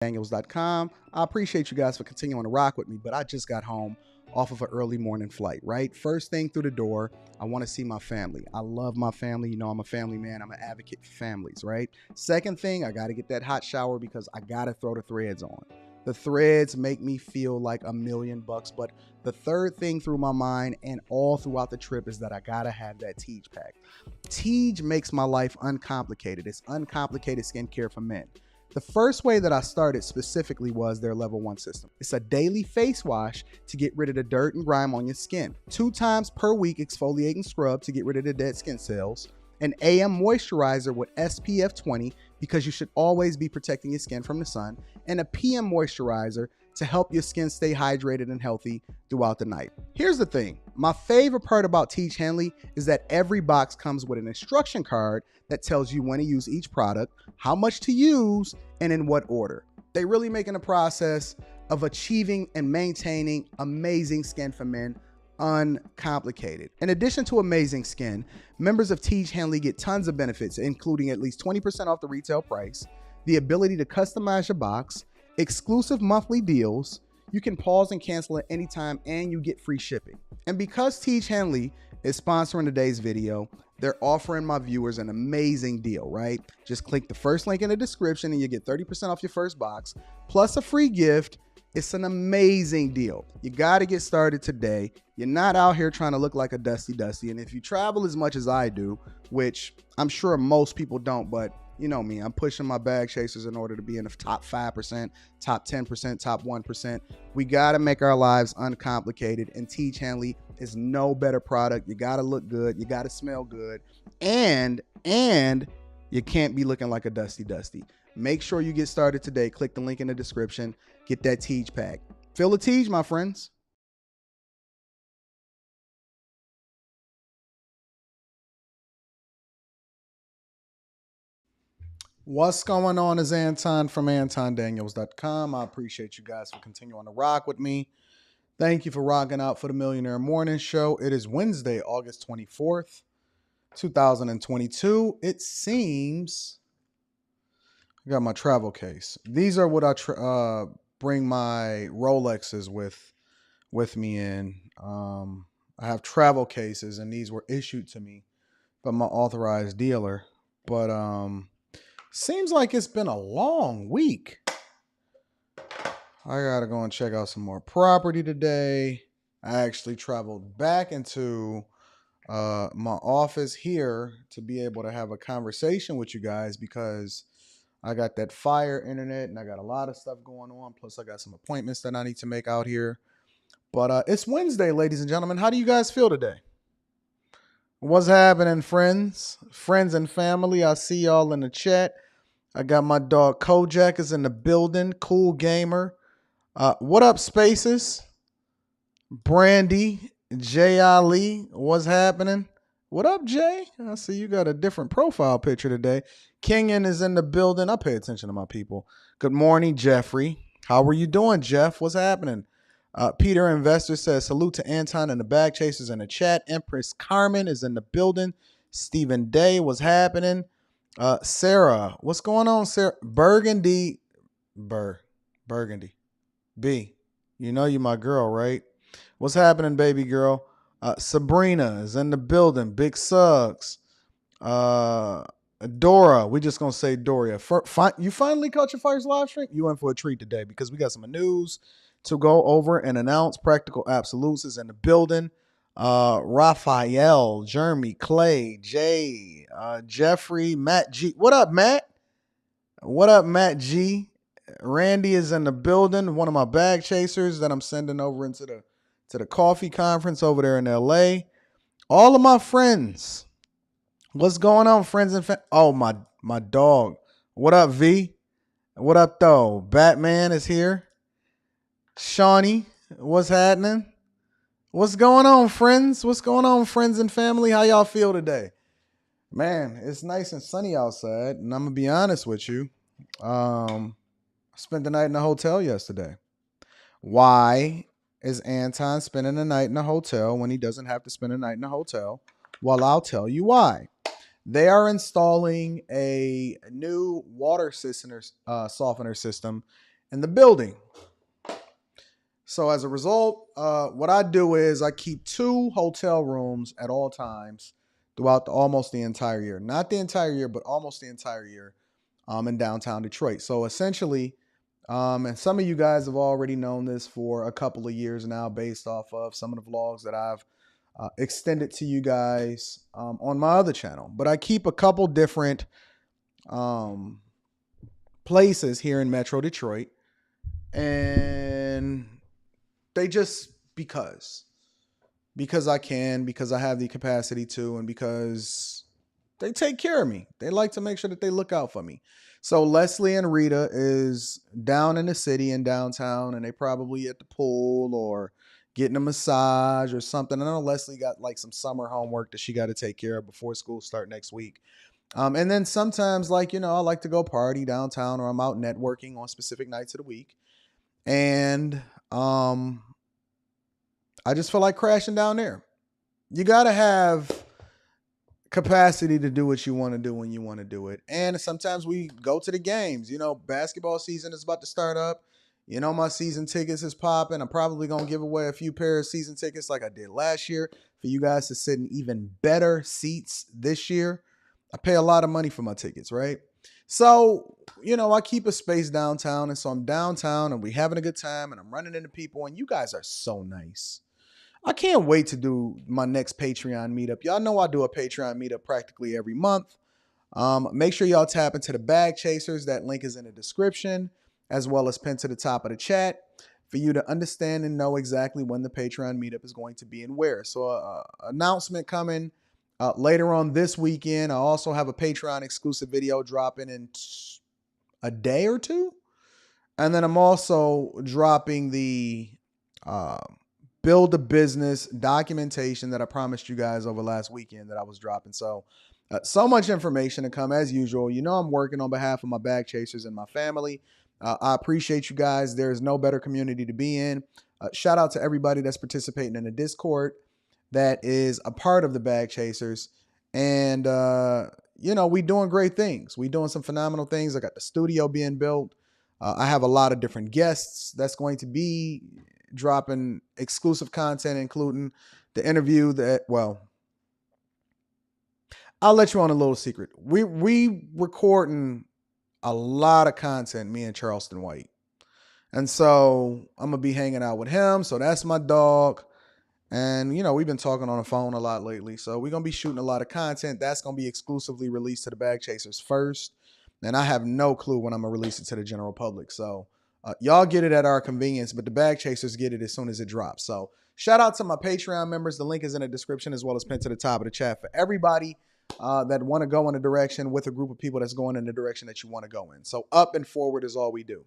Daniels.com. I appreciate you guys for continuing to rock with me, but I just got home off of an early morning flight, right? First thing through the door, I want to see my family. I love my family. You know, I'm a family man. I'm an advocate for families, right? Second thing, I got to get that hot shower because I got to throw the threads on. The threads make me feel like $1,000,000. But the third thing through my mind and all throughout the trip is that I got to have that Tej pack. Tej makes my life uncomplicated. It's uncomplicated skincare for men. The first way that I started specifically was their level 1 system. It's a daily face wash to get rid of the dirt and grime on your skin. 2 times per week exfoliating scrub to get rid of the dead skin cells. An AM moisturizer with SPF 20 because you should always be protecting your skin from the sun. And a PM moisturizer to help your skin stay hydrated and healthy throughout the night. Here's the thing. My favorite part about Tej Henley is that every box comes with an instruction card that tells you when to use each product, how much to use, and in what order. They really making the process of achieving and maintaining amazing skin for men uncomplicated. In addition to amazing skin, members of Tej Henley get tons of benefits, including at least 20% off the retail price, the ability to customize your box, exclusive monthly deals, you can pause and cancel at any time, and you get free shipping. And because Tej Henley is sponsoring today's video, they're offering my viewers an amazing deal, right? Just click the first link in the description and you get 30% off your first box, plus a free gift. It's an amazing deal. You got to get started today. You're not out here trying to look like a Dusty. And if you travel as much as I do, which I'm sure most people don't, but you know me, I'm pushing my bag chasers in order to be in the top 5%, top 10%, top 1%. We got to make our lives uncomplicated, and Tej Henley is no better product. You got to look good. You got to smell good. And you can't be looking like a Dusty. Make sure you get started today. Click the link in the description. Get that Tej pack. Feel the Tej, my friends. What's going on is Anton from AntonDaniels.com. I appreciate you guys for continuing to rock with me. Thank you for rocking out for the Millionaire Morning Show. It is Wednesday, August 24th, 2022. It seems I got my travel case. These are what I bring my Rolexes with me in. I have travel cases, and these were issued to me by my authorized dealer. But seems like it's been a long week. I gotta go and check out some more property today. I actually traveled back into my office here to be able to have a conversation with you guys because I got that fire internet and I got a lot of stuff going on. Plus, I got some appointments that I need to make out here. But it's Wednesday, ladies and gentlemen. How do you guys feel today? What's happening, friends? Friends and family, I see y'all in the chat. I got my dog Kojak is in the building. Cool gamer. What up, Spaces? Brandy, Jay Ali, what's happening? What up, Jay? I see you got a different profile picture today. Kenyon is in the building. I pay attention to my people. Good morning, Jeffrey. How are you doing, Jeff? What's happening? Peter Investor says, salute to Anton and the Bag Chasers in the chat. Empress Carmen is in the building. Stephen Day, what's happening? Sarah, what's going on, Sarah? Burgundy. B, you know you my girl, right? What's happening, baby girl? Sabrina is in the building. Big Suggs. Dora, we just going to say Doria. You finally caught your first live stream? You in for a treat today because we got some news to go over and announce. Practical Absolutes is in the building. Raphael, Jeremy, Clay, Jay, Jeffrey, Matt G. What up, Matt? What up, Matt G? Randy is in the building. One of my bag chasers that I'm sending over into the coffee conference over there in LA. All of my friends. What's going on, friends and oh, my dog. What up, V? What up, though? Batman is here. Shawnee, what's happening? What's going on, friends? What's going on, friends and family? How y'all feel today? Man, it's nice and sunny outside, and I'm going to be honest with you. Spent the night in a hotel yesterday. Why is Anton spending the night in a hotel when he doesn't have to spend a night in a hotel? Well, I'll tell you why. They are installing a new water softener system in the building. So as a result, what I do is I keep 2 hotel rooms at all times throughout almost the entire year. Not the entire year, but almost the entire year in downtown Detroit. So essentially, and some of you guys have already known this for a couple of years now based off of some of the vlogs that I've extended to you guys on my other channel. But I keep a couple different um, places here in Metro Detroit. And they just because I can, because I have the capacity to, and because they take care of me. They like to make sure that they look out for me. So Leslie and Rita is down in the city in downtown, and they probably at the pool or getting a massage or something. I know Leslie got like some summer homework that she got to take care of before school start next week. And then sometimes, like, I like to go party downtown, or I'm out networking on specific nights of the week. And I just feel like crashing down there. You got to have capacity to do what you want to do when you want to do it. And sometimes we go to the games. Basketball season is about to start up. My season tickets is popping. I'm probably going to give away a few pairs of season tickets like I did last year for you guys to sit in even better seats this year. I pay a lot of money for my tickets, right? So, I keep a space downtown. And so I'm downtown and we having a good time and I'm running into people. And you guys are so nice. I can't wait to do my next Patreon meetup. Y'all know I do a Patreon meetup practically every month. Make sure y'all tap into the Bag Chasers. That link is in the description, as well as pinned to the top of the chat for you to understand and know exactly when the Patreon meetup is going to be and where. So announcement coming later on this weekend. I also have a Patreon exclusive video dropping in a day or two. And then I'm also dropping the build a business documentation that I promised you guys over last weekend that I was dropping. So much information to come as usual. I'm working on behalf of my bag chasers and my family. I appreciate you guys. There's no better community to be in. Shout out to everybody that's participating in the Discord that is a part of the bag chasers. And, we doing great things. We doing some phenomenal things. I got the studio being built. I have a lot of different guests that's going to be dropping exclusive content, including the interview I'll let you on a little secret. We recording a lot of content, me and Charleston White. And so I'm going to be hanging out with him. So that's my dog. And, we've been talking on the phone a lot lately. So we're going to be shooting a lot of content. That's going to be exclusively released to the Bag Chasers first. And I have no clue when I'm going to release it to the general public. So y'all get it at our convenience, but the Bag Chasers get it as soon as it drops. So shout out to my Patreon members. The link is in the description as well as pinned to the top of the chat for everybody that want to go in a direction with a group of people that's going in the direction that you want to go in. So up and forward is all we do.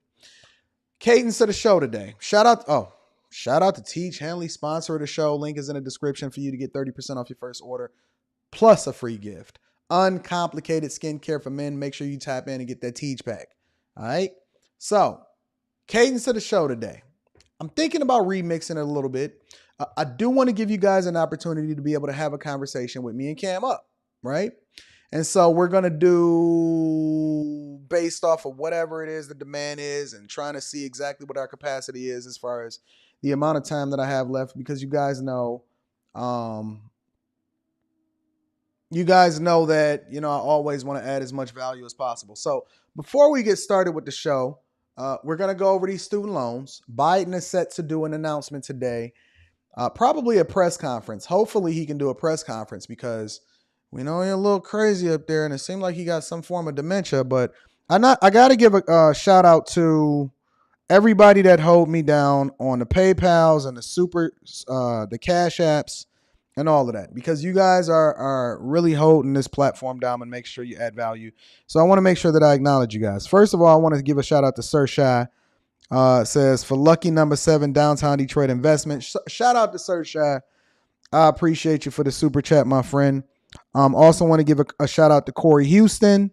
Cadence of the show today. Shout out to Teach Hanley, sponsor of the show. Link is in the description for you to get 30% off your first order, plus a free gift. Uncomplicated skincare for men. Make sure you tap in and get that Teach pack. All right? So, cadence of the show today. I'm thinking about remixing it a little bit. I do want to give you guys an opportunity to be able to have a conversation with me and Cam Up, right? And so we're going to do based off of whatever it is the demand is and trying to see exactly what our capacity is as far as the amount of time that I have left, because you guys know that, I always want to add as much value as possible. So before we get started with the show, we're going to go over these student loans. Biden is set to do an announcement today, probably a press conference. Hopefully he can do a press conference because we know he's a little crazy up there and it seemed like he got some form of dementia. But I got to give a shout out to everybody that hold me down on the PayPals and the Cash Apps and all of that, because you guys are really holding this platform down and make sure you add value. So I want to make sure that I acknowledge you guys. First of all, I want to give a shout out to Sir Shy. Says for lucky number 7 downtown Detroit investment. Shout out to Sir Shy. I appreciate you for the super chat, my friend. Also want to give a shout out to Corey Houston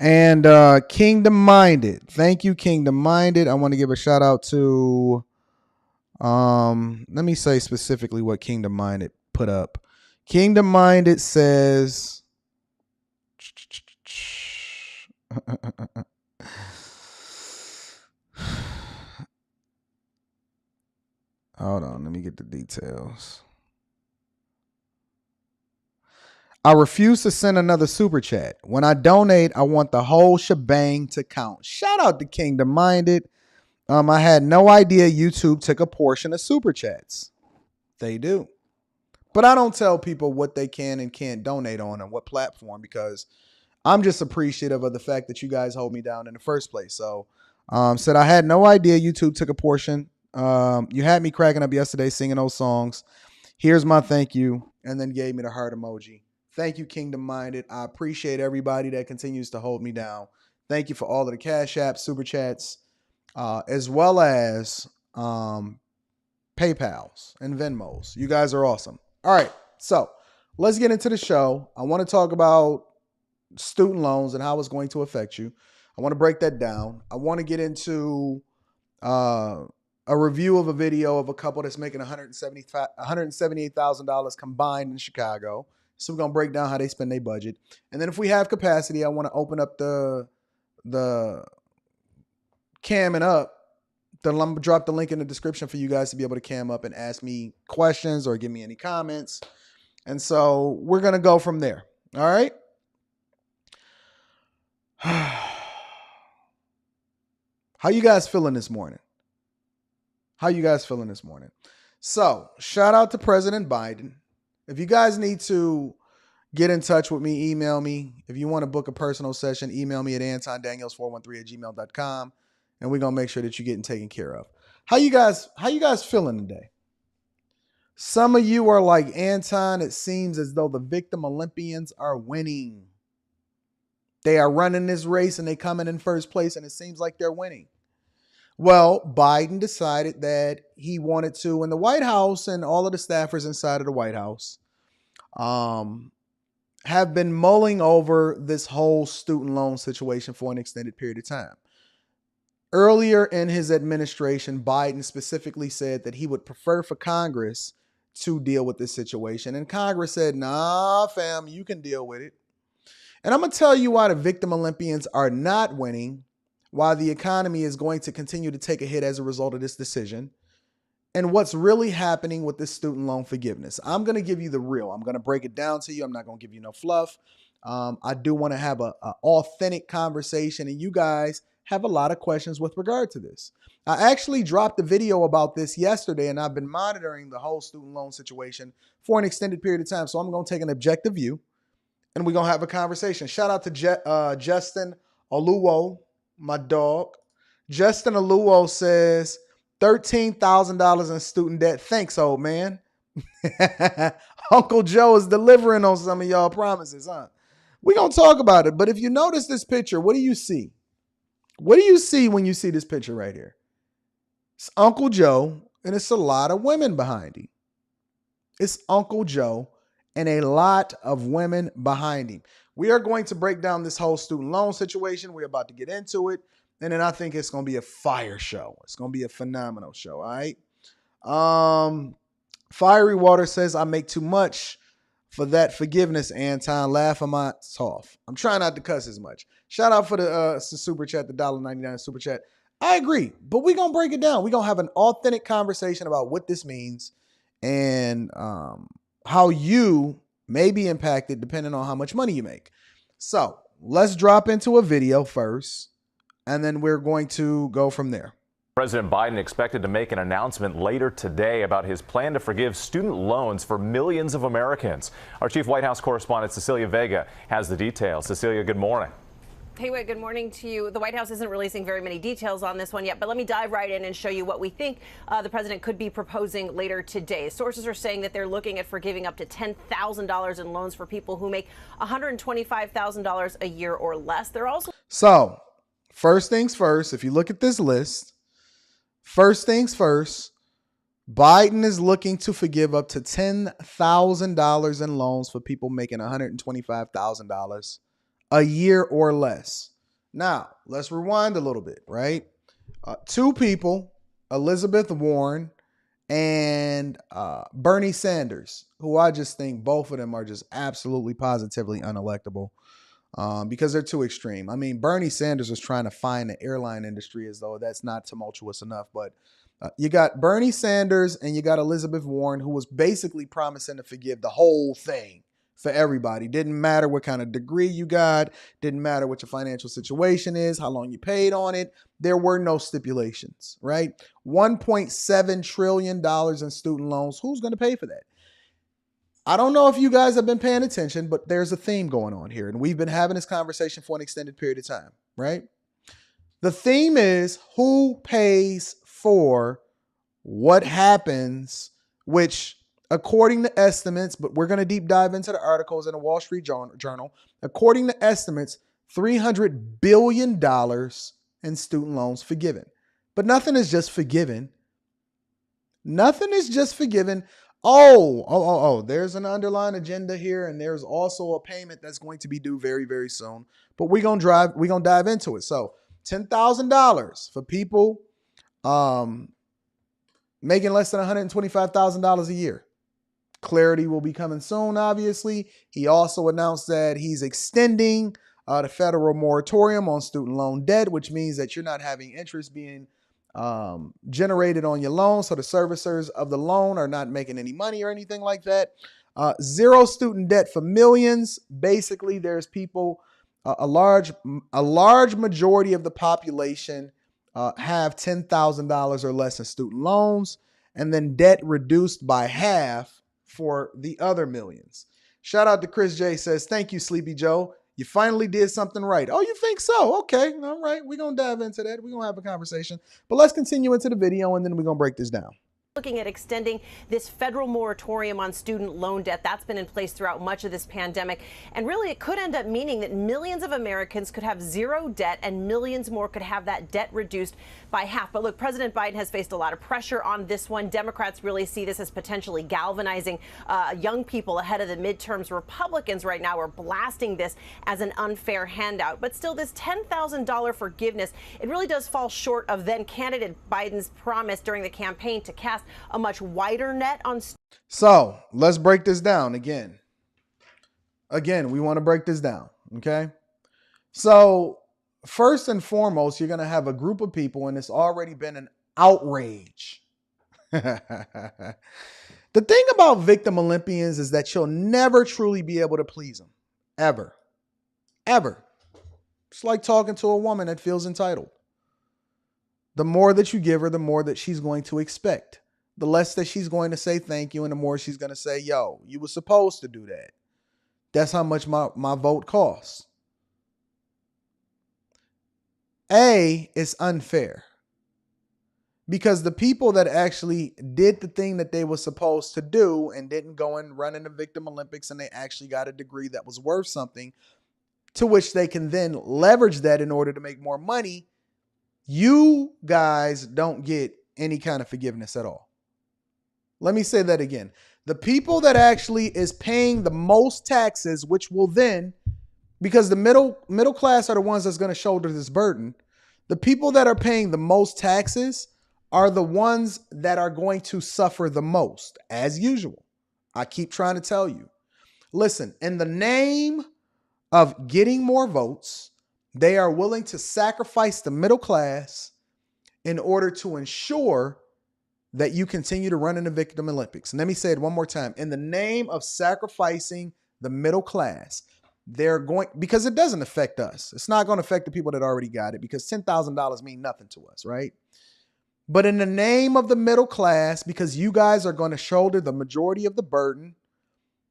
and Kingdom Minded. Thank you, Kingdom Minded. I want to give a shout out to let me say specifically what Kingdom Minded put up. Kingdom Minded says Hold on, let me get the details. I refuse to send another super chat. When I donate, I want the whole shebang to count. Shout out to Kingdom Minded. I had no idea YouTube took a portion of super chats. They do. But I don't tell people what they can and can't donate on and what platform, because I'm just appreciative of the fact that you guys hold me down in the first place. So said I had no idea YouTube took a portion. You had me cracking up yesterday singing those songs. Here's my thank you. And then gave me the heart emoji. Thank you, Kingdom Minded. I appreciate everybody that continues to hold me down. Thank you for all of the Cash Apps, Super Chats, as well as PayPals and Venmos. You guys are awesome. All right, so let's get into the show. I want to talk about student loans and how it's going to affect you. I want to break that down. I want to get into a review of a video of a couple that's making $178,000 combined in Chicago. So we're going to break down how they spend their budget. And then if we have capacity, I want to open up the camming up. Drop the link in the description for you guys to be able to cam up and ask me questions or give me any comments. And so we're going to go from there. All right. How you guys feeling this morning? So shout out to President Biden. If you guys need to get in touch with me, email me. If you want to book a personal session, email me at antondaniels413@gmail.com. And we're going to make sure that you're getting taken care of. How you guys feeling today? Some of you are like, Anton, it seems as though the victim Olympians are winning. They are running this race and they coming in first place and it seems like they're winning. Well, Biden decided that he wanted to, and the White House and all of the staffers inside of the White House have been mulling over this whole student loan situation for an extended period of time. Earlier in his administration, Biden specifically said that he would prefer for Congress to deal with this situation. And Congress said, nah, fam, you can deal with it. And I'm going to tell you why the victim Olympians are not winning, why the economy is going to continue to take a hit as a result of this decision, and what's really happening with this student loan forgiveness. I'm going to give you the real. I'm going to break it down to you. I'm not going to give you no fluff. I do want to have an authentic conversation, and you guys have a lot of questions with regard to this. I actually dropped a video about this yesterday, and I've been monitoring the whole student loan situation for an extended period of time. So I'm going to take an objective view, and we're going to have a conversation. Shout out to Justin Oluwo, my dog. Justin Oluwo says, $13,000 in student debt. Thanks, old man. Uncle Joe is delivering on some of y'all promises, huh? We're going to talk about it. But if you notice this picture, what do you see? What do you see when you see this picture right here? It's Uncle Joe, and it's a lot of women behind him. It's Uncle Joe and a lot of women behind him. We are going to break down this whole student loan situation. We're about to get into it. And then I think it's going to be a fire show. It's going to be a phenomenal show, all right? Fiery Water says, I make too much for that forgiveness, Anton. Laugh my ass off. I'm trying not to cuss as much. Shout out for the super chat, the $1.99 super chat. I agree, but we're going to break it down. We're going to have an authentic conversation about what this means and how you may be impacted depending on how much money you make. So let's drop into a video first, and then we're going to go from there. President Biden expected to make an announcement later today about his plan to forgive student loans for millions of Americans. Our chief White House correspondent Cecilia Vega has the details. Cecilia, good morning. Hey, Whit, good morning to you. The White House isn't releasing very many details on this one yet, but let me dive right in and show you what we think the president could be proposing later today. Sources are saying that they're looking at forgiving up to $10,000 in loans for people who make $125,000 a year or less. They're also... So, first things first, if you look at this list, first things first, Biden is looking to forgive up to $10,000 in loans for people making $125,000 a year or less. Now, let's rewind a little bit, right? Two people, Elizabeth Warren and Bernie Sanders, who I just think both of them are just absolutely positively unelectable. because they're too extreme. I mean, Bernie Sanders was trying to fine the airline industry as though that's not tumultuous enough. But you got Bernie Sanders and you got Elizabeth Warren, who was basically promising to forgive the whole thing for everybody. Didn't matter what kind of degree you got. Didn't matter what your financial situation is, how long you paid on it. There were no stipulations, right? $1.7 trillion in student loans. Who's going to pay for that? I don't know if you guys have been paying attention, but there's a theme going on here. And we've been having this conversation for an extended period of time, right? The theme is who pays for what happens, which according to estimates, but we're going to deep dive into the articles in the Wall Street Journal. According to estimates, $300 billion in student loans forgiven. But nothing is just forgiven. Nothing is just forgiven. Oh, there's an underlying agenda here, and there's also a payment that's going to be due very, very soon. But we're gonna dive into it. So $10,000 for people making less than $125,000 a year. Clarity will be coming soon, obviously. He also announced that he's extending the federal moratorium on student loan debt, which means that you're not having interest being generated on your loan. So the servicers of the loan are not making any money or anything like that. Zero student debt for millions. Basically, there's people, a large majority of the population have $10,000 or less in student loans, and then debt reduced by half for the other millions. Shout out to Chris J says, thank you, Sleepy Joe. You finally did something right. Oh, you think so? Okay. All right. We're going to dive into that. We're going to have a conversation. But let's continue into the video, and then we're going to break this down. Looking at extending this federal moratorium on student loan debt that's been in place throughout much of this pandemic. And really, it could end up meaning that millions of Americans could have zero debt and millions more could have that debt reduced by half. But look, President Biden has faced a lot of pressure on this one. Democrats really see this as potentially galvanizing young people ahead of the midterms. Republicans right now are blasting this as an unfair handout. But still, this $10,000 forgiveness, it really does fall short of then candidate Biden's promise during the campaign to cast a much wider net on. So let's break this down again. We want to break this down. Okay. So first and foremost, you're going to have a group of people, and it's already been an outrage. The thing about victim Olympians is that you'll never truly be able to please them. Ever. It's like talking to a woman that feels entitled. The more that you give her, the more that she's going to expect. The less that she's going to say thank you, and the more she's going to say, yo, you were supposed to do that. That's how much my vote costs. It's unfair. Because the people that actually did the thing that they were supposed to do and didn't go and run in the Victim Olympics, and they actually got a degree that was worth something, to which they can then leverage that in order to make more money, you guys don't get any kind of forgiveness at all. Let me say that again. The people that actually is paying the most taxes, which will then, because the middle class are the ones that's going to shoulder this burden, the people that are paying the most taxes are the ones that are going to suffer the most, as usual. I keep trying to tell you. Listen, in the name of getting more votes, they are willing to sacrifice the middle class in order to ensure that you continue to run in the Victim Olympics. And let me say it one more time. In the name of sacrificing the middle class, they're going, because it doesn't affect us. It's not going to affect the people that already got it, because $10,000 mean nothing to us, right? But in the name of the middle class, because you guys are going to shoulder the majority of the burden,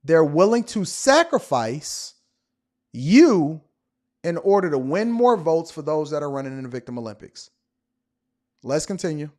they're willing to sacrifice you in order to win more votes for those that are running in the Victim Olympics. Let's continue.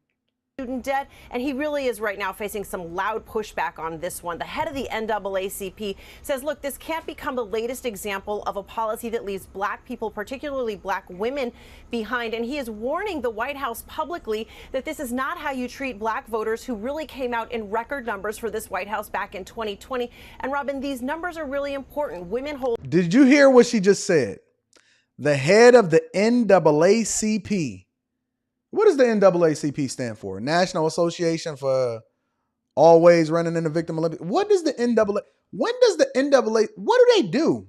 Student debt, and he really is right now facing some loud pushback on this one. The head of the NAACP says, look, this can't become the latest example of a policy that leaves black people, particularly black women, behind. And he is warning the White House publicly that this is not how you treat black voters who really came out in record numbers for this White House back in 2020. And Robin, these numbers are really important. Women hold. Did you hear what she just said? The head of the NAACP. What does the NAACP stand for? National Association for Always Running in the Victim Olympics. What does the NAACP, what do they do?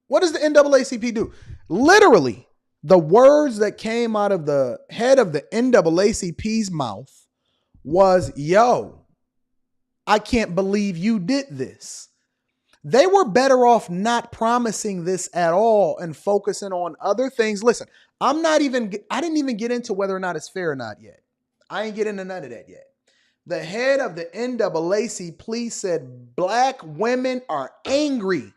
What does the NAACP do? Literally, the words that came out of the head of the NAACP's mouth was, yo, I can't believe you did this. They were better off not promising this at all and focusing on other things. Listen, I didn't even get into whether or not it's fair or not yet. I ain't getting into none of that yet. The head of the NAACP said black women are angry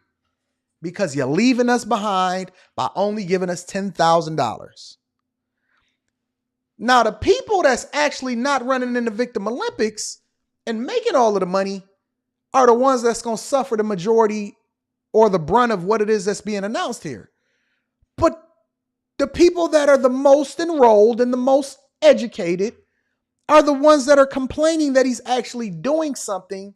because you're leaving us behind by only giving us $10,000. Now, the people that's actually not running in the Victim Olympics and making all of the money are the ones that's going to suffer the majority or the brunt of what it is that's being announced here. But the people that are the most enrolled and the most educated are the ones that are complaining that he's actually doing something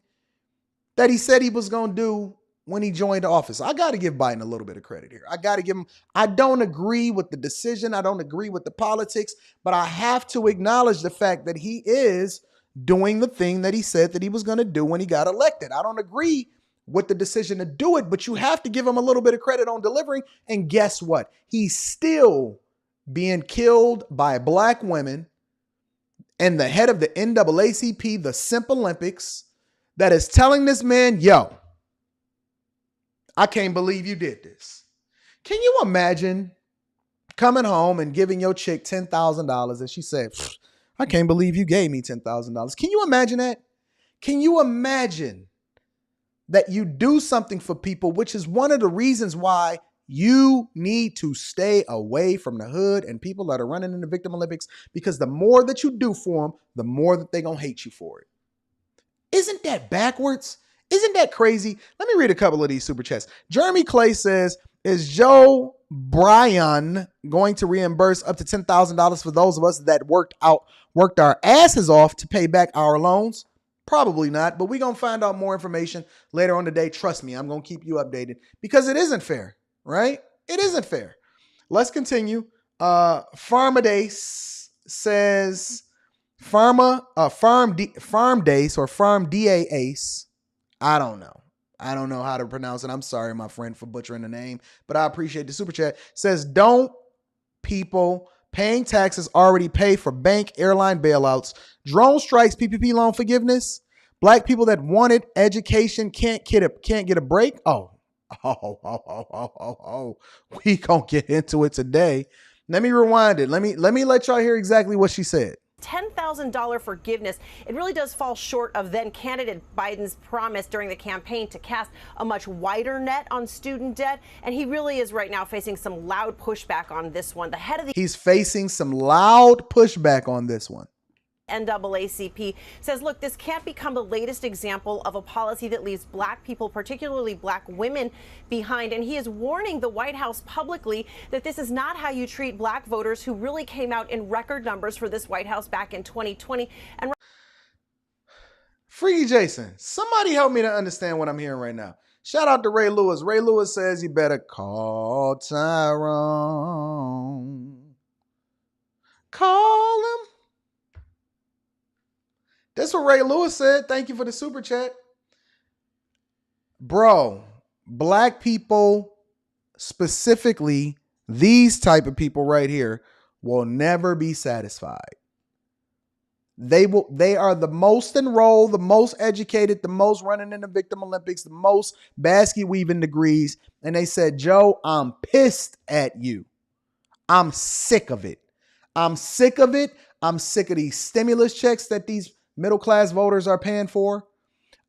that he said he was going to do when he joined office. I got to give Biden a little bit of credit here. I got to give him, I don't agree with the decision. I don't agree with the politics, but I have to acknowledge the fact that he is doing the thing that he said that he was going to do when he got elected. I don't agree with the decision to do it, but you have to give him a little bit of credit on delivering. And guess what? He's still being killed by black women and the head of the NAACP, the Simp Olympics, that is telling this man, yo, I can't believe you did this. Can you imagine coming home and giving your chick $10,000 and she said, I can't believe you gave me $10,000. Can you imagine that? Can you imagine that you do something for people, which is one of the reasons why you need to stay away from the hood and people that are running in the Victim Olympics, because the more that you do for them, the more that they're going to hate you for it. Isn't that backwards? Isn't that crazy? Let me read a couple of these super chats. Jeremy Clay says, is Joe Bryan going to reimburse up to $10,000 for those of us that worked our asses off to pay back our loans? Probably not, but we're going to find out more information later on today. Trust me, I'm going to keep you updated because it isn't fair, right? It isn't fair. Let's continue. Farmadace says, Farm Dace or Farm DAAce. I don't know. I don't know how to pronounce it. I'm sorry, my friend, for butchering the name, but I appreciate the super chat. Says, don't people paying taxes already pay for bank airline bailouts, drone strikes, PPP loan forgiveness? Black people that wanted education can't get a break. We gonna get into it today. Let me rewind it. Let me let y'all hear exactly what she said. $10,000 forgiveness. It really does fall short of then candidate Biden's promise during the campaign to cast a much wider net on student debt. And he really is right now facing some loud pushback on this one. The head of the He's facing some loud pushback on this one. NAACP says, look, this can't become the latest example of a policy that leaves black people, particularly black women, behind. And he is warning the White House publicly that this is not how you treat black voters who really came out in record numbers for this White House back in 2020. And Freaky Jason, somebody help me to understand what I'm hearing right now. Shout out to Ray Lewis. Ray Lewis says you better call Tyrone. Call him. That's what Ray Lewis said. Thank you for the super chat. Bro, black people, specifically these type of people right here, will never be satisfied. They are the most enrolled, the most educated, the most running in the Victim Olympics, the most basket weaving degrees. And they said, Joe, I'm pissed at you. I'm sick of it. I'm sick of it. I'm sick of these stimulus checks that these middle-class voters are paying for.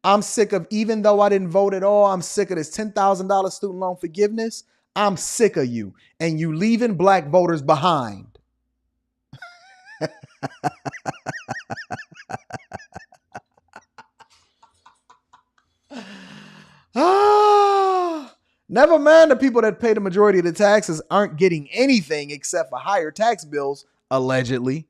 I'm sick of, even though I didn't vote at all, I'm sick of this $10,000 student loan forgiveness. I'm sick of you and you leaving black voters behind. Never mind the people that pay the majority of the taxes aren't getting anything except for higher tax bills, allegedly.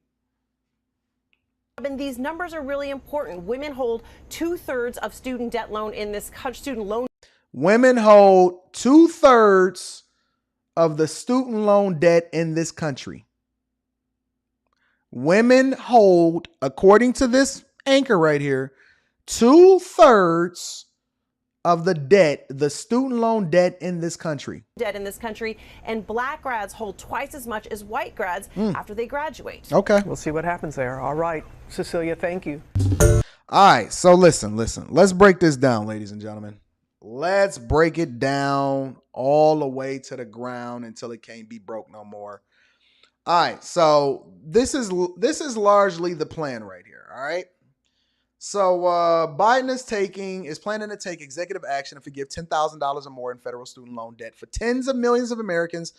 And these numbers are really important. Women hold 2/3 of student debt loan in this student loan. Women hold 2/3 of the student loan debt in this country. Women hold, according to this anchor right here, 2/3 of the debt, the student loan debt in this country. And black grads hold twice as much as white grads after they graduate. Okay. We'll see what happens there. All right, Cecilia, thank you. All right, so listen. Let's break this down, ladies and gentlemen. Let's break it down all the way to the ground until it can't be broke no more. All right, so this is largely the plan right here, all right? So Biden is planning to take executive action to forgive $10,000 or more in federal student loan debt for tens of millions of Americans,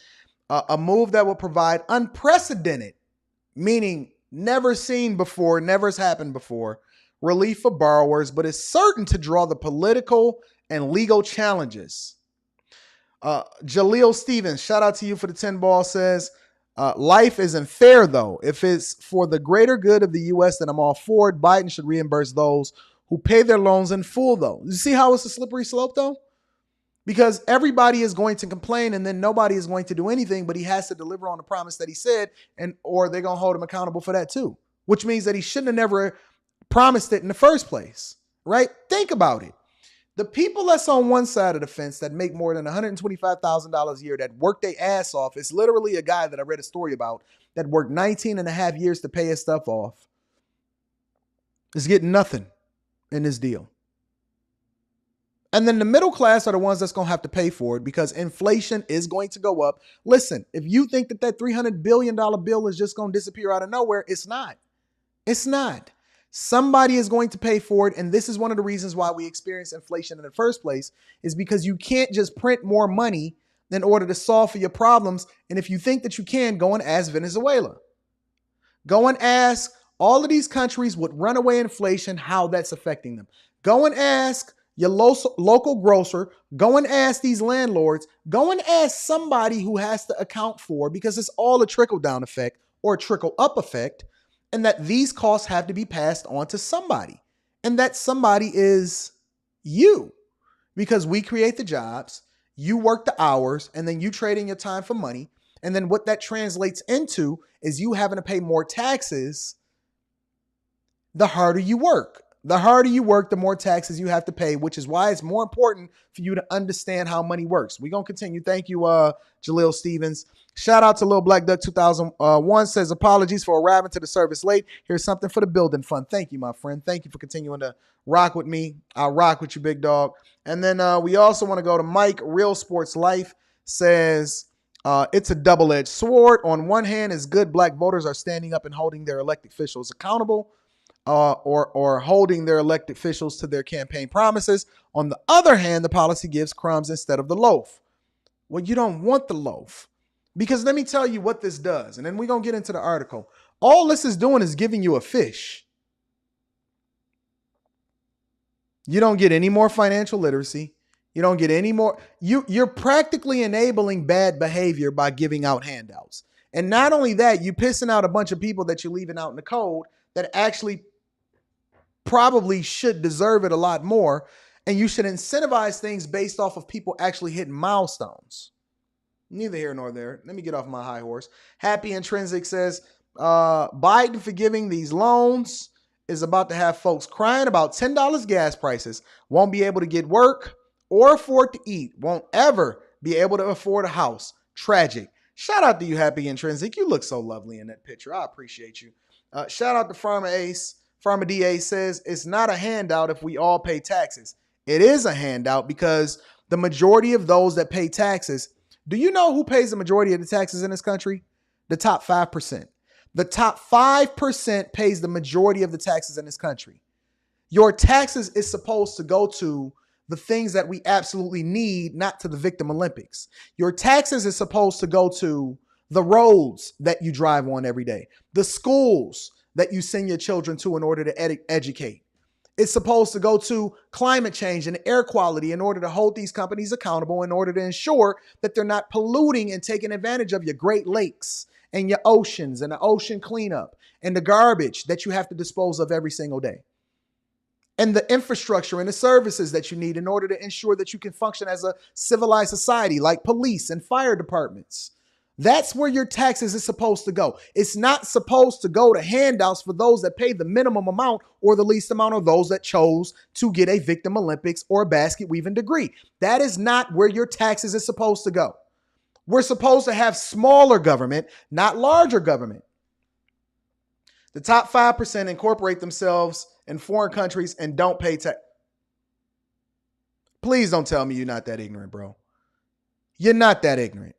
a move that will provide unprecedented, meaning never seen before, never has happened before, relief for borrowers, but is certain to draw the political and legal challenges. Jaleel Stevens, shout out to you for the 10 ball, says, life isn't fair, though. If it's for the greater good of the U.S., then I'm all for it. Biden should reimburse those who pay their loans in full, though. You see how it's a slippery slope, though? Because everybody is going to complain and then nobody is going to do anything, but he has to deliver on the promise that he said, or they're going to hold him accountable for that, too, which means that he shouldn't have never promised it in the first place, right? Think about it. The people that's on one side of the fence that make more than $125,000 a year, that work their ass off, is literally a guy that I read a story about that worked 19 and a half years to pay his stuff off, is getting nothing in this deal. And then the middle class are the ones that's going to have to pay for it because inflation is going to go up. Listen, if you think that $300 billion bill is just going to disappear out of nowhere, it's not. It's not. Somebody is going to pay for it. And this is one of the reasons why we experience inflation in the first place, is because you can't just print more money in order to solve for your problems. And if you think that you can, go and ask Venezuela. Go and ask all of these countries with runaway inflation how that's affecting them. Go and ask your local grocer. Go and ask these landlords. Go and ask somebody who has to account for, because it's all a trickle down effect or a trickle up effect. And that these costs have to be passed on to somebody. And that somebody is you. Because we create the jobs, you work the hours, and then you trade in your time for money. And then what that translates into is you having to pay more taxes the harder you work. The harder you work, the more taxes you have to pay, which is why it's more important for you to understand how money works. We're going to continue. Thank you, Jaleel Stevens. Shout out to Lil Black Duck 2001, says, apologies for arriving to the service late. Here's something for the building fund. Thank you, my friend. Thank you for continuing to rock with me. I'll rock with you, big dog. And then we also want to go to Mike, Real Sports Life, says, it's a double-edged sword. On one hand, it's good black voters are standing up and holding their elected officials accountable. Or holding their elected officials to their campaign promises. On the other hand, the policy gives crumbs instead of the loaf. Well, you don't want the loaf, because let me tell you what this does. And then we're going to get into the article. All this is doing is giving you a fish. You don't get any more financial literacy. You don't get any more. You're practically enabling bad behavior by giving out handouts. And not only that, you're pissing out a bunch of people that you're leaving out in the cold that actually probably should deserve it a lot more. And you should incentivize things based off of people actually hitting milestones. Neither here nor there. Let me get off my high horse. Happy Intrinsic says, Biden forgiving these loans is about to have folks crying about $10 gas prices, won't be able to get work or afford to eat, won't ever be able to afford a house. Tragic. Shout out to you, Happy Intrinsic. You look so lovely in that picture. I appreciate you. Shout out to Pharma Ace. Pharma DA says, it's not a handout if we all pay taxes. It is a handout because the majority of those that pay taxes, do you know who pays the majority of the taxes in this country? The top 5%. The top 5% pays the majority of the taxes in this country. Your taxes is supposed to go to the things that we absolutely need, not to the Victim Olympics. Your taxes is supposed to go to the roads that you drive on every day, the schools that you send your children to in order to educate. It's supposed to go to climate change and air quality in order to hold these companies accountable, in order to ensure that they're not polluting and taking advantage of your Great Lakes and your oceans and the ocean cleanup and the garbage that you have to dispose of every single day. And the infrastructure and the services that you need in order to ensure that you can function as a civilized society, like police and fire departments. That's where your taxes is supposed to go. It's not supposed to go to handouts for those that pay the minimum amount or the least amount, or those that chose to get a Victim Olympics or a basket weaving degree. That is not where your taxes is supposed to go. We're supposed to have smaller government, not larger government. The top 5% incorporate themselves in foreign countries and don't pay tax. Please don't tell me you're not that ignorant, bro. You're not that ignorant.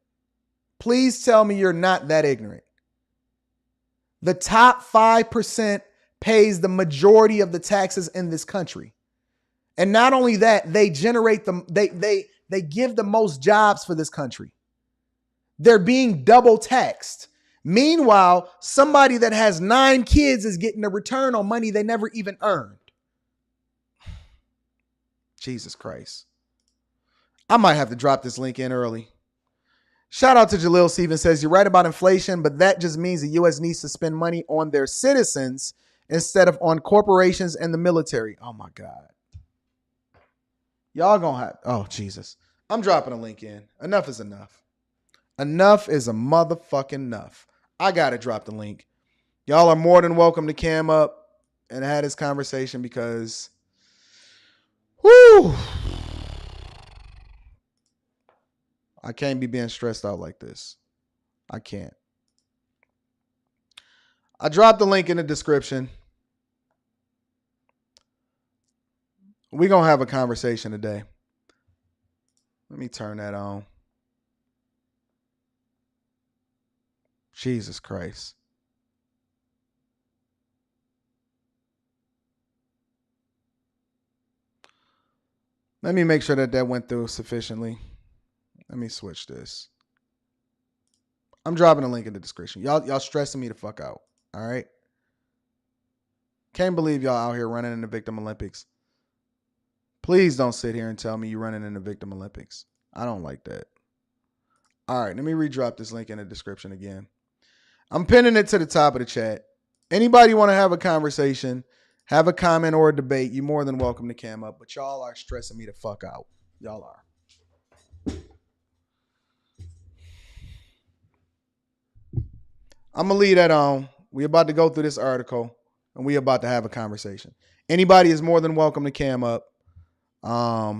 Please tell me you're not that ignorant. The top 5% pays the majority of the taxes in this country. And not only that, they generate them, they give the most jobs for this country. They're being double taxed. Meanwhile, somebody that has 9 kids is getting a return on money they never even earned. Jesus Christ. I might have to drop this link in early. Shout out to Jalil Stevens, says, you're right about inflation, but that just means the U.S. needs to spend money on their citizens instead of on corporations and the military. Oh, my God. Y'all gonna have, oh, Jesus. I'm dropping a link in. Enough is enough. Enough is a motherfucking enough. I got to drop the link. Y'all are more than welcome to cam up and have this conversation because, whoo, I can't be being stressed out like this. I can't. I dropped the link in the description. We're going to have a conversation today. Let me turn that on. Jesus Christ. Let me make sure that that went through sufficiently. Let me switch this. I'm dropping a link in the description. Y'all stressing me the fuck out. All right. Can't believe y'all out here running in the Victim Olympics. Please don't sit here and tell me you're running in the Victim Olympics. I don't like that. All right. Let me redrop this link in the description again. I'm pinning it to the top of the chat. Anybody want to have a conversation, have a comment or a debate, you're more than welcome to cam up. But y'all are stressing me the fuck out. Y'all are. I'm going to leave that on. We're about to go through this article, and we're about to have a conversation. Anybody is more than welcome to cam up. Let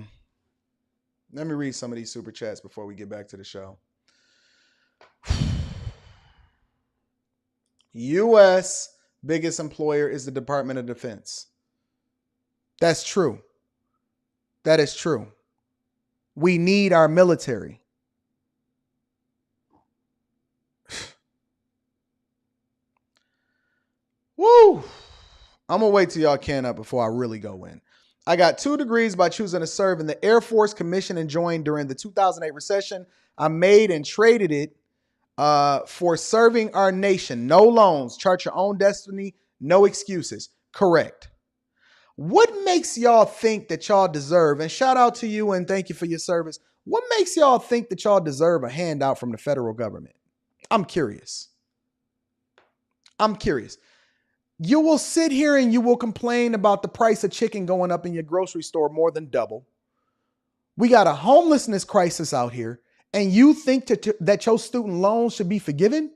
me read some of these super chats before we get back to the show. U.S. biggest employer is the Department of Defense. That's true. That is true. We need our military. Woo! I'm going to wait till y'all can up before I really go in. I got 2 degrees by choosing to serve in the Air Force, commissioned and joined during the 2008 recession. I made and traded it for serving our nation. No loans, chart your own destiny, no excuses. Correct. What makes y'all think that y'all deserve, and shout out to you and thank you for your service. What makes y'all think that y'all deserve a handout from the federal government? I'm curious. I'm curious. You will sit here and you will complain about the price of chicken going up in your grocery store more than double. We got a homelessness crisis out here, and you think that your student loans should be forgiven?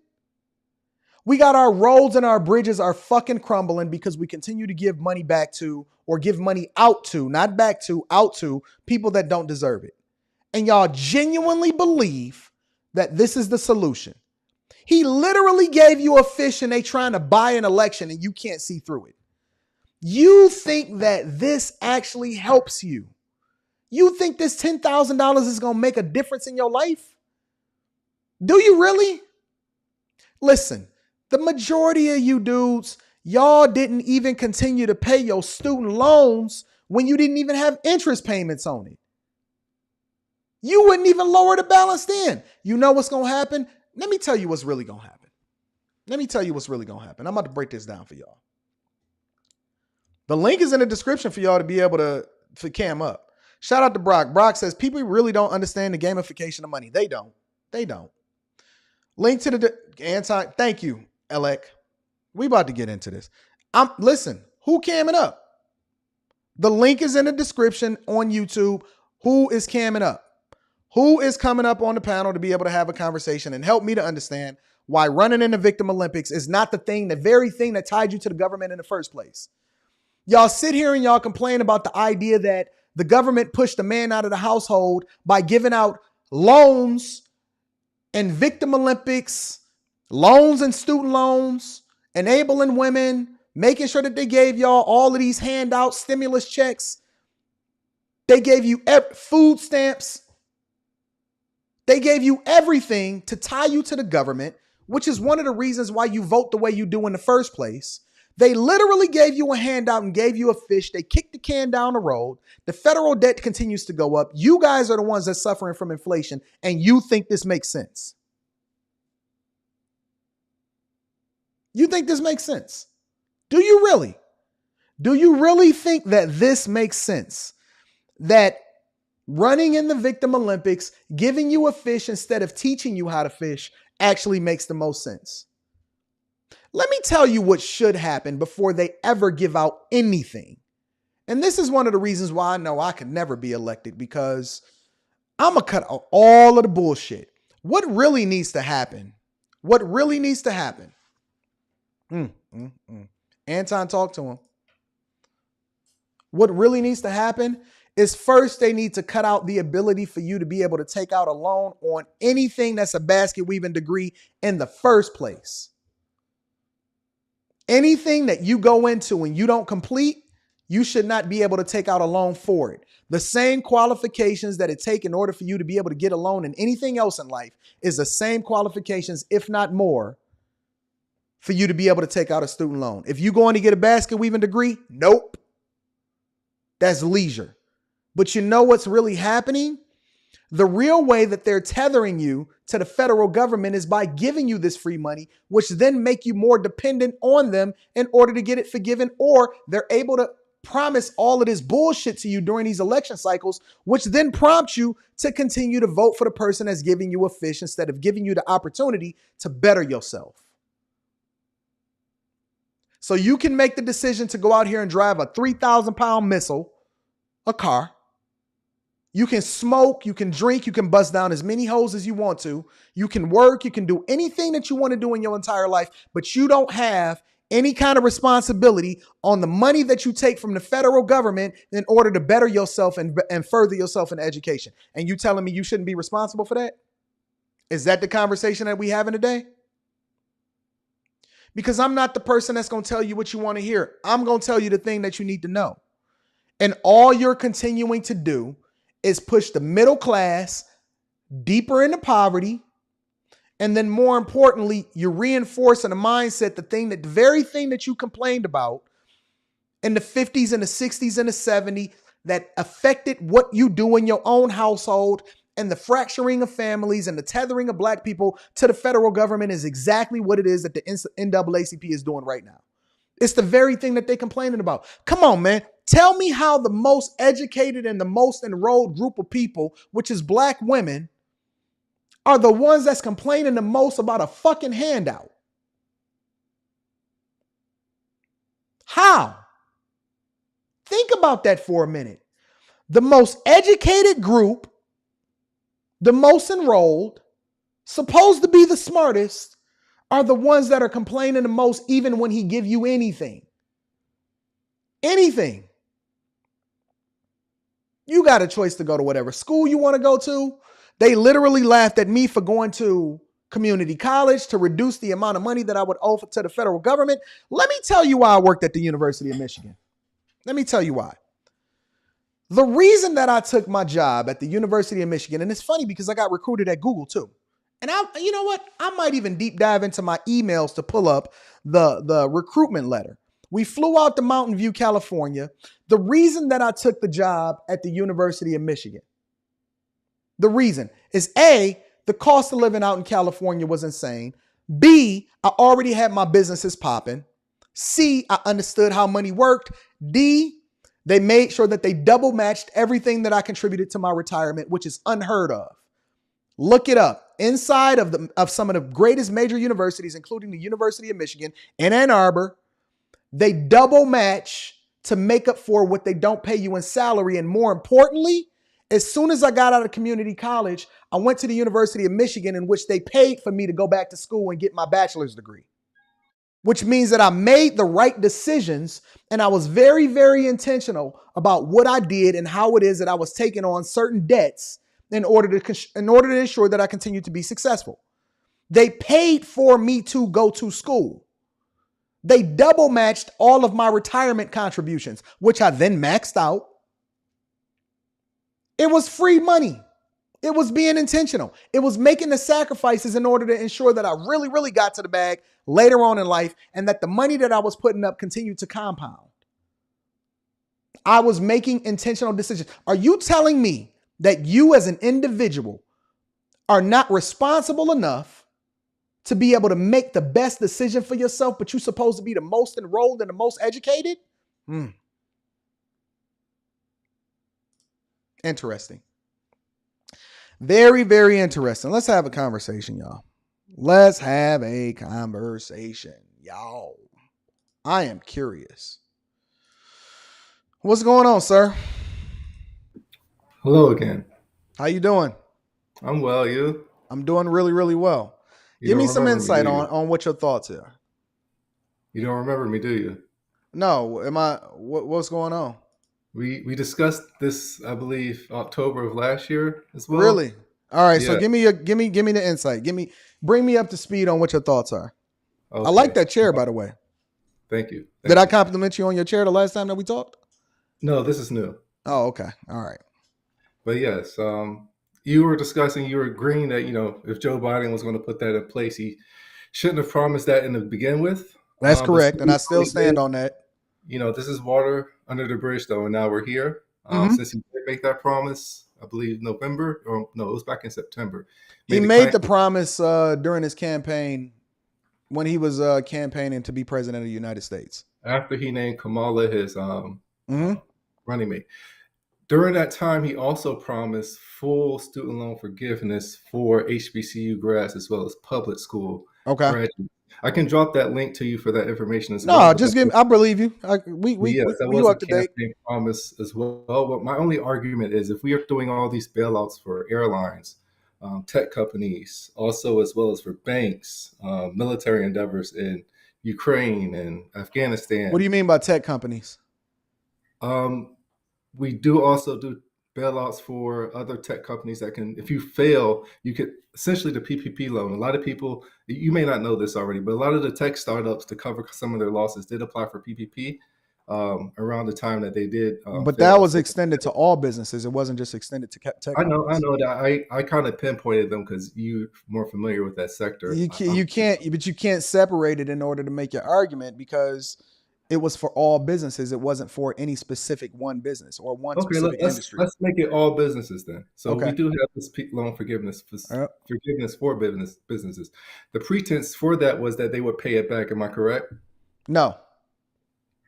We got our roads and our bridges are fucking crumbling because we continue to give money back to, or give money out to, not back to, out to people that don't deserve it. And y'all genuinely believe that this is the solution. He literally gave you a fish and they trying to buy an election and you can't see through it. You think that this actually helps you. You think this $10,000 is going to make a difference in your life? Do you really? Listen, the majority of you dudes, y'all didn't even continue to pay your student loans when you didn't even have interest payments on it. You wouldn't even lower the balance then. You know what's going to happen? Let me tell you what's really going to happen. I'm about to break this down for y'all. The link is in the description for y'all to be able to cam up. Shout out to Brock. Brock says, people really don't understand the gamification of money. They don't. Link to the Anton. Thank you, Alec. We about to get into this. Listen, who camming up? The link is in the description on YouTube. Who is camming up? Who is coming up on the panel to be able to have a conversation and help me to understand why running in the Victim Olympics is not the very thing that tied you to the government in the first place? Y'all sit here and y'all complain about the idea that the government pushed a man out of the household by giving out loans and Victim Olympics, loans and student loans, enabling women, making sure that they gave y'all all of these handouts, stimulus checks. They gave you food stamps. They gave you everything to tie you to the government, which is one of the reasons why you vote the way you do in the first place. They literally gave you a handout and gave you a fish. They kicked the can down the road. The federal debt continues to go up. You guys are the ones that's suffering from inflation, and you think this makes sense. You think this makes sense? Do you really? Do you really think that this makes sense? That running in the Victim Olympics, giving you a fish instead of teaching you how to fish actually makes the most sense? Let me tell you what should happen before they ever give out anything. And this is one of the reasons why I know I could never be elected, because I'm going to cut out all of the bullshit. What really needs to happen? What really needs to happen? Anton, talk to him. What really needs to happen is, first, they need to cut out the ability for you to be able to take out a loan on anything that's a basket weaving degree in the first place. Anything that you go into and you don't complete, you should not be able to take out a loan for it. The same qualifications that it takes in order for you to be able to get a loan in anything else in life is the same qualifications, if not more, for you to be able to take out a student loan. If you're going to get a basket weaving degree, nope. That's leisure. But you know what's really happening? The real way that they're tethering you to the federal government is by giving you this free money, which then make you more dependent on them in order to get it forgiven, or they're able to promise all of this bullshit to you during these election cycles, which then prompts you to continue to vote for the person that's giving you a fish instead of giving you the opportunity to better yourself. So you can make the decision to go out here and drive a 3,000-pound missile, a car. You can smoke, you can drink, you can bust down as many hoes as you want to. You can work, you can do anything that you want to do in your entire life, but you don't have any kind of responsibility on the money that you take from the federal government in order to better yourself and further yourself in education. And you telling me you shouldn't be responsible for that? Is that the conversation that we having today? Because I'm not the person that's going to tell you what you want to hear. I'm going to tell you the thing that you need to know. And all you're continuing to do is push the middle class deeper into poverty. And then more importantly, you're reinforcing a mindset, the very thing that you complained about in the 50s and the 60s and the 70s that affected what you do in your own household, and the fracturing of families and the tethering of black people to the federal government is exactly what it is that the NAACP is doing right now. It's the very thing that they're complaining about. Come on, man. Tell me how the most educated and the most enrolled group of people, which is black women, are the ones that's complaining the most about a fucking handout. How? Think about that for a minute. The most educated group, the most enrolled, supposed to be the smartest, are the ones that are complaining the most, even when he give you anything. Anything. You got a choice to go to whatever school you want to go to. They literally laughed at me for going to community college to reduce the amount of money that I would owe to the federal government. Let me tell you why I worked at the University of Michigan. Let me tell you why. The reason that I took my job at the University of Michigan, and it's funny because I got recruited at Google too. And you know what? I might even deep dive into my emails to pull up the recruitment letter. We flew out to Mountain View, California. The reason that I took the job at the University of Michigan, the reason is A, the cost of living out in California was insane. B, I already had my businesses popping. C, I understood how money worked. D, they made sure that they double matched everything that I contributed to my retirement, which is unheard of. Look it up. Inside of some of the greatest major universities, including the University of Michigan in Ann Arbor, they double match to make up for what they don't pay you in salary. And more importantly, As soon as I got out of community college, I went to the University of Michigan, in which they paid for me to go back to school and get my bachelor's degree, which means that I made the right decisions, and I was very, very intentional about what I did and how it is that I was taking on certain debts in order to ensure that I continued to be successful. They paid for me to go to school. They double matched all of my retirement contributions, which I then maxed out. It was free money. It was being intentional. It was making the sacrifices in order to ensure that I really, really got to the bag later on in life, and that the money that I was putting up continued to compound. I was making intentional decisions. Are you telling me that you as an individual are not responsible enough to be able to make the best decision for yourself, but you're supposed to be the most enrolled and the most educated? Interesting. Very, very interesting. Let's have a conversation, y'all. Let's have a conversation, y'all. I am curious. What's going on, sir? Hello again. How you doing? I'm well. You? I'm doing really, really well. Give me some insight on what your thoughts are. You don't remember me, do you? No. What's going on? We discussed this, I believe, October of last year as well. Really? All right. Yeah. So give me the insight. Bring me up to speed on what your thoughts are. Okay. I like that chair, by the way. Thank you. Did I compliment you on your chair the last time that we talked? No, this is new. Oh, okay. All right. But yes, you were agreeing that, if Joe Biden was going to put that in place, he shouldn't have promised that to begin with. That's correct. And I still stand on that. This is water under the bridge, though, and now we're here. Since he did make that promise, I believe November, or no, it was back in September. He made the promise during his campaign, when he was campaigning to be president of the United States. After he named Kamala his running mate. During that time, he also promised full student loan forgiveness for HBCU grads as well as public school graduates. I can drop that link to you for that information as well. No, just give me. I believe you. We up to date. Promise as well. But my only argument is, if we are doing all these bailouts for airlines, tech companies, also as well as for banks, military endeavors in Ukraine and Afghanistan. What do you mean by tech companies? We do also do bailouts for other tech companies that can, if you fail, you could essentially the PPP loan. A lot of people, you may not know this already, but a lot of the tech startups, to cover some of their losses, did apply for PPP around the time that they did. But that was extended to all businesses. It wasn't just extended to tech companies. I know that. I kind of pinpointed them because you're more familiar with that sector. You can't separate it in order to make your argument, because it was for all businesses. It wasn't for any specific one business or one specific industry. Let's make it all businesses then. So we do have this loan forgiveness for businesses. The pretense for that was that they would pay it back. Am I correct? No.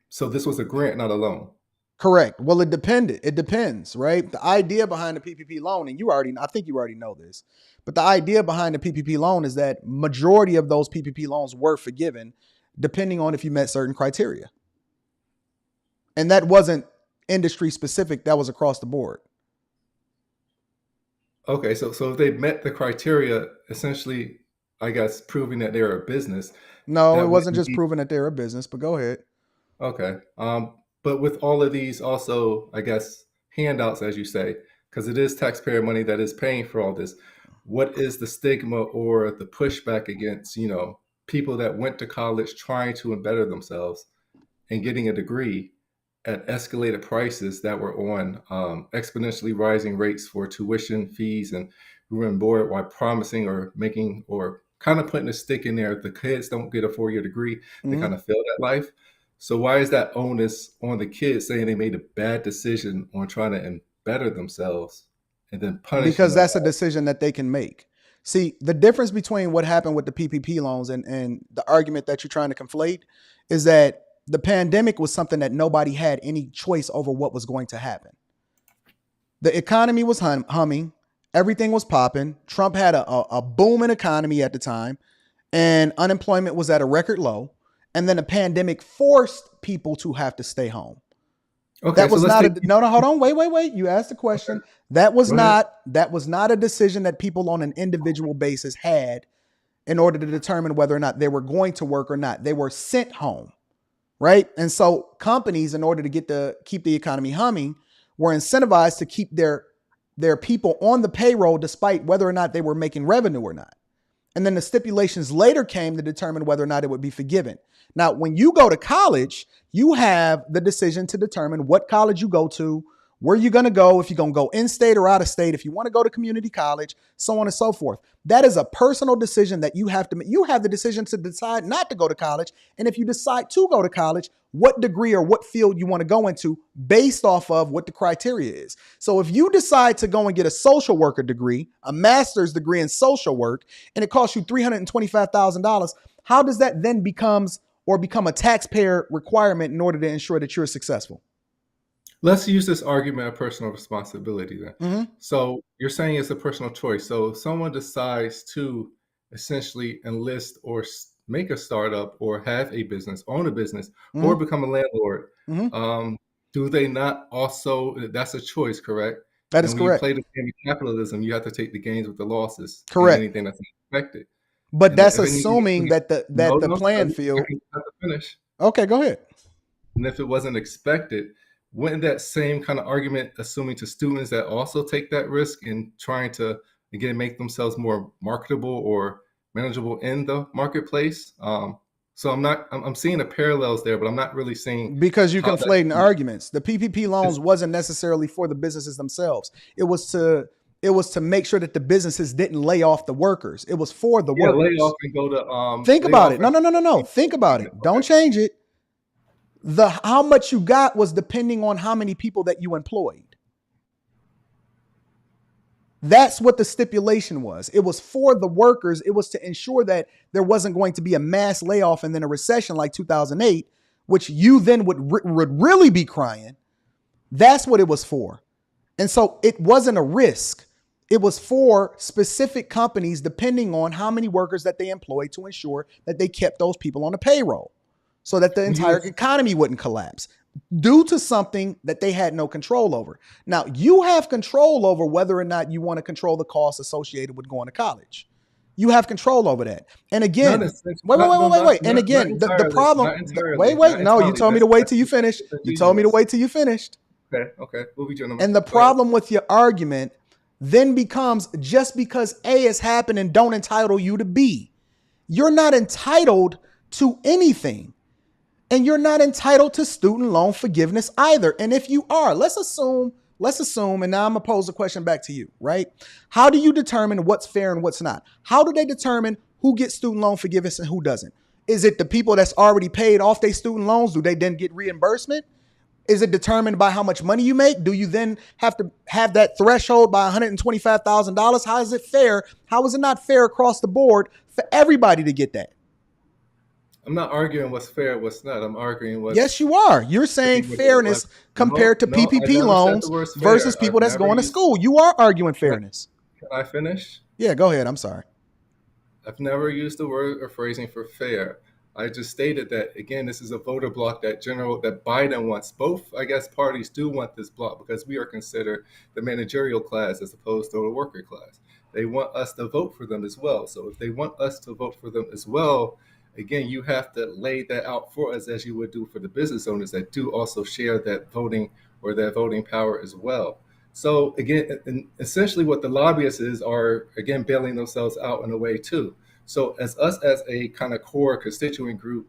So this was a grant, not a loan. Correct. Well, it depends, right? The idea behind the PPP loan, and I think you already know this, but the idea behind the PPP loan is that majority of those PPP loans were forgiven, depending on if you met certain criteria. And that wasn't industry specific. That was across the board. Okay. So if they met the criteria, essentially, I guess, proving that they're a business. No, it wasn't just proving that they're a business, but go ahead. Okay. But with all of these also, I guess, handouts, as you say, because it is taxpayer money that is paying for all this, what is the stigma or the pushback against, people that went to college trying to better themselves and getting a degree at escalated prices that were on exponentially rising rates for tuition fees and room and board, while promising or making or kind of putting a stick in there? If the kids don't get a 4-year degree, they kind of fail that life. So why is that onus on the kids, saying they made a bad decision on trying to better themselves and then punish? Because that's a decision that they can make. See, the difference between what happened with the PPP loans and the argument that you're trying to conflate is that the pandemic was something that nobody had any choice over what was going to happen. The economy was humming. Everything was popping. Trump had a booming economy at the time, and unemployment was at a record low. And then the pandemic forced people to have to stay home. Okay, That so was let's not take. a no, no, hold on, wait. You asked the question. That was Go ahead. not a decision that people on an individual basis had in order to determine whether or not they were going to work or not. They were sent home, right? And so companies, in order to keep the economy humming, were incentivized to keep their people on the payroll despite whether or not they were making revenue or not. And then the stipulations later came to determine whether or not it would be forgiven. Now, when you go to college, you have the decision to determine what college you go to, where you're going to go, if you're going to go in state or out of state, if you want to go to community college, so on and so forth. That is a personal decision that you have to make. You have the decision to decide not to go to college. And if you decide to go to college, what degree or what field you want to go into based off of what the criteria is. So if you decide to go and get a social worker degree, a master's degree in social work, and it costs you $325,000, how does that then become a taxpayer requirement in order to ensure that you're successful? Let's use this argument of personal responsibility then. Mm-hmm. So you're saying it's a personal choice. So if someone decides to essentially enlist or make a startup or have a business, own a business, Mm-hmm. or become a landlord, Mm-hmm. do they not also, that's a choice, correct? That And is when you correct. play the game of capitalism, you have to take the gains with the losses and Correct. anything that's unexpected. But And that's if anything, assuming that no, the no, playing I field. have to finish. Okay, go ahead. And if it wasn't expected, wouldn't that same kind of argument assuming to students that also take that risk in trying to, again, make themselves more marketable or manageable in the marketplace? So I'm seeing the parallels there, but I'm not really seeing Because you how that. conflating arguments. The PPP loans wasn't necessarily for the businesses themselves. It was to make sure that the businesses didn't lay off the workers. It was for the Yeah, lay workers. off and go to Think lay about off it. No. Think about it. Don't Okay. change it. How much you got was depending on how many people that you employed. That's what the stipulation was. It was for the workers. It was to ensure that there wasn't going to be a mass layoff and then a recession like 2008, which you then would really be crying. That's what it was for. And so it wasn't a risk. It was for specific companies, depending on how many workers that they employed, to ensure that they kept those people on the payroll so that the entire economy wouldn't collapse due to something that they had no control over. Now, you have control over whether or not you want to control the costs associated with going to college. You have control over that. And again, wait. And again, the problem, wait. No, you told me to wait till you finished. You told me to wait till you finished. Okay. We'll be doing. And the problem with your argument then becomes, just because A is happening don't entitle you to B. You're not entitled to anything. And you're not entitled to student loan forgiveness either. And if you are, let's assume, and now I'm gonna pose a question back to you, right? How do you determine what's fair and what's not? How do they determine who gets student loan forgiveness and who doesn't? Is it the people that's already paid off their student loans? Do they then get reimbursement? Is it determined by how much money you make? Do you then have to have that threshold by $125,000? How is it fair? How is it not fair across the board for everybody to get that? I'm not arguing what's fair, what's not. I'm arguing what's. Yes, you are. You're saying fairness compared to PPP loans versus people that's going to school. You are arguing fairness. Can I finish? Yeah, go ahead. I'm sorry. I've never used the word or phrasing for fair. I just stated that, again, this is a voter block that Biden wants. Both, I guess, parties do want this block because we are considered the managerial class as opposed to the worker class. They want us to vote for them as well. So if they want us to vote for them as well, again, you have to lay that out for us as you would do for the business owners that do also share that voting or that voting power as well. So again, and essentially what the lobbyists are, again, bailing themselves out in a way too. So as a kind of core constituent group,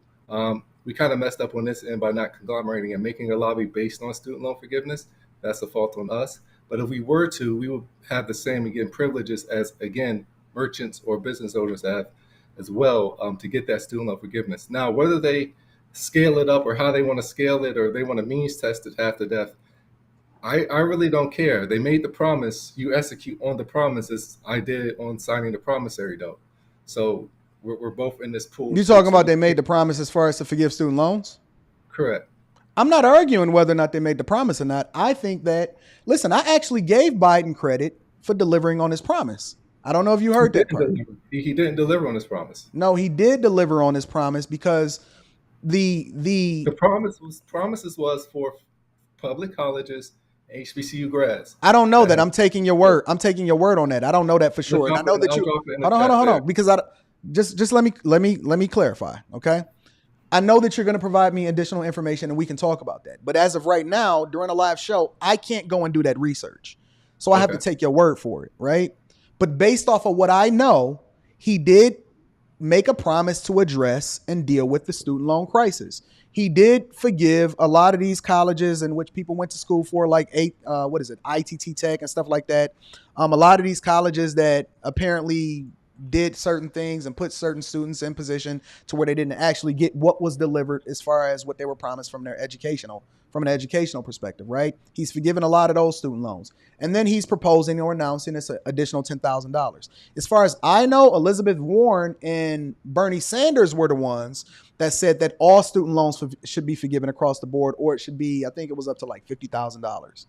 we kind of messed up on this end by not conglomerating and making a lobby based on student loan forgiveness. That's a fault on us. But if we were to, we would have the same, again, privileges as, again, merchants or business owners have as well, to get that student loan forgiveness. Now, whether they scale it up or how they want to scale it or they want to means test it half to death, I really don't care. They made the promise. You execute on the promises. I did on signing the promissory note. So we're both in this pool. You talking about they made the promise as far as to forgive student loans? Correct. I'm not arguing whether or not they made the promise or not. I think that, listen, I actually gave Biden credit for delivering on his promise. I don't know if you heard that part. He didn't deliver on his promise. No, he did deliver on his promise because the promises was for public colleges, HBCU grads. I don't know that. That I'm taking your word. I'm taking your word on that. I don't know that for sure. And I know that I'll you. drop it in the Hold on, chat hold there. on. Because I just let me clarify. Okay. I know that you're going to provide me additional information and we can talk about that. But as of right now, during a live show, I can't go and do that research. So I have to Okay. take your word for it, right? But based off of what I know, he did make a promise to address and deal with the student loan crisis. He did forgive a lot of these colleges in which people went to school for, like ITT Tech and stuff like that. A lot of these colleges that apparently did certain things and put certain students in position to where they didn't actually get what was delivered as far as what they were promised from an educational perspective, right? He's forgiven a lot of those student loans. And then he's proposing or announcing this additional $10,000. As far as I know, Elizabeth Warren and Bernie Sanders were the ones that said that all student loans should be forgiven across the board, or it should be, I think it was up to like $50,000.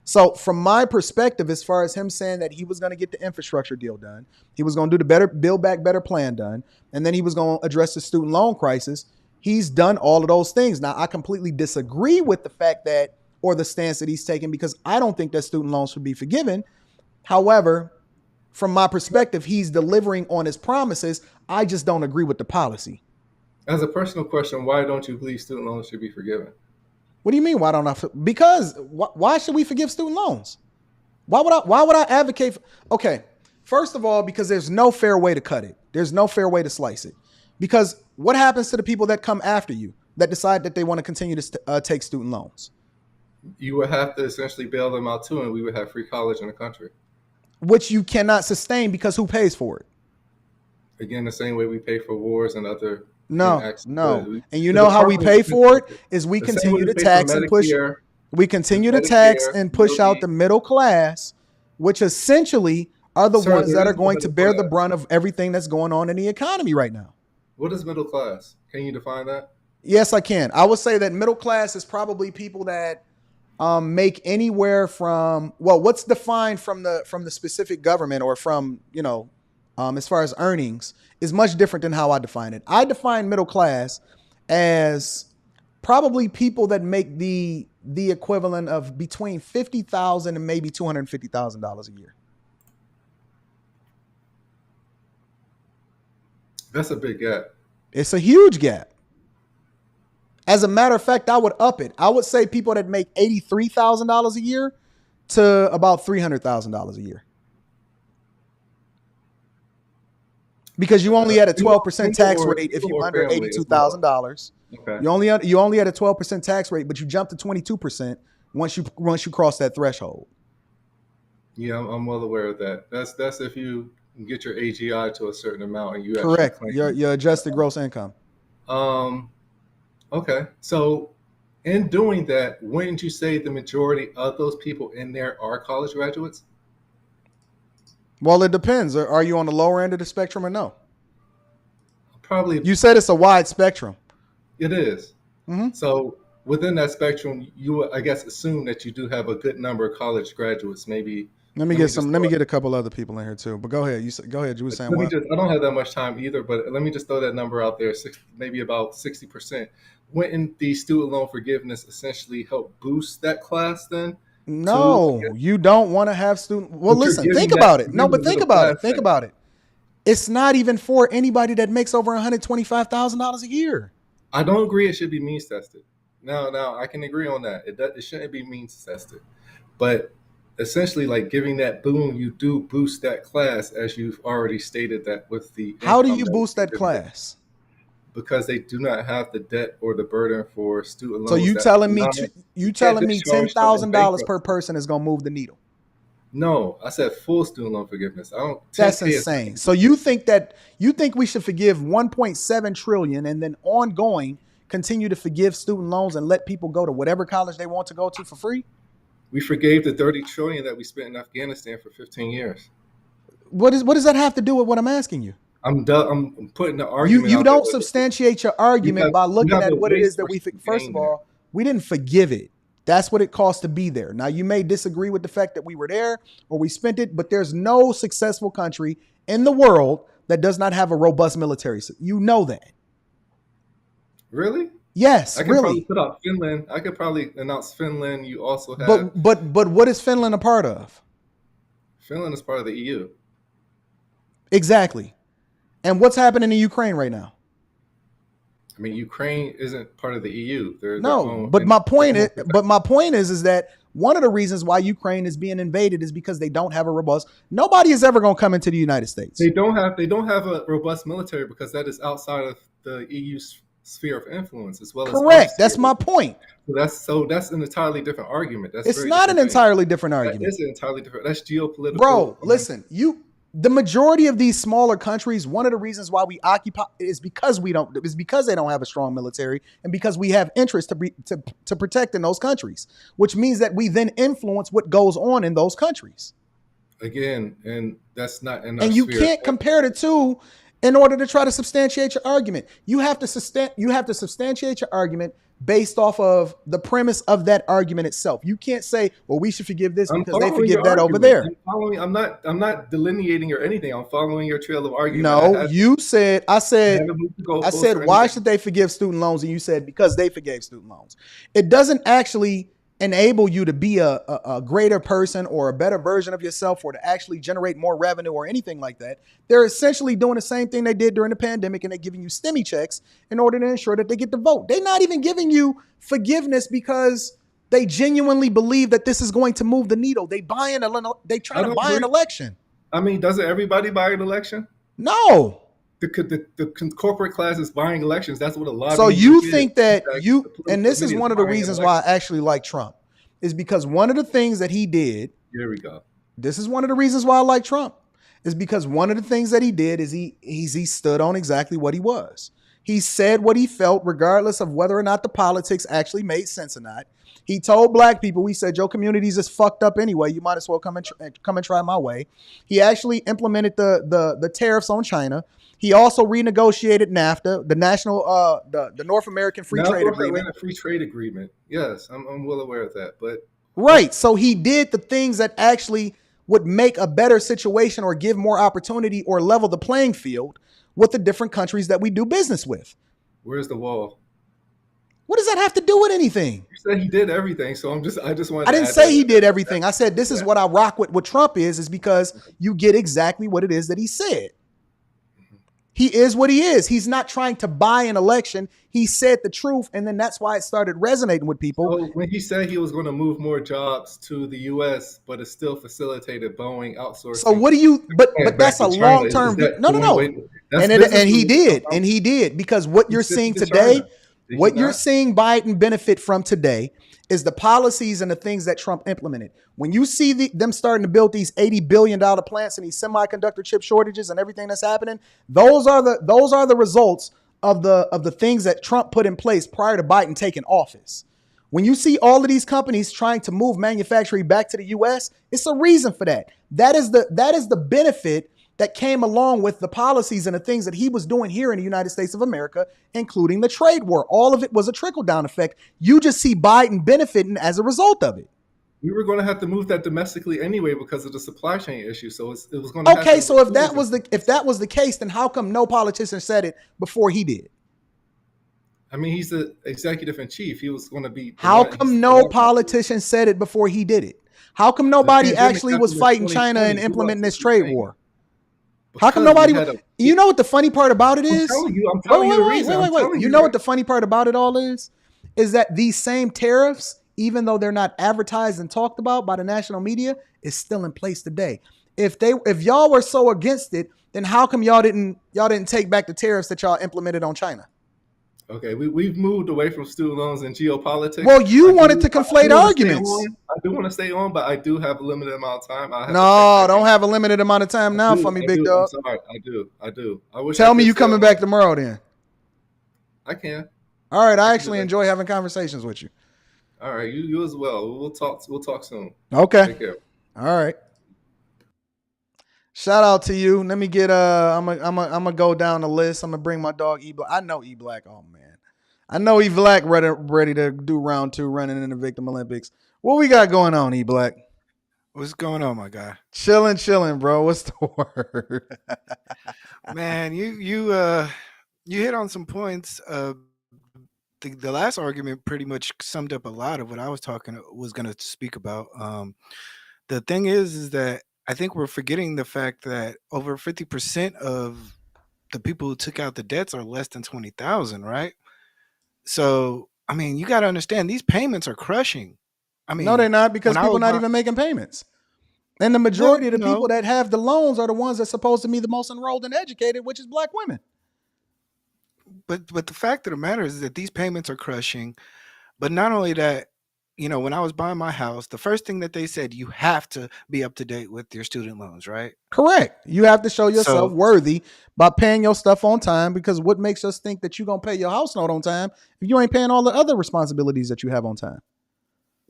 So from my perspective, as far as him saying that he was going to get the infrastructure deal done, he was going to do the Build Back Better plan done, and then he was going to address the student loan crisis, he's done all of those things. Now, I completely disagree with the fact that, or the stance that he's taken, because I don't think that student loans should be forgiven. However, from my perspective, he's delivering on his promises. I just don't agree with the policy. As a personal question, why don't you believe student loans should be forgiven? What do you mean? Why don't I? Because why should we forgive student loans? Why would I advocate? Okay, first of all, because there's no fair way to cut it. There's no fair way to slice it. Because what happens to the people that come after you that decide that they want to continue to take student loans? You would have to essentially bail them out too, and we would have free college in the country. Which you cannot sustain because who pays for it? Again, the same way we pay for wars and other. No. And you know how we pay for it is we continue to tax and push. We continue to tax and push out the middle class, which essentially are the ones that are going to bear the brunt of everything that's going on in the economy right now. What is middle class? Can you define that? Yes, I can. I would say that middle class is probably people that make anywhere from, well, what's defined from the specific government or from, as far as earnings is much different than how I define it. I define middle class as probably people that make the equivalent of between $50,000 and maybe $250,000 a year. That's a big gap. It's a huge gap. As a matter of fact, I would up it. I would say people that make $83,000 a year to about $300,000 a year. Because you only had a 12% tax rate if you're under $82,000. Okay. You only had a 12% tax rate, but you jumped to 22% once you cross that threshold. Yeah, I'm well aware of that. That's if you get your AGI to a certain amount and you correct your adjusted gross income. Okay. So in doing that, wouldn't you say the majority of those people in there are college graduates? Well, it depends. Are you on the lower end of the spectrum or no? Probably. You said it's a wide spectrum. It is. Mm-hmm. So within that spectrum, you, I guess, assume that you do have a good number of college graduates. Maybe. Let me get a couple other people in here too. But go ahead. Go ahead. You were saying what? I don't have that much time either, but let me just throw that number out there. Maybe about 60%. Wouldn't the student loan forgiveness essentially help boost that class then? No, you don't want to have student. Well, listen, think about it. No, but think about it. Think about it. It's not even for anybody that makes over $125,000 a year. I don't agree it should be means tested. Now I can agree on that. It shouldn't be means tested. But essentially, like giving that boom, you do boost that class, as you've already stated that with the. How do you boost that class? Because they do not have the debt or the burden for student loans. So you telling me $10,000 per person is going to move the needle? No, I said full student loan forgiveness. That's insane. So you think we should forgive 1.7 trillion and then ongoing continue to forgive student loans and let people go to whatever college they want to go to for free? We forgave the 30 trillion that we spent in Afghanistan for 15 years. What does that have to do with what I'm asking you? I'm putting the argument. You don't substantiate your argument by looking at what it is that we. First of all, we didn't forgive it. That's what it costs to be there. Now, you may disagree with the fact that we were there or we spent it, but there's no successful country in the world that does not have a robust military. You know that. Really? Yes, I could probably really. put out Finland. I could probably announce Finland. You also have But what is Finland a part of? Finland is part of the EU. Exactly. And what's happening in Ukraine right now? I mean, Ukraine isn't part of the EU. They're their No, own. but And my they're point is, almost is that one of the reasons why Ukraine is being invaded is because they don't have a robust. Nobody is ever going to come into the United States. they don't have a robust military because that is outside of the EU's sphere of influence as well as our Correct. That's sphere. my point. So that's an entirely different argument. That's It's very not an different thing. entirely different That argument. is an entirely different. That's geopolitical. Bro, listen, the majority of these smaller countries, one of the reasons why we occupy is because they don't have a strong military and because we have interest to protect in those countries, which means that we then influence what goes on in those countries. Again, and that's not in our And you sphere. can't compare the two in order to try to substantiate your argument. You have to substantiate your argument based off of the premise of that argument itself. You can't say, well, we should forgive this I'm because they following forgive your that over argument. there. I'm not delineating or anything. I'm following your trail of argument. No, you said, I said, haven't moved the goalpost I said, or why anything. should they forgive student loans? And you said, because they forgave student loans. It doesn't actually enable you to be a greater person or a better version of yourself or to actually generate more revenue or anything like that. They're essentially doing the same thing they did during the pandemic, and they're giving you STEMI checks in order to ensure that they get the vote. They're not even giving you forgiveness because they genuinely believe that this is going to move the needle. They try to buy an election. I mean, doesn't everybody buy an election? No. The corporate class is buying elections. That's what a lot. So you think that and this is one of the reasons why I actually like Trump, is because one of the things that he did. Here we go. This is one of the reasons why I like Trump, is because one of the things that he did is he stood on exactly what he was. He said what he felt, regardless of whether or not the politics actually made sense or not. He told black people, he said, your community's just fucked up anyway. You might as well come and try my way. He actually implemented the tariffs on China. He also renegotiated NAFTA, the North American Free Trade Agreement. Free Trade Agreement. Yes, I'm well aware of that. But right, so he did the things that actually would make a better situation or give more opportunity or level the playing field with the different countries that we do business with. Where's the wall? What does that have to do with anything? You said he did everything, so I just wanted. I didn't say he did everything. I said this is what I rock with. What Trump is because you get exactly what it is that he said. He is what he is. He's not trying to buy an election. He said the truth, and then that's why it started resonating with people. So when he said he was going to move more jobs to the U.S., but it still facilitated Boeing outsourcing. So what do you? But that's a long term. No. And he did because what you're seeing today, what you're seeing Biden benefit from today is the policies and the things that Trump implemented. When you see them starting to build these $80 billion plants and these semiconductor chip shortages and everything that's happening, those are the results of the things that Trump put in place prior to Biden taking office. When you see all of these companies trying to move manufacturing back to the U.S., it's a reason for that. That is the benefit that came along with the policies and the things that he was doing here in the United States of America, including the trade war. All of it was a trickle-down effect. You just see Biden benefiting as a result of it. We were going to have to move that domestically anyway because of the supply chain issue. So it was going to okay. So if that was the case, then how come no politician said it before he did? I mean, he's the executive in chief. He was going to be. How come no politician said it before he did it? How come nobody actually was fighting China and implementing this trade war? How come nobody? You know what the funny part about it is? I'm telling you the reason. Wait. You know what the funny part about it all is? Is that these same tariffs, even though they're not advertised and talked about by the national media, is still in place today. If y'all were so against it, then how come y'all didn't take back the tariffs that y'all implemented on China? Okay, we've moved away from student loans and geopolitics. Well, you wanted to conflate arguments. I do want to stay on, but I do have a limited amount of time. Don't have a limited amount of time now for me, big dog. I'm sorry, I do. I wish. Tell me you coming back tomorrow then. I can. All right, I actually enjoy having conversations with you. All right, you as well. We'll talk soon. Okay. Take care. All right. Shout out to you. Let me get I'm gonna go down the list. I'm gonna bring my dog E Black. I know E Black. Oh man. I know E Black ready to do round 2 running in the Victim Olympics. What we got going on, E Black? What's going on, my guy? Chilling, bro. What's the word? Man, you hit on some points. the last argument pretty much summed up a lot of what I was going to speak about. The thing is that I think we're forgetting the fact that over 50% of the people who took out the debts are less than 20,000, right? So, I mean, you got to understand these payments are crushing. I No, they're mean, not, because when I people was not buying, even making payments. And the well, majority of you the people know, that have the loans are the ones that's supposed to be the most enrolled and educated, which is black women. but the fact of the matter is that these payments are crushing. But not only that, when I was buying my house, the first thing that they said, you have to be up to date with your student loans, right? Correct. You have to show yourself So, worthy by paying your stuff on time, because what makes us think that you're going to pay your house note on time if you ain't paying all the other responsibilities that you have on time?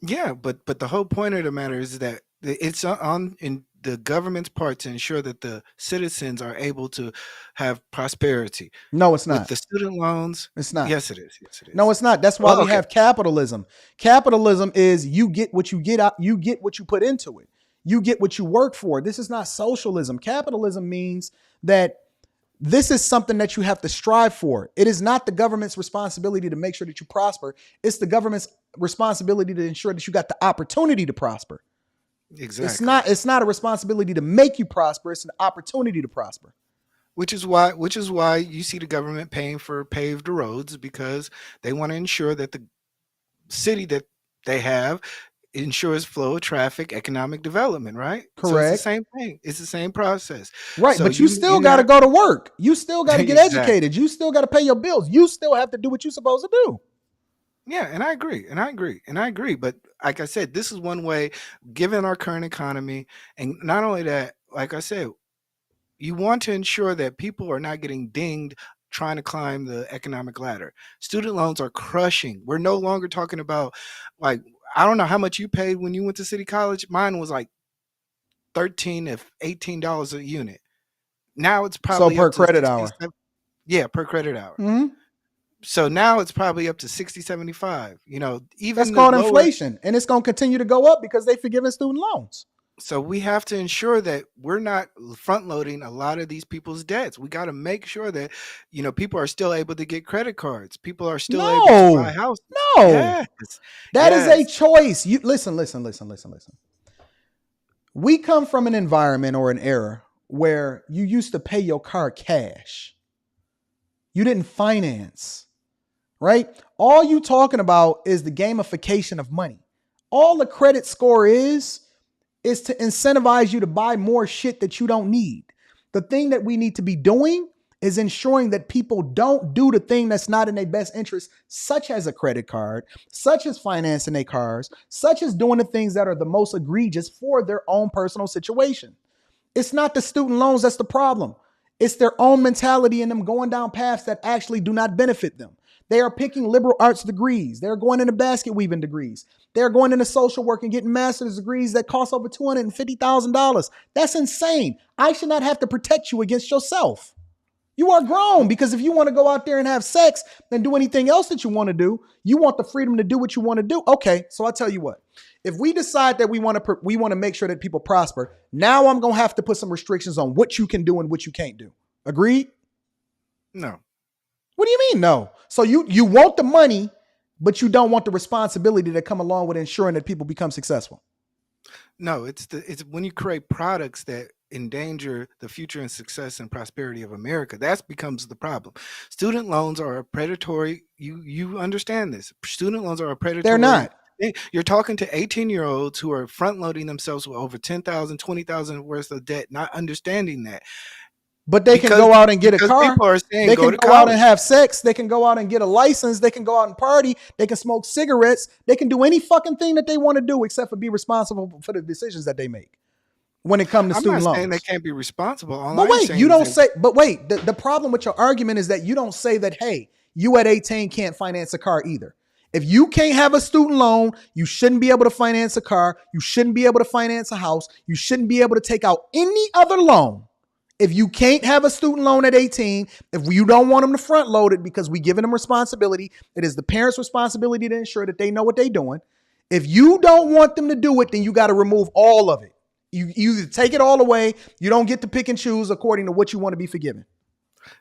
yeah, but the whole point of the matter is that it's on in the government's part to ensure that the citizens are able to have prosperity. No, it's With not. the student loans, It's not. yes, it is. Yes, it No, is. it's not. That's why Well, we okay. have capitalism. Capitalism is you get what you get out, you get what you put into it. You get what you work for. This is not socialism. Capitalism means that this is something that you have to strive for. It is not the government's responsibility to make sure that you prosper. It's the government's responsibility to ensure that you got the opportunity to prosper. Exactly. It's not a responsibility to make you prosper. It's an opportunity to prosper. Which is why you see the government paying for paved roads, because they want to ensure that the city that they have ensures flow of traffic, economic development, right? So it's the Correct. same thing. It's the same process. Right. So But you you still got to not go to work. You still got to get exactly. educated. You still got to pay your bills. You still have to do what you're supposed to do. Yeah, and I agree. And I agree. And I agree. But like I said, this is one way, given our current economy, and not only that, like I said, you want to ensure that people are not getting dinged trying to climb the economic ladder. Student loans are crushing. We're no longer talking about, like, I don't know how much you paid when you went to City College. Mine was like 13 to $18 a unit. Now it's So probably per up to credit 60, hour. yeah, per credit hour. Mhm. So now it's probably up to 60, 75. That's Even the called lower. inflation. And it's going to continue to go up because they forgiving student loans. So we have to ensure that we're not front loading a lot of these people's debts. We got to make sure that, people are still able to get credit cards. People are still able to buy No, houses. no. Yes. That is a Yes. choice. You listen. We come from an environment or an era where you used to pay your car cash. You didn't finance, right? All you talking about is the gamification of money. All the credit score is to incentivize you to buy more shit that you don't need. The thing that we need to be doing is ensuring that people don't do the thing that's not in their best interest, such as a credit card, such as financing their cars, such as doing the things that are the most egregious for their own personal situation. It's not the student loans that's the problem. It's their own mentality and them going down paths that actually do not benefit them. They are picking liberal arts degrees. They're going into basket weaving degrees. They're going into social work and getting master's degrees that cost over $250,000. That's insane. I should not have to protect you against yourself. You are grown, because if you want to go out there and have sex and do anything else that you want to do, you want the freedom to do what you want to do. Okay, so I'll tell you what. If we decide that we want to make sure that people prosper, now I'm going to have to put some restrictions on what you can do and what you can't do. Agreed? No. What do you mean no? So you want the money, but you don't want the responsibility that come along with ensuring that people become successful. No, it's when you create products that endanger the future and success and prosperity of America. That becomes the problem. Student loans are a predatory. You understand this? Student loans are a They're predatory. not. You're talking to 18-year-olds who are front loading themselves with over 10,000, 20,000 worth of debt, not understanding that. But they can Because go out and get a because car. people are saying They go can to go out and college. have sex. They can go out and get a license. They can go out and party. They can smoke cigarettes. They can do any fucking thing that they want to do except for be responsible for the decisions that they make when it comes to I'm student not saying they loans. can't be responsible. All But I'm wait, saying you is don't that say, but wait, the problem with your argument is that you don't say that, hey, you at 18 can't finance a car either. If you can't have a student loan, you shouldn't be able to finance a car. You shouldn't be able to finance a house. You shouldn't be able to take out any other loan. If you can't have a student loan at 18, if you don't want them to front load it because we giving them responsibility, it is the parents' responsibility to ensure that they know what they're doing. If you don't want them to do it, then you got to remove all of it. You either take it all away. You don't get to pick and choose according to what you want to be forgiven.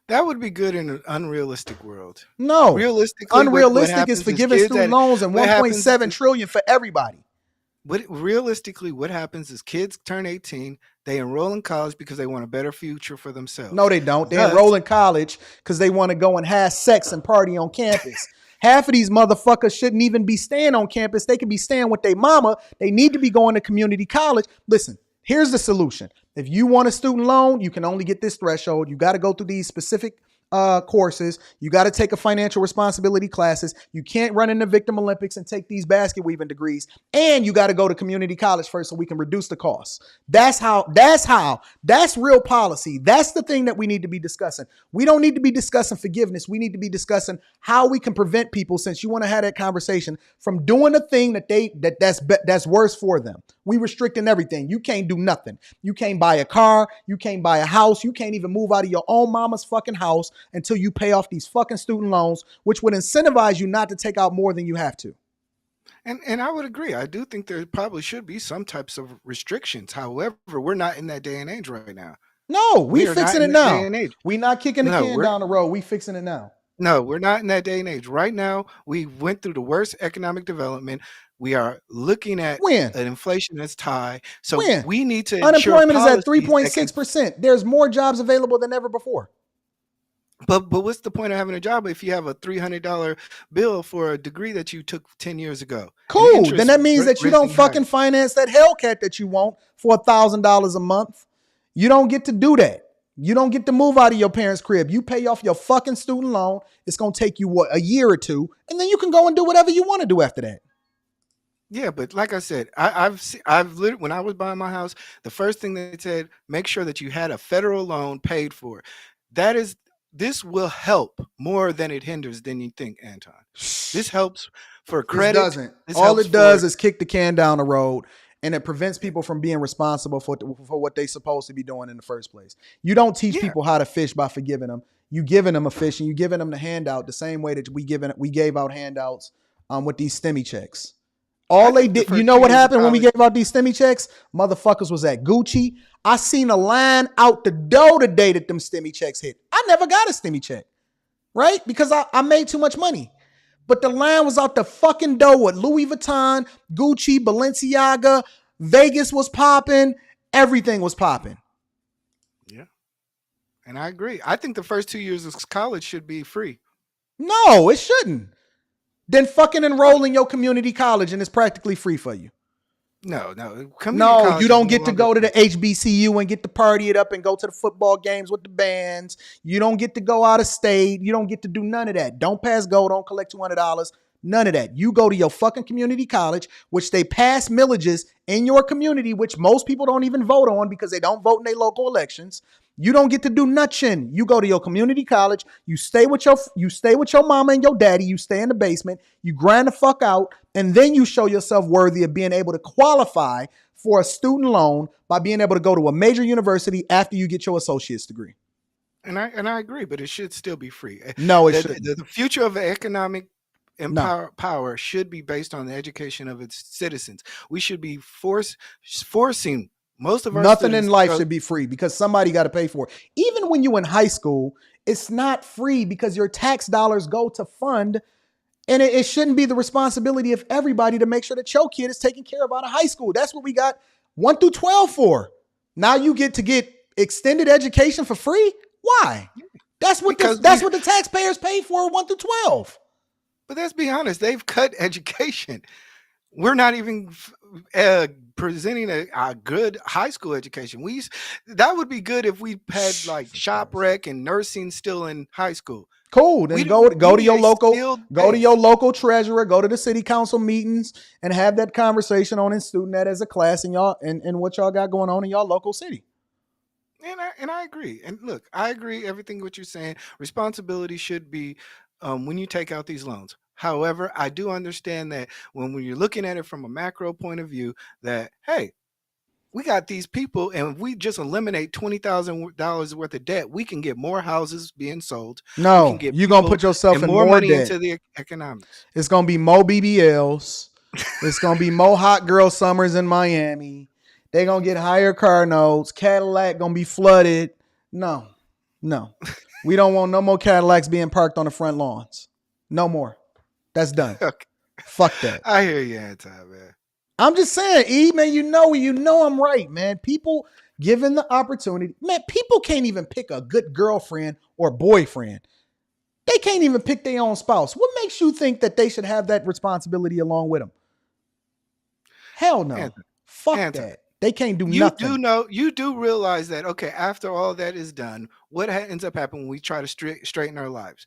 That would be good in an unrealistic world. No. Realistically, what Unrealistic is happens is forgiving kids student that loans and what happens 1.7 trillion for everybody. realistically what happens is kids turn 18, they enroll in college because they want a better future for themselves. No, they don't. They Thus, enroll in college because they want to go and have sex and party on campus. Half of these motherfuckers shouldn't even be staying on campus. They could be staying with their mama. They need to be going to community college. Listen, here's the solution. If you want a student loan, you can only get this threshold. You got to go through these specific courses. You got to take a financial responsibility classes. You can't run in the Victim Olympics and take these basket weaving degrees. And you got to go to community college first so we can reduce the costs. That's real policy. That's the thing that we need to be discussing. We don't need to be discussing forgiveness. We need to be discussing how we can prevent people, since you want to have that conversation, from doing the thing that's worse for them. We restricting everything. You can't do nothing. You can't buy a car. You can't buy a house. You can't even move out of your own mama's fucking house until you pay off these fucking student loans, which would incentivize you not to take out more than you have to. and I would agree. I do think there probably should be some types of restrictions. However, we're not in that day and age right now. No, we are not fixing in it that now. day and age. We not kicking the No, can down the road. We fixing it now. No, we're not in that day and age. Right now, we went through the worst economic development. We are looking at When? an inflation that's high. So When? we need to ensure Unemployment is at policies that can 3.6%. There's more jobs available than ever before. But what's the point of having a job if you have a $300 bill for a degree that you took 10 years ago? And Cool. interest Then that means that you don't rising higher. fucking finance that Hellcat that you want for $1,000 a month. You don't get to do that. You don't get to move out of your parents' crib. You pay off your fucking student loan. It's going to take you, a year or two, and then you can go and do whatever you want to do after that. Yeah, but like I said, when I was buying my house, the first thing they said, make sure that you had a federal loan paid for. This will help more than it hinders than you think, Anton. This helps for credit. It doesn't. All it does is kick the can down the road, and it prevents people from being responsible for what they're supposed to be doing in the first place. You don't teach people how to fish by forgiving them. You giving them a fish and you giving them the handout the same way that we gave out handouts with these STEMI checks. All they did, you know what happened when we gave out these STEMI checks? Motherfuckers was at Gucci. I seen a line out the door the day that them STEMI checks hit. I never got a STEMI check, right? Because I made too much money. But the line was out the fucking door with Louis Vuitton, Gucci, Balenciaga. Vegas was popping. Everything was popping. Yeah. And I agree. I think the first 2 years of college should be free. No, it shouldn't. Then fucking enroll in your community college and it's practically free for you. No. You don't get to go to the HBCU and get to party it up and go to the football games with the bands. You don't get to go out of state. You don't get to do none of that. Don't pass go. Don't collect $200. None of that. You go to your fucking community college, which they pass millages in your community, which most people don't even vote on because they don't vote in their local elections. You don't get to do nothing. You go to your community college. You stay with your mama and your daddy. You stay in the basement. You grind the fuck out, and then you show yourself worthy of being able to qualify for a student loan by being able to go to a major university after you get your associate's degree. And I agree, but it should still be free. No, it shouldn't. The future of economic power should be based on the education of its citizens. We should be forcing most of our nothing in life should be free because somebody got to pay for it. Even when you're in high school, it's not free because your tax dollars go to fund, and it shouldn't be the responsibility of everybody to make sure that your kid is taken care of out of high school. That's what we got 1 through 12 for. Now you get to get extended education for free. Why? That's what the taxpayers pay for 1 through 12. But let's be honest, they've cut education. We're not even presenting a good high school education. That would be good if we had like shop rec and nursing still in high school. Cool. Then go to your local treasurer, go to the city council meetings, and have that conversation on instituting that as a class in y'all and what y'all got going on in y'all local city. And I agree. And look, I agree everything what you're saying. Responsibility should be when you take out these loans. However, I do understand that when you're looking at it from a macro point of view, that, hey, we got these people, and if we just eliminate $20,000 worth of debt, we can get more houses being sold. No, you're going to put yourself in more money debt. into the economics. It's going to be more BBLs. It's going to be more hot girl summers in Miami. They're going to get higher car notes. Cadillac going to be flooded. No. We don't want no more Cadillacs being parked on the front lawns. No more. That's done. Okay. Fuck that. I hear you, Anton, man. I'm just saying, E, man, you know I'm right, man. People given the opportunity, man, people can't even pick a good girlfriend or boyfriend. They can't even pick their own spouse. What makes you think that they should have that responsibility along with them? Hell no. Anton, Fuck Anton, that. They can't do you nothing. you do realize that, okay, after all that is done, what ends up happening when we try to straighten our lives?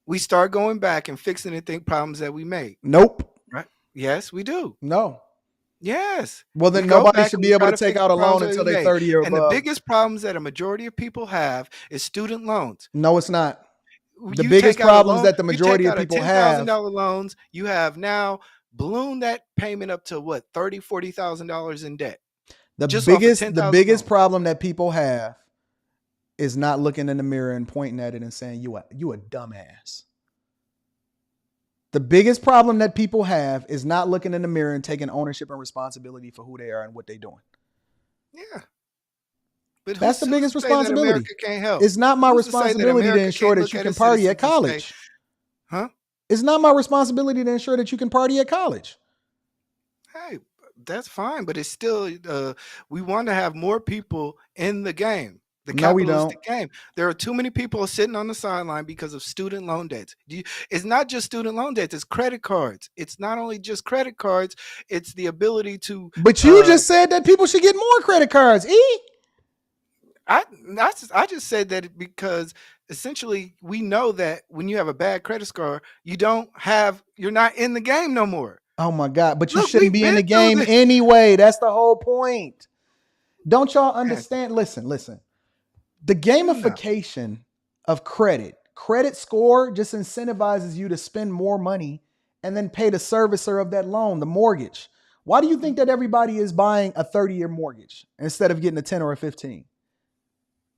We start going back and fixing the problems that we made. Nope. Right? Yes, we do. No. Yes. Well, then We go nobody back should and be we able try to take fix out the a loan problems that until we they're made. 30 or And the above. biggest problems that a majority of people have is student loans. No, it's not. The You biggest take out a problems loan, that the you majority take of out a people have. $10,000 loans, you have now ballooned that payment up to what, $30,000, $40,000 in debt. The Just off of biggest $10,000 problem that people have is not looking in the mirror and pointing at it and saying you a dumbass. The biggest problem that people have is not looking in the mirror and taking ownership and responsibility for who they are and what they're doing. Yeah. But that's the biggest responsibility. America can't help? It's not my Who's to say that responsibility to America ensure can't that look you at can its party at citizens and say, college. huh? It's not my responsibility to ensure that you can party at college. Hey, that's fine, but it's still we want to have more people in the game. The No, we capitalistic don't. game. There are too many people sitting on the sideline because of student loan debts. It's not just student loan debts, it's credit cards. It's not only just credit cards, it's the ability to But you just said that people should get more credit cards, E. I just said that because essentially we know that when you have a bad credit score, you're not in the game no more. Oh my God. But you Look, shouldn't we've be in the been through game this. anyway. That's the whole point. Don't y'all understand? Listen. The gamification of credit score just incentivizes you to spend more money and then pay the servicer of that loan, the mortgage. Why do you think that everybody is buying a 30-year mortgage instead of getting a 10 or a 15?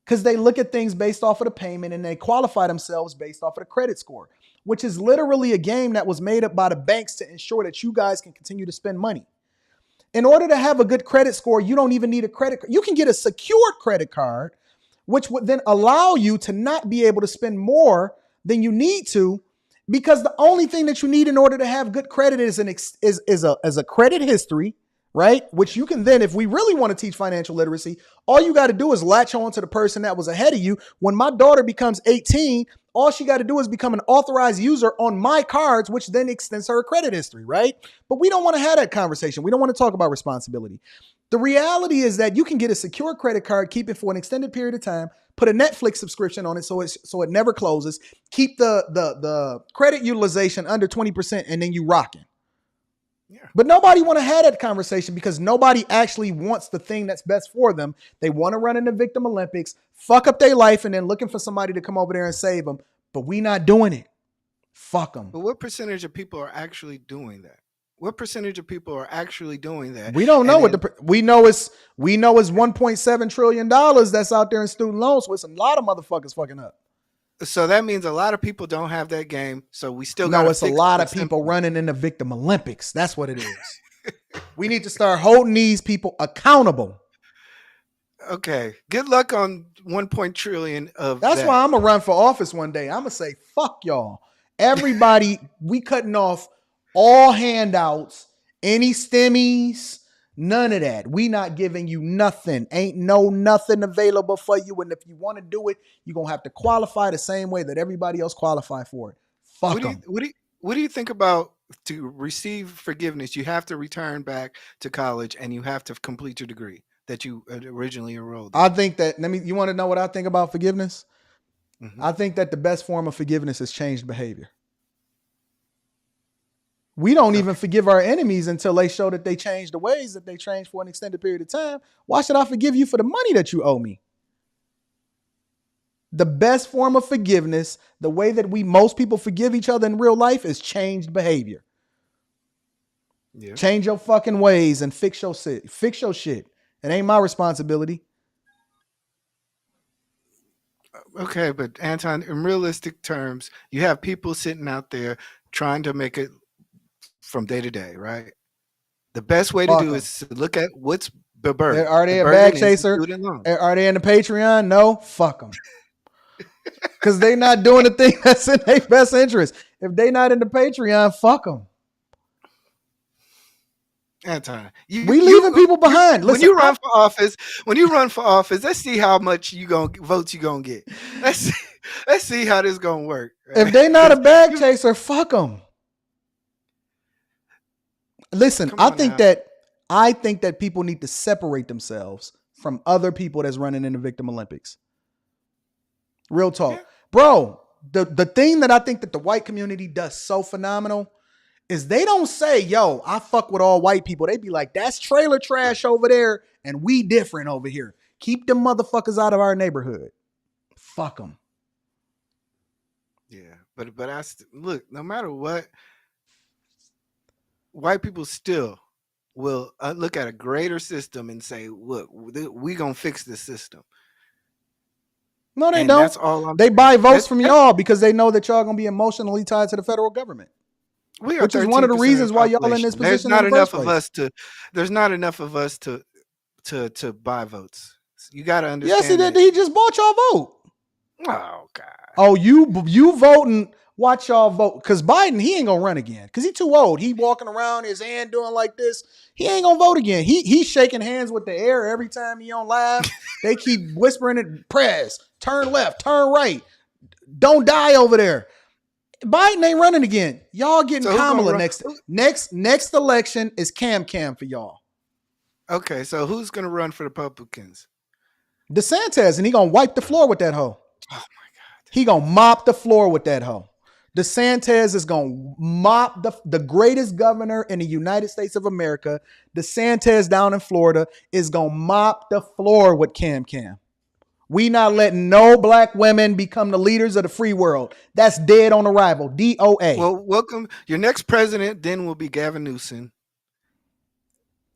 Because they look at things based off of the payment and they qualify themselves based off of the credit score, which is literally a game that was made up by the banks to ensure that you guys can continue to spend money. In order to have a good credit score, you don't even need a credit card. You can get a secured credit card, which would then allow you to not be able to spend more than you need to, because the only thing that you need in order to have good credit is a credit history, right? Which you can then, if we really want to teach financial literacy, all you got to do is latch on to the person that was ahead of you. When my daughter becomes 18, all she got to do is become an authorized user on my cards, which then extends her credit history, right? But we don't want to have that conversation. We don't want to talk about responsibility. The reality is that you can get a secure credit card, keep it for an extended period of time, put a Netflix subscription on it so it never closes, keep the credit utilization under 20%, and then you rocking. Yeah. But nobody want to have that conversation because nobody actually wants the thing that's best for them. They want to run in the Victim Olympics, fuck up their life, and then looking for somebody to come over there and save them. But we not doing it. Fuck them. But what percentage of people are actually doing that? What percentage of people are actually doing that? We don't know we know it's $1.7 trillion that's out there in student loans. So it's a lot of motherfuckers fucking up. So that means a lot of people don't have that game. So we still it's a lot of people running in the Victim Olympics. That's what it is. We need to start holding these people accountable. Okay. Good luck on 1 trillion of That's why I'm gonna run for office one day. I'm gonna say, fuck y'all. Everybody, we cutting off all handouts, any stimmies, none of that. We not giving you nothing. Ain't nothing available for you. And if you want to do it, you're going to have to qualify the same way that everybody else qualify for it. Fuck them. What do you think about to receive forgiveness? You have to return back to college and you have to complete your degree that you originally enrolled in. I think that, you want to know what I think about forgiveness? Mm-hmm. I think that the best form of forgiveness is changed behavior. We don't even forgive our enemies until they show that they changed the ways that they changed for an extended period of time. Why should I forgive you for the money that you owe me? The best form of forgiveness, the way that most people forgive each other in real life, is changed behavior. Yeah. Change your fucking ways and fix your shit. Fix your shit. It ain't my responsibility. Okay, but Anton, in realistic terms, you have people sitting out there trying to make it from day to day, right? The best way to do is to look at what's the burden. Are they a bag chaser? Are they in the Patreon? No, fuck them. Because they not doing the thing that's in their best interest. If they not in the Patreon, fuck them. Anton, We leaving people behind. When Listen, you run for office, let's see how much votes you gonna get. Let's see how this gonna work. If they not a bag chaser, fuck them. Listen, I think that people need to separate themselves from other people that's running in the Victim Olympics. Real talk. Yeah. Bro, the thing that I think that the white community does so phenomenal is they don't say, yo, I fuck with all white people. They be like, that's trailer trash over there and we different over here. Keep them motherfuckers out of our neighborhood. Fuck them. Yeah, but look, no matter what, white people still will look at a greater system and say, look, we gonna fix this system. No, they don't. That's all they buy votes from y'all because they know that y'all gonna be emotionally tied to the federal government. We are, which is one of the reasons why y'all in this position. There's not enough of us to buy votes. You got to understand. Yes, he did. He just bought y'all vote. Oh God. Oh, you voting? Watch y'all vote because Biden, he ain't gonna run again because he too old. He walking around his hand doing like this. He ain't gonna vote again. He's shaking hands with the air every time he on live. They keep whispering it. Press, turn left, turn right. Don't die over there. Biden ain't running again. Y'all getting Kamala next election is Cam for y'all. Okay, so who's gonna run for the Republicans? DeSantis, and he gonna wipe the floor with that hoe. Oh my God. He gonna mop the floor with that hoe. DeSantis is gonna mop the greatest governor in the United States of America. DeSantis down in Florida is gonna mop the floor with Cam. We not letting no black women become the leaders of the free world. That's dead on arrival. DOA. Well, welcome. Your next president then will be Gavin Newsom.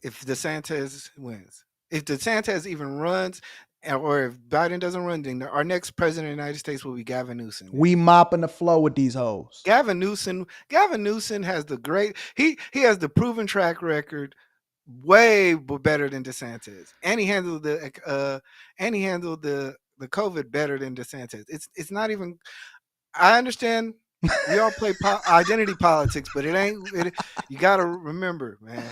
If DeSantis wins. If DeSantis even runs, or if Biden doesn't run, then our next president of the United States will be Gavin Newsom. We mopping the floor with these hoes. Gavin Newsom has he has the proven track record way better than DeSantis, and he handled the COVID better than DeSantis. It's not even. I understand we all play identity politics, but you got to remember, man.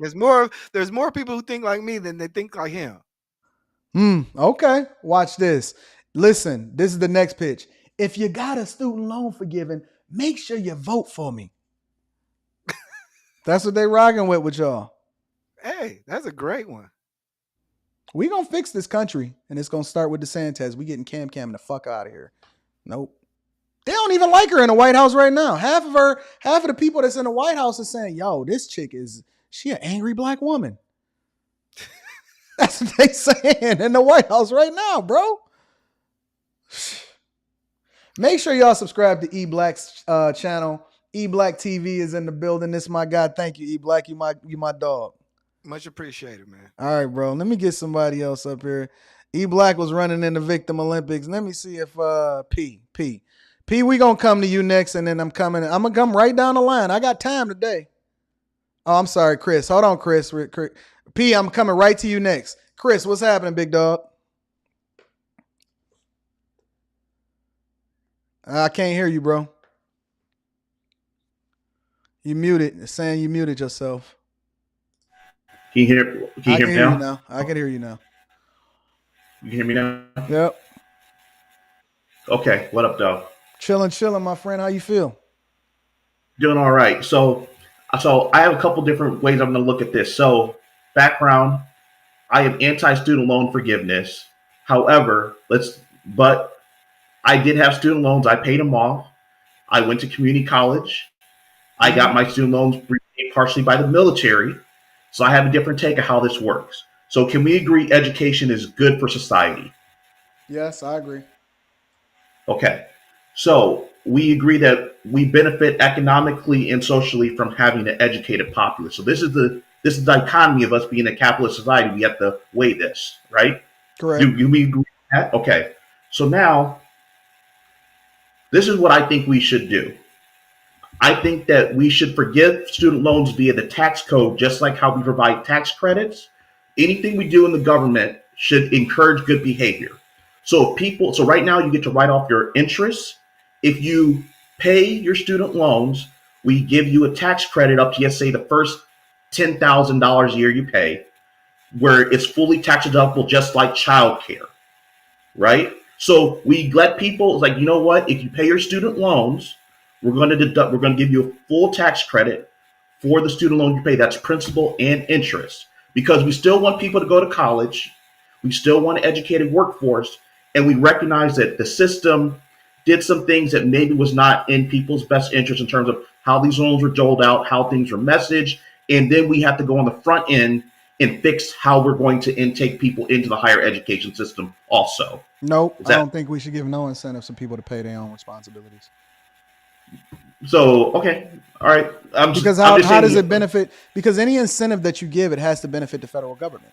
There's more people who think like me than they think like him. Okay, watch this. Listen, this is the next pitch. If you got a student loan forgiven, make sure you vote for me. That's what they rocking with y'all. Hey, that's a great one. We gonna fix this country, and it's gonna start with DeSantis. We getting Cam the fuck out of here. Nope. They don't even like her in the White House right now. Half of the people that's in the White House is saying, yo, this chick she an angry black woman. That's what they saying in the White House right now, bro. Make sure y'all subscribe to E-Black's channel. E-Black TV is in the building. This is my guy. Thank you, E-Black. You my dog. Much appreciated, man. All right, bro. Let me get somebody else up here. E-Black was running in the Victim Olympics. Let me see if P, we gonna come to you next, and then I'm gonna come right down the line. I got time today. Oh, I'm sorry, Chris. Hold on, Chris. P, I'm coming right to you next. Chris, what's happening, big dog? I can't hear you, bro. You muted. It's saying you muted yourself. Can you hear me now? I can hear you now. You can hear me now? Yep. Okay. What up, though? Chilling, my friend. How you feel? Doing all right. So I have a couple different ways I'm going to look at this. So background, I am anti-student loan forgiveness. However, but I did have student loans. I paid them off. I went to community college. I got my student loans repaid partially by the military. So I have a different take of how this works. So can we agree education is good for society? Yes, I agree. Okay. So we agree that we benefit economically and socially from having an educated populace. So this is the dichotomy of us being a capitalist society. We have to weigh this, right? Correct. Do we agree with that? Okay. So now, this is what I think we should do. I think that we should forgive student loans via the tax code, just like how we provide tax credits. Anything we do in the government should encourage good behavior. So right now you get to write off your interest. If you pay your student loans, we give you a tax credit up to, let's say, the first $10,000 a year you pay, where it's fully tax deductible, just like childcare, right? So we let people, it's like, you know what? If you pay your student loans, we're going to give you a full tax credit for the student loan you pay. That's principal and interest, because we still want people to go to college. We still want an educated workforce, and we recognize that the system did some things that maybe was not in people's best interest in terms of how these loans were doled out, how things were messaged, and then we have to go on the front end and fix how we're going to intake people into the higher education system also. Nope, I don't think we should give no incentives for people to pay their own responsibilities. So, okay, all right. Because how does it benefit? Because any incentive that you give, it has to benefit the federal government,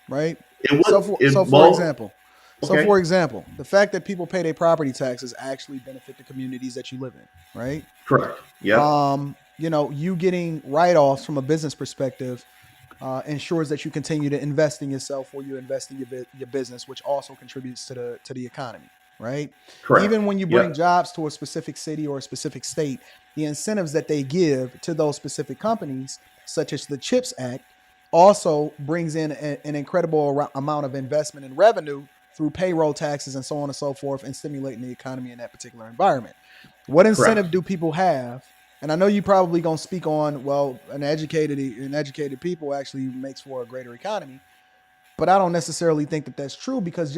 right? For example, the fact that people pay their property taxes actually benefit the communities that you live in, right? Correct. Yeah. You know, you getting write-offs from a business perspective ensures that you continue to invest in yourself, or you invest in your business, which also contributes to the economy, right? Correct. Even when you bring jobs to a specific city or a specific state, the incentives that they give to those specific companies, such as the CHIPS Act, also brings in an incredible amount of investment and revenue through payroll taxes and so on and so forth, and stimulating the economy in that particular environment. What incentive do people have? And I know you probably going to speak on, well, an educated people actually makes for a greater economy, but I don't necessarily think that that's true, because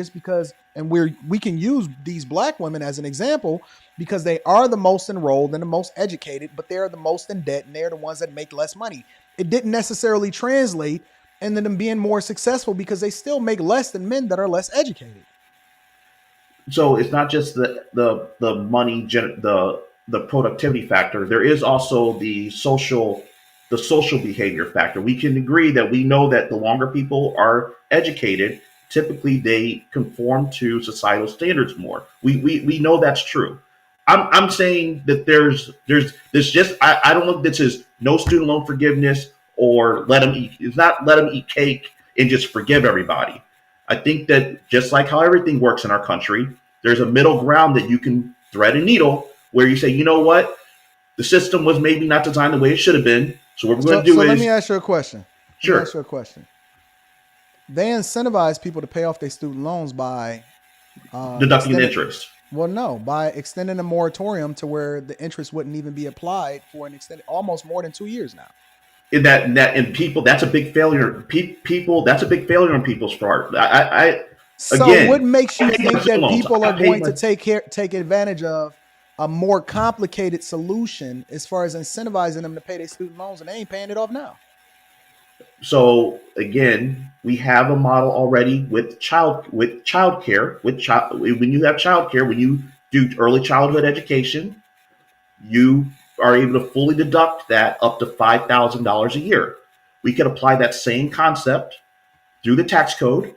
and we can use these black women as an example, because they are the most enrolled and the most educated, but they're the most in debt, and they're the ones that make less money. It didn't necessarily translate into them being more successful, because they still make less than men that are less educated. So it's not just the money, the productivity factor. There is also the social behavior factor. We can agree that we know that the longer people are educated, typically they conform to societal standards more. We know that's true. I'm saying that there's just I don't look this as no student loan forgiveness, or let them eat. It's not let them eat cake and just forgive everybody. I think that just like how everything works in our country, there's a middle ground that you can thread a needle, where you say, you know what, the system was maybe not designed the way it should have been. So what we're going to do is. Let me ask you a question. Sure. Let me ask you a question. They incentivize people to pay off their student loans by deducting interest. Well, no, by extending a moratorium to where the interest wouldn't even be applied for an extended, almost more than 2 years now. And people, that's a big failure. That's a big failure on people's part. What makes you think that people are going to take advantage of a more complicated solution as far as incentivizing them to pay their student loans, and they ain't paying it off now? So again, we have a model already with childcare. When you have childcare, when you do early childhood education, you are able to fully deduct that up to $5,000 a year. We could apply that same concept through the tax code.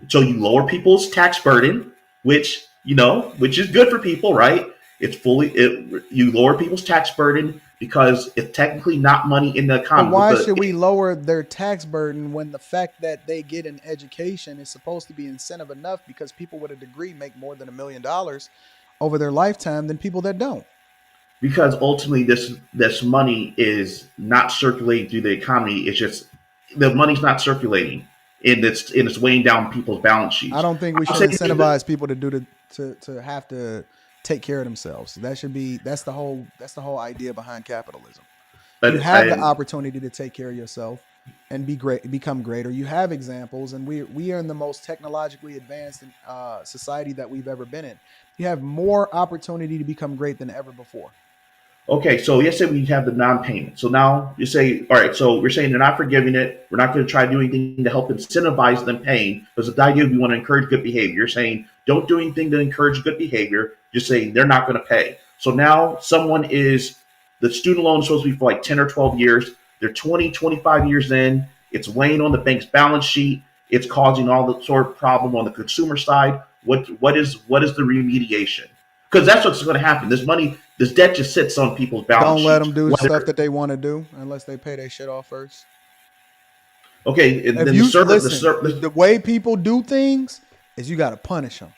So you lower people's tax burden, which is good for people, right? You lower people's tax burden because it's technically not money in the economy. But why should we lower their tax burden when the fact that they get an education is supposed to be incentive enough, because people with a degree make more than $1 million over their lifetime than people that don't? Because ultimately this money is not circulating through the economy. It's just the money's not circulating, and it's weighing down people's balance sheets. I don't think we should incentivize people to have to take care of themselves. That's the whole idea behind capitalism. You have the opportunity to take care of yourself and become greater. You have examples, and we are in the most technologically advanced society that we've ever been in. You have more opportunity to become great than ever before. Okay, so let's say we have the non-payment. So now you say, all right, so we're saying they're not forgiving it. We're not going to try to do anything to help incentivize them paying, because the idea we want to encourage good behavior. You're saying don't do anything to encourage good behavior. You're saying they're not going to pay. So now the student loan is supposed to be for like 10 or 12 years. They're 20, 25 years in. It's weighing on the bank's balance sheet. It's causing all the sort of problem on the consumer side. What is the remediation? Because that's what's going to happen. This debt just sits on people's balance sheets. Don't let them do stuff that they want to do unless they pay their shit off first. Okay, and then the way people do things is you got to punish them.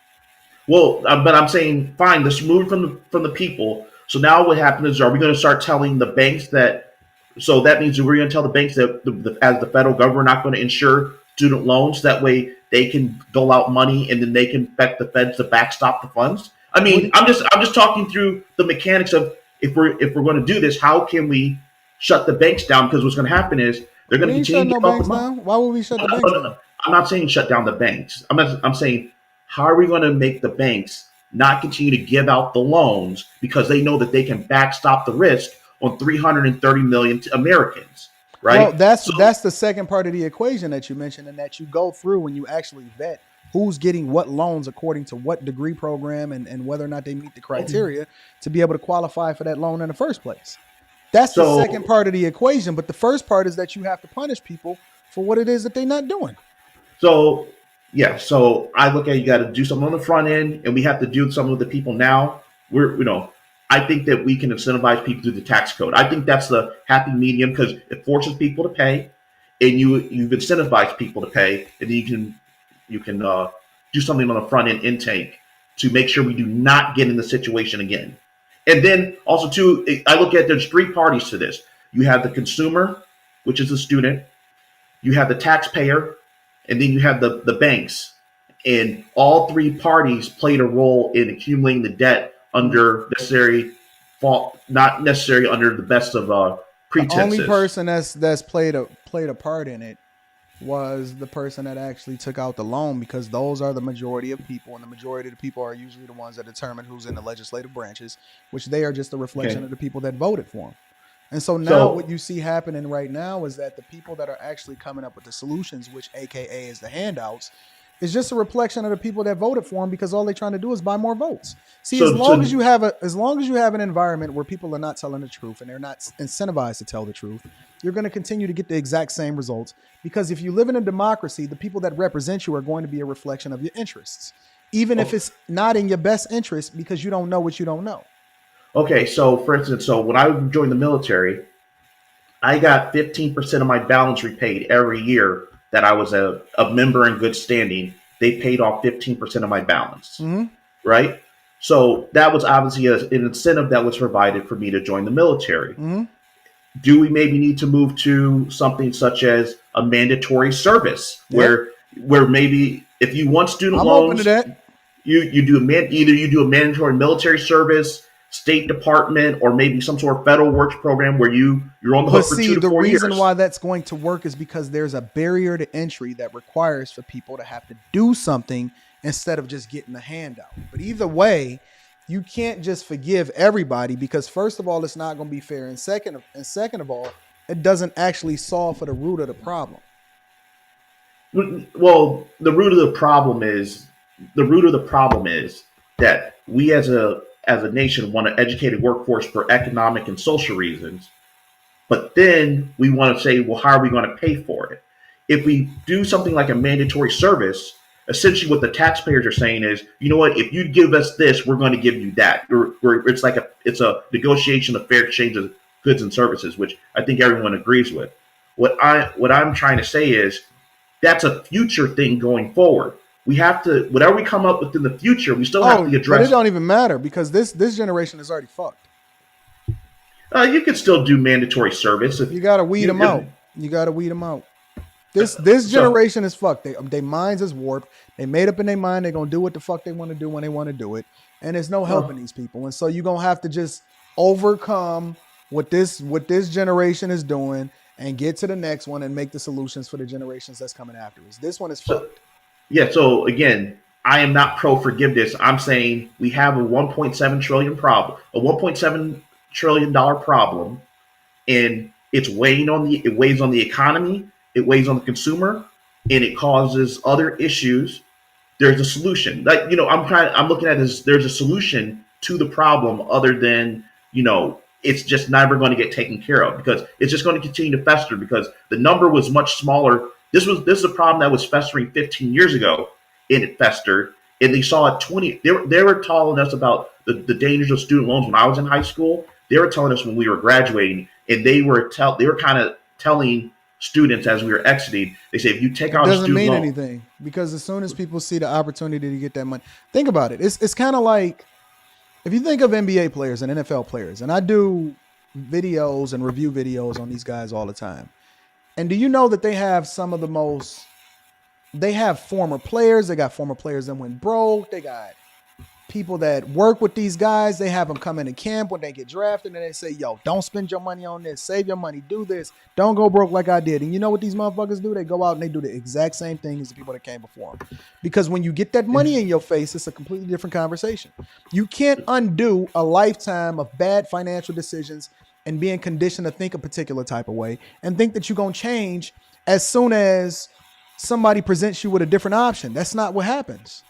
Well, but I'm saying, fine, let's remove it from the people. So now what happens is, are we going to start telling the banks that? So that means that we're going to tell the banks that, as the federal government, we're not going to insure student loans. That way, they can dole out money, and then they can expect the feds to backstop the funds. I What do mean, I'm just talking through the mechanics of, if we're going to do this, how can we shut the banks down? Because what's going to happen is they're We going to ain't continue shutting to no give out the banks money. down. Why would we shut the banks down? I'm not saying shut down the banks. I'm saying, how are we going to make the banks not continue to give out the loans because they know that they can backstop the risk on 330 million Americans, Well, right? that's the second part of the equation that you mentioned, and that you go through when you actually vet who's getting what loans according to what degree program, and whether or not they meet the criteria to be able to qualify for that loan in the first place. That's the So second part of the equation. But the first part is that you have to punish people for what it is that they're not doing. So yeah, so I look at, you got to do something on the front end, and we have to do something with the people now. I think that we can incentivize people through the tax code. I think that's the happy medium, because it forces people to pay, and you've incentivized people to pay, and then you can do something on the front end intake to make sure we do not get in the situation again. And then also too, I look at, there's three parties to this. You have the consumer, which is the student. You have the taxpayer, and then you have the banks. And all three parties played a role in accumulating the debt under necessary fault, not necessarily under the best of The only pretenses. person that's played a part in it was the person that actually took out the loan, because those are the majority of people, and the majority of the people are usually the ones that determine who's in the legislative branches, which they are just a reflection Okay. of the people that voted for them. And so now So what you see happening right now is that the people that are actually coming up with the solutions, which AKA is the handouts, is just a reflection of the people that voted for them, because all they're trying to do is buy more votes. See, so so as long as you have an environment where people are not telling the truth and they're not incentivized to tell the truth, you're going to continue to get the exact same results. Because if you live in a democracy, the people that represent you are going to be a reflection of your interests, even if it's not in your best interest, because you don't know what you don't know. okay, so for instance, so when I joined the military, I got 15% of my balance repaid every year that I was a member in good standing. They paid off 15% of my balance, Mm-hmm. right? So that was obviously an incentive that was provided for me to join the military. Mm-hmm. Do we maybe need to move to something such as a mandatory service, Yep. where maybe if you want student I'm open to loans, that. you do either you do a mandatory military service, State Department, or maybe some sort of federal works program where you're on the But hook for see, 2 to the 4 reason years. why that's going to work is because there's a barrier to entry that requires for people to have to do something instead of just getting a handout. But either way, you can't just forgive everybody, because first of all, it's not going to be fair, and second of all, it doesn't actually solve for the root of the problem. Well, the root of the problem is that we as a nation want an educated workforce for economic and social reasons, but then we want to say, well, how are we going to pay for it? If we do something like a mandatory service, essentially what the taxpayers are saying is, you know what, if you give us this, we're going to give you that. It's a negotiation of fair exchange of goods and services, which I think everyone agrees with. What I'm trying to say is, that's a future thing going forward. We have to, whatever we come up with in the future, we still have Oh, to but it address. don't even matter, because this generation is already fucked. You could still do mandatory service. You got to weed them out. You got to weed them out. This generation is fucked. Their minds is warped. They made up in their mind they're gonna do what the fuck they want to do when they want to do it, and there's no helping these people. And so you're gonna have to just overcome what this generation is doing and get to the next one and make the solutions for the generations that's coming after us. This one is So, fucked. yeah. So again, I am not pro forgiveness. I'm saying we have a 1.7 trillion problem, a 1.7 trillion dollar problem, and it weighs on the economy, it weighs on the consumer, and it causes other issues. There's a solution. I'm looking at this. There's a solution to the problem, other than, it's just never going to get taken care of, because it's just going to continue to fester, because the number was much smaller. This is a problem that was festering 15 years ago, and it festered. And they saw it 20. They were telling us about the dangers of student loans when I was in high school. They were telling us when we were graduating, and they were kind of telling students as we were exiting. They say, if you take out It a doesn't student mean loan, anything, because as soon as people see the opportunity to get that money, think about it. It's kind of like, if you think of NBA players and NFL players, and I do videos and review videos on these guys all the time. And do you know that they have some of the most, they have former players, they got former players that went broke, they got people that work with these guys, they have them come into camp when they get drafted and they say, yo, don't spend your money on this, save your money, do this, don't go broke like I did. And you know what these motherfuckers do? They go out and they do the exact same thing as the people that came before them. Because when you get that money in your face, it's a completely different conversation. You can't undo a lifetime of bad financial decisions and being conditioned to think a particular type of way and think that you're going to change as soon as somebody presents you with a different option. That's not what happens.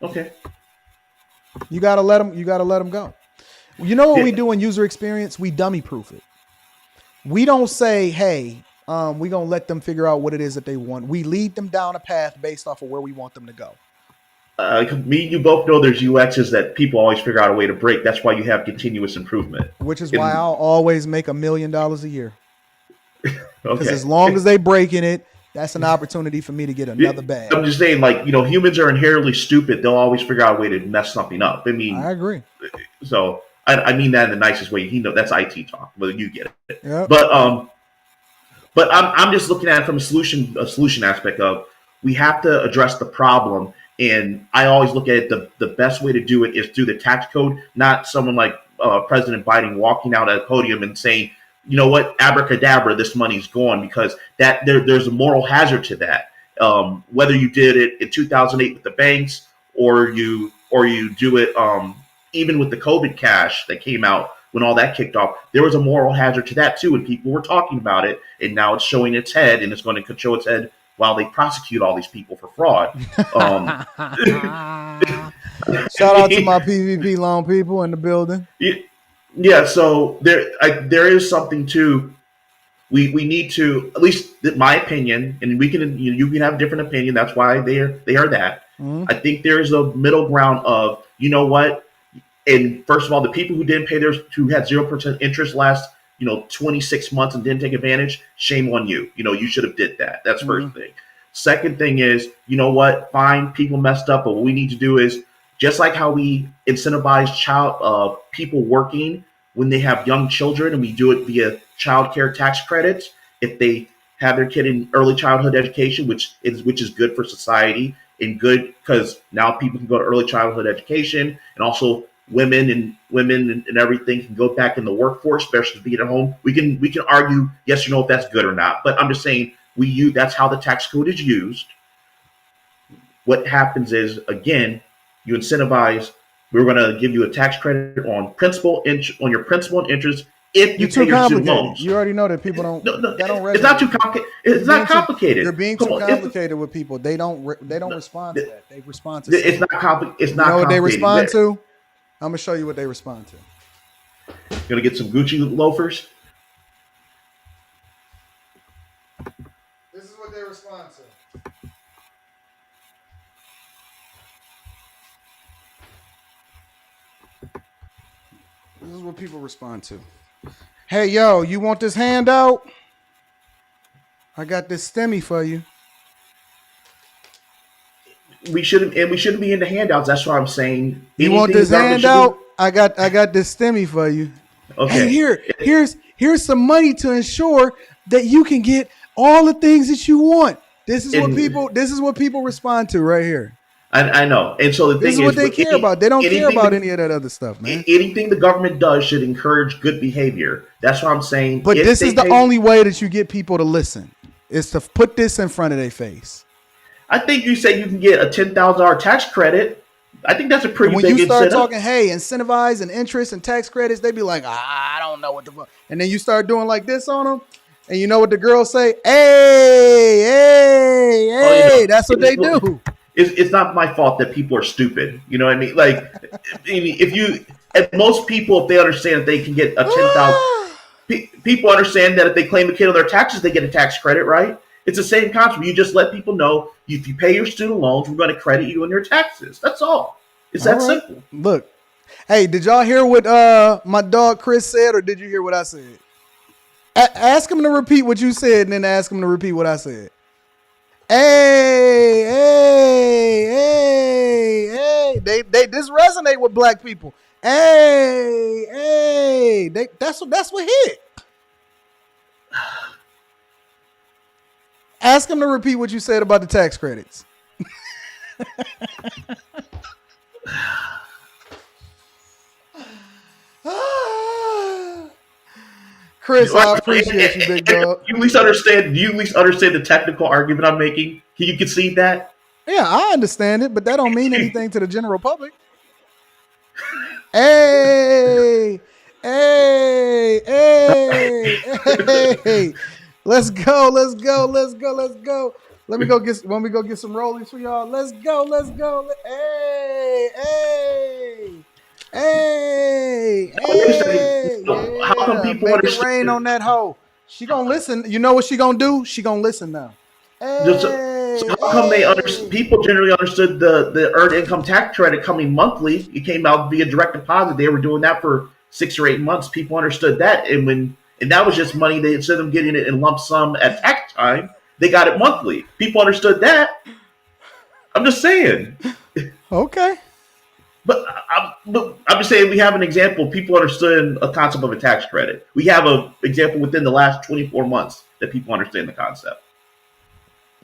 okay. You gotta let them go. You know what we do in user experience? We dummy proof it. We don't say, hey, we're gonna let them figure out what it is that they want. We lead them down a path based off of where we want them to go. Me and you both know there's UXs that people always figure out a way to break. That's why you have continuous improvement. Which is why I'll always make $1 million a year. Because Okay. as long as they breaking it, that's an opportunity for me to get another bag. I'm just saying, like, humans are inherently stupid. They'll always figure out a way to mess something up. I mean, I agree. so I mean that in the nicest way. That's IT talk, but you get it. Yep. But I'm just looking at it from a solution aspect of, we have to address the problem. And I always look at it, the best way to do it is through the tax code, not someone like President Biden walking out at a podium and saying, you know what, abracadabra, this money's gone, because that there's a moral hazard to that. Whether you did it in 2008 with the banks, or you do it even with the COVID cash that came out when all that kicked off, there was a moral hazard to that too, and people were talking about it, and now it's showing its head, and it's going to show its head while they prosecute all these people for fraud. Shout out to my PVP loan people in the building. Yeah, so there is something to, we need to, at least in my opinion, and we can, you can have a different opinion. That's why they are that. Mm-hmm. I think there's a middle ground of, you know what, and first of all, the people who didn't pay theirs, who had 0% interest last 26 months and didn't take advantage, shame on you. You should have did that. That's first thing. Second thing is, you know what, fine, people messed up, but what we need to do is, just like how we incentivize people working when they have young children, and we do it via child care tax credits, if they have their kid in early childhood education, which is good for society and good because now people can go to early childhood education, and also women and everything can go back in the workforce versus being at home. We can argue yes or no if that's good or not, but I'm just saying that's how the tax code is used. What happens is, again, you incentivize. We're going to give you a tax credit on on your principal and interest if you pay your student loans. You already know that people don't. No, that don't resonate. it's not too complicated. It's not complicated. You're being too complicated with people. They don't respond to that. They respond to. It's not complicated. It's not. You know what they complicated. respond to? I'm gonna show you what they respond to. You're gonna get some Gucci loafers. This is what they respond to. This is what people respond to. Hey, yo, you want this handout? I got this STEMI for you. We shouldn't be into handouts. That's what I'm saying. You want this handout? I got this STEMI for you. Okay. Hey, here's some money to ensure that you can get all the things that you want. This is what people respond to right here. I know. And so this is what they care about. They don't care about any of that other stuff, man. Anything the government does should encourage good behavior. That's what I'm saying. But this is the only way that you get people to listen, is to put this in front of their face. I think you say you can get a $10,000 tax credit. I think that's a pretty big incentive. When you start talking, hey, incentivize and interest and tax credits, they be like, I don't know what the fuck. And then you start doing like this on them, and you know what the girls say? Hey, that's what they do. It's not my fault that people are stupid. You know what I mean? Like, most people, if they understand that they can get a 10,000, people understand that if they claim a kid on their taxes, they get a tax credit, right? It's the same concept. You just let people know if you pay your student loans, we're going to credit you on your taxes. That's all. It's that simple. Look, hey, did y'all hear what my dog Chris said, or did you hear what I said? Ask him to repeat what you said, and then ask him to repeat what I said. Hey, hey, hey, hey. They this resonate with black people. Hey, hey. That's what hit. Ask him to repeat what you said about the tax credits. Chris, I appreciate you, big dog. You at least understand. Do you at least understand the technical argument I'm making? Can you concede that? Yeah, I understand it, but that don't mean anything to the general public. Hey, hey, hey, hey. Let's go. Let me go get some rollies for y'all. Let's go. Hey, hey. Hey, How come yeah. people Make it understand? rain on that hoe. She gonna listen. You know what she gonna do? She gonna listen now. Hey, So how come they hey. people generally understood the earned income tax credit coming monthly? It came out via direct deposit. They were doing that for 6 or 8 months. People understood that, and that was just money. They instead of getting it in lump sum at tax time, they got it monthly. People understood that. I'm just saying. Okay. But I'm just saying we have an example. People understood a concept of a tax credit. We have an example within the last 24 months that people understand the concept.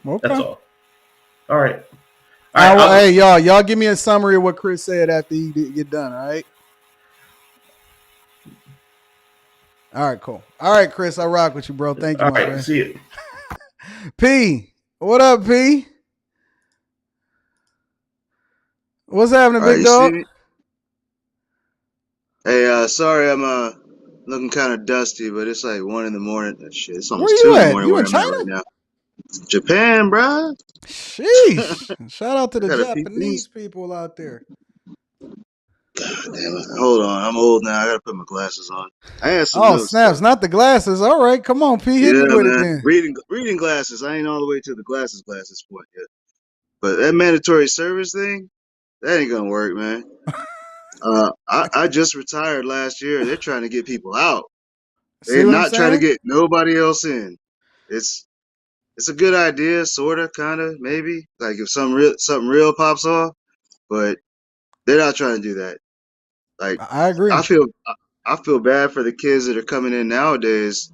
Okay. That's all. All right. Hey, y'all give me a summary of what Chris said after he get done, all right? All right, cool. All right, Chris, I rock with you, bro. Thank you, All my right, friend. see you. P, what up, P? What's happening, big dog? Hey, sorry, I'm looking kind of dusty, but it's like 1 a.m. Shit, it's Where almost you 2 in the at? morning You where in I'm at China? right now. Japan, bruh. Sheesh. Shout out to I the gotta peep Japanese these. people out there. God damn it. Hold on, I'm old now. I gotta put my glasses on. I had some Oh, notes though. snaps, not the glasses. All right, come on, P, hit Yeah, me with it man. then. Reading glasses. I ain't all the way to the glasses point yet. But that mandatory service thing, that ain't gonna work, man. I just retired last year. They're trying to get people out. See They're what I'm not trying to saying? get nobody else in. It's a good idea, sorta, kinda, maybe. Like if something real pops off, but they're not trying to do that. Like I agree. I feel I feel bad for the kids that are coming in nowadays,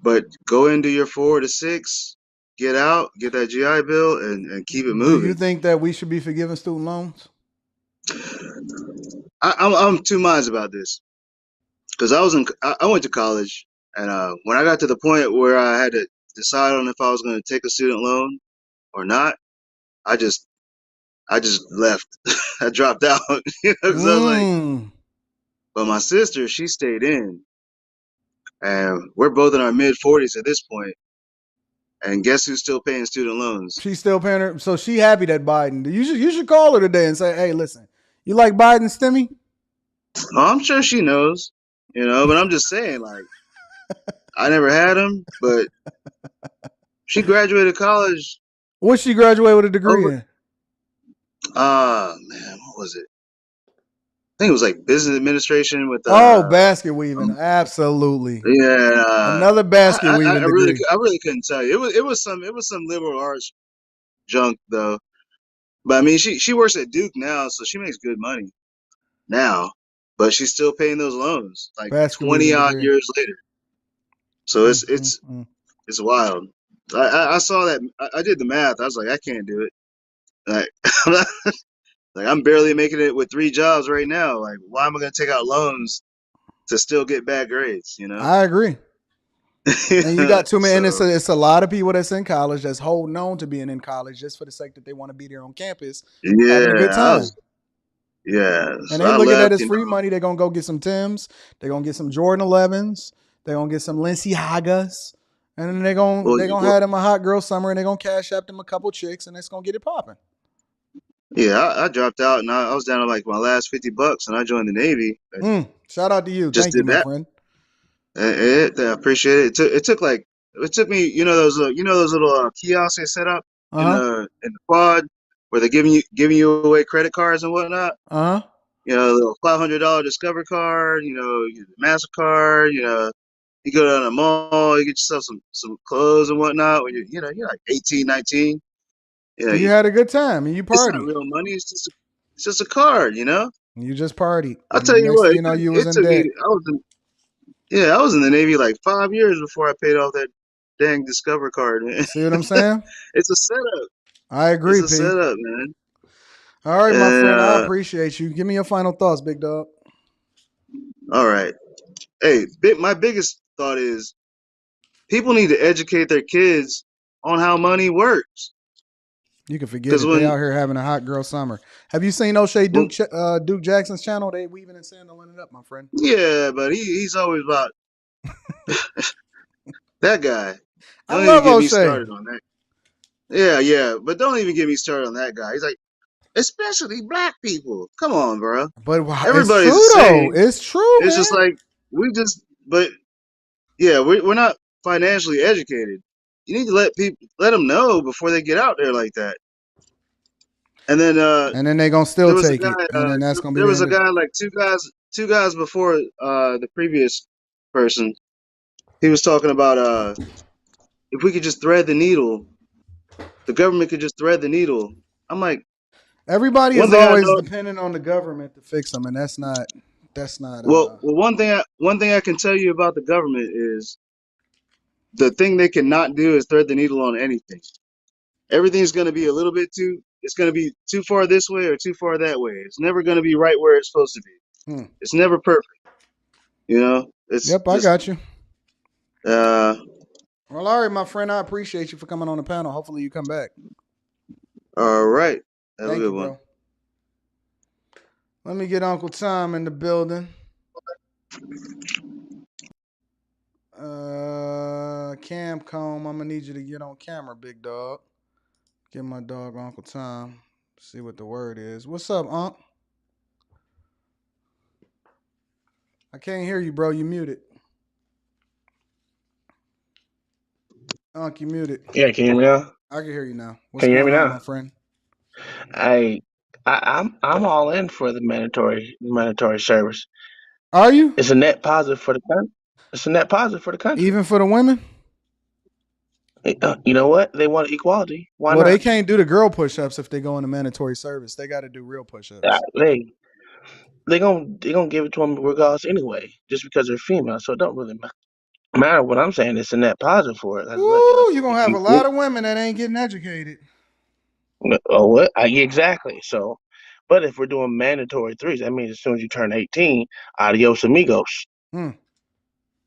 but go into your 4 to 6, get out, get that GI Bill, and keep it Do you moving. think that we should be forgiving student loans? I'm two minds about this because I went to college, and when I got to the point where I had to decide on if I was going to take a student loan or not, I just I just left. I dropped out because I was like, but my sister, she stayed in, and we're both in our mid 40s at this point. And guess who's still paying student loans? She's still paying her, so she happy that Biden. You should call her today and say, "Hey, listen, you like Biden, Stimmy?" Oh, I'm sure she knows, but I'm just saying, like, I never had him, but she graduated college What she graduate with a degree over, in? man, what was it? I think it was like business administration with, Oh, basket weaving. um, Absolutely. yeah, Another basket weaving degree. I really couldn't tell you. It was some liberal arts junk though. But I mean, she works at Duke now, so she makes good money now, but she's still paying those loans like Basket 20 weaving odd degree. years later. So Mm. it's wild. I saw that. I did the math. I was like, I can't do it. Like, like I'm barely making it with 3 jobs right now. Like, why am I going to take out loans to still get bad grades? I agree. And you got too many, and So it's a lot of people that's in college that's holding on to being in college just for the sake that they want to be there on campus having a yeah, good time. And So they I looking at left. his free money. They're gonna go get some Tims. They're gonna get some Jordan 11s. They're gonna get some Lindsay Hagas. And then they're Well, gonna have them a hot girl summer, and they're gonna cash up them a couple chicks, and it's gonna get it popping. yeah, I dropped out, and I was down to like my last $50, and I joined the Navy, and Shout out to you. just Thank you, did my that. friend. I appreciate it. It took me, those little kiosks they set up Uh-huh. in the quad where they're giving you away credit cards and whatnot. Uh-huh. A little $500 Discover card, Mastercard, You go down the mall, you get yourself some clothes and whatnot. When you're like 18, 19. You had a good time and you It's not partied. real money. It's just a card. You just partied. I'll And the tell you next what. thing you know, you was It in took me. debt. I was in the Navy like 5 years before I paid off that dang Discover card, man. See what I'm saying? It's a setup. I It's agree, a P. setup, man. All right, my And friend. I appreciate you. Give me your final thoughts, big dog. all right. Hey, my biggest thought is people need to educate their kids on how money works. You can forget Because it. They out here having a hot girl summer. Have you seen O'Shea when Duke Jackson's channel? They weaving and sandling it up, my friend. yeah, but he's always about that guy. I Don't even love get me O'Shea. started on that. Yeah, but don't even get me started on that guy. He's like, especially black people. Come on, bro. But it's Everybody's true the though. same. It's true, It's just man. like but yeah, we're not financially educated. You need to let them know before they get out there like that. And then And then they gonna still there was a take guy. it, and then that's gonna be There the was end a of it. guy like two guys before the previous person. He was talking about if we could just thread the needle, the government could just thread the needle. I'm like, Everybody one is thing I always know. dependent on the government to fix them, and that's not. One thing I can tell you about the government is the thing they cannot do is thread the needle on anything. Everything's going to be a little bit too. It's going to be too far this way or too far that way. It's never going to be right where it's supposed to be. Hmm. It's never perfect. It's Yep, I just. got you. Uh, Well, all right, my friend. I appreciate you for coming on the panel. Hopefully, you come back. all right. Have a Thank good you, one. bro. Let me get Uncle Tom in the building. Camcom, I'm gonna need you to get on camera, big dog. Get my dog Uncle Tom. See what the word is. What's up, Unc? I can't hear you, bro. You muted. Unc, you muted. Yeah, can you hear me now? I can hear you now. What's Can you hear going me on, now? my friend? I, I'm all in for the mandatory service. Are you? It's a net positive for the country. It's a net positive for the country. Even for the women? You know what? They want equality. Why Well, they not? can't do the girl push-ups if they go into mandatory service. They got to do real push-ups. They gonna give it to them regardless anyway, just because they're female. So it don't really matter what I'm saying. It's a net positive for it. Like, look, Ooh, you're going to have a lot of women that ain't getting educated. oh, what? Exactly. So, but if we're doing mandatory threes, that means as soon as you turn 18, adios amigos. Hmm.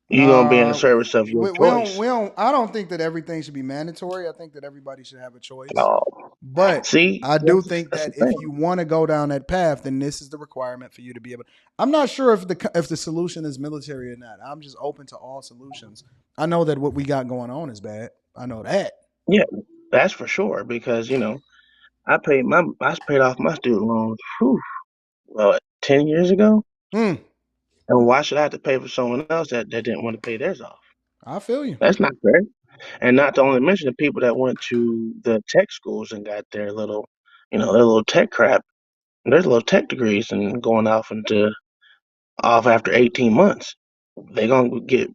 You're gonna be in the service of your choice. I don't think that everything should be mandatory. I think that everybody should have a choice. Oh, But see, I do think that's the that if thing. you want to go down that path, then this is the requirement for you to be able. I'm not sure if the solution is military or not. I'm just open to all solutions. I know that what we got going on is bad. I know that. Yeah, that's for sure. Because I paid off my student loans. Well, 10 years ago, Hmm. and why should I have to pay for someone else that didn't want to pay theirs off? I feel you. That's not fair. And not to only mention the people that went to the tech schools and got their little tech crap, their little tech degrees, and going off after 18 months. They gonna get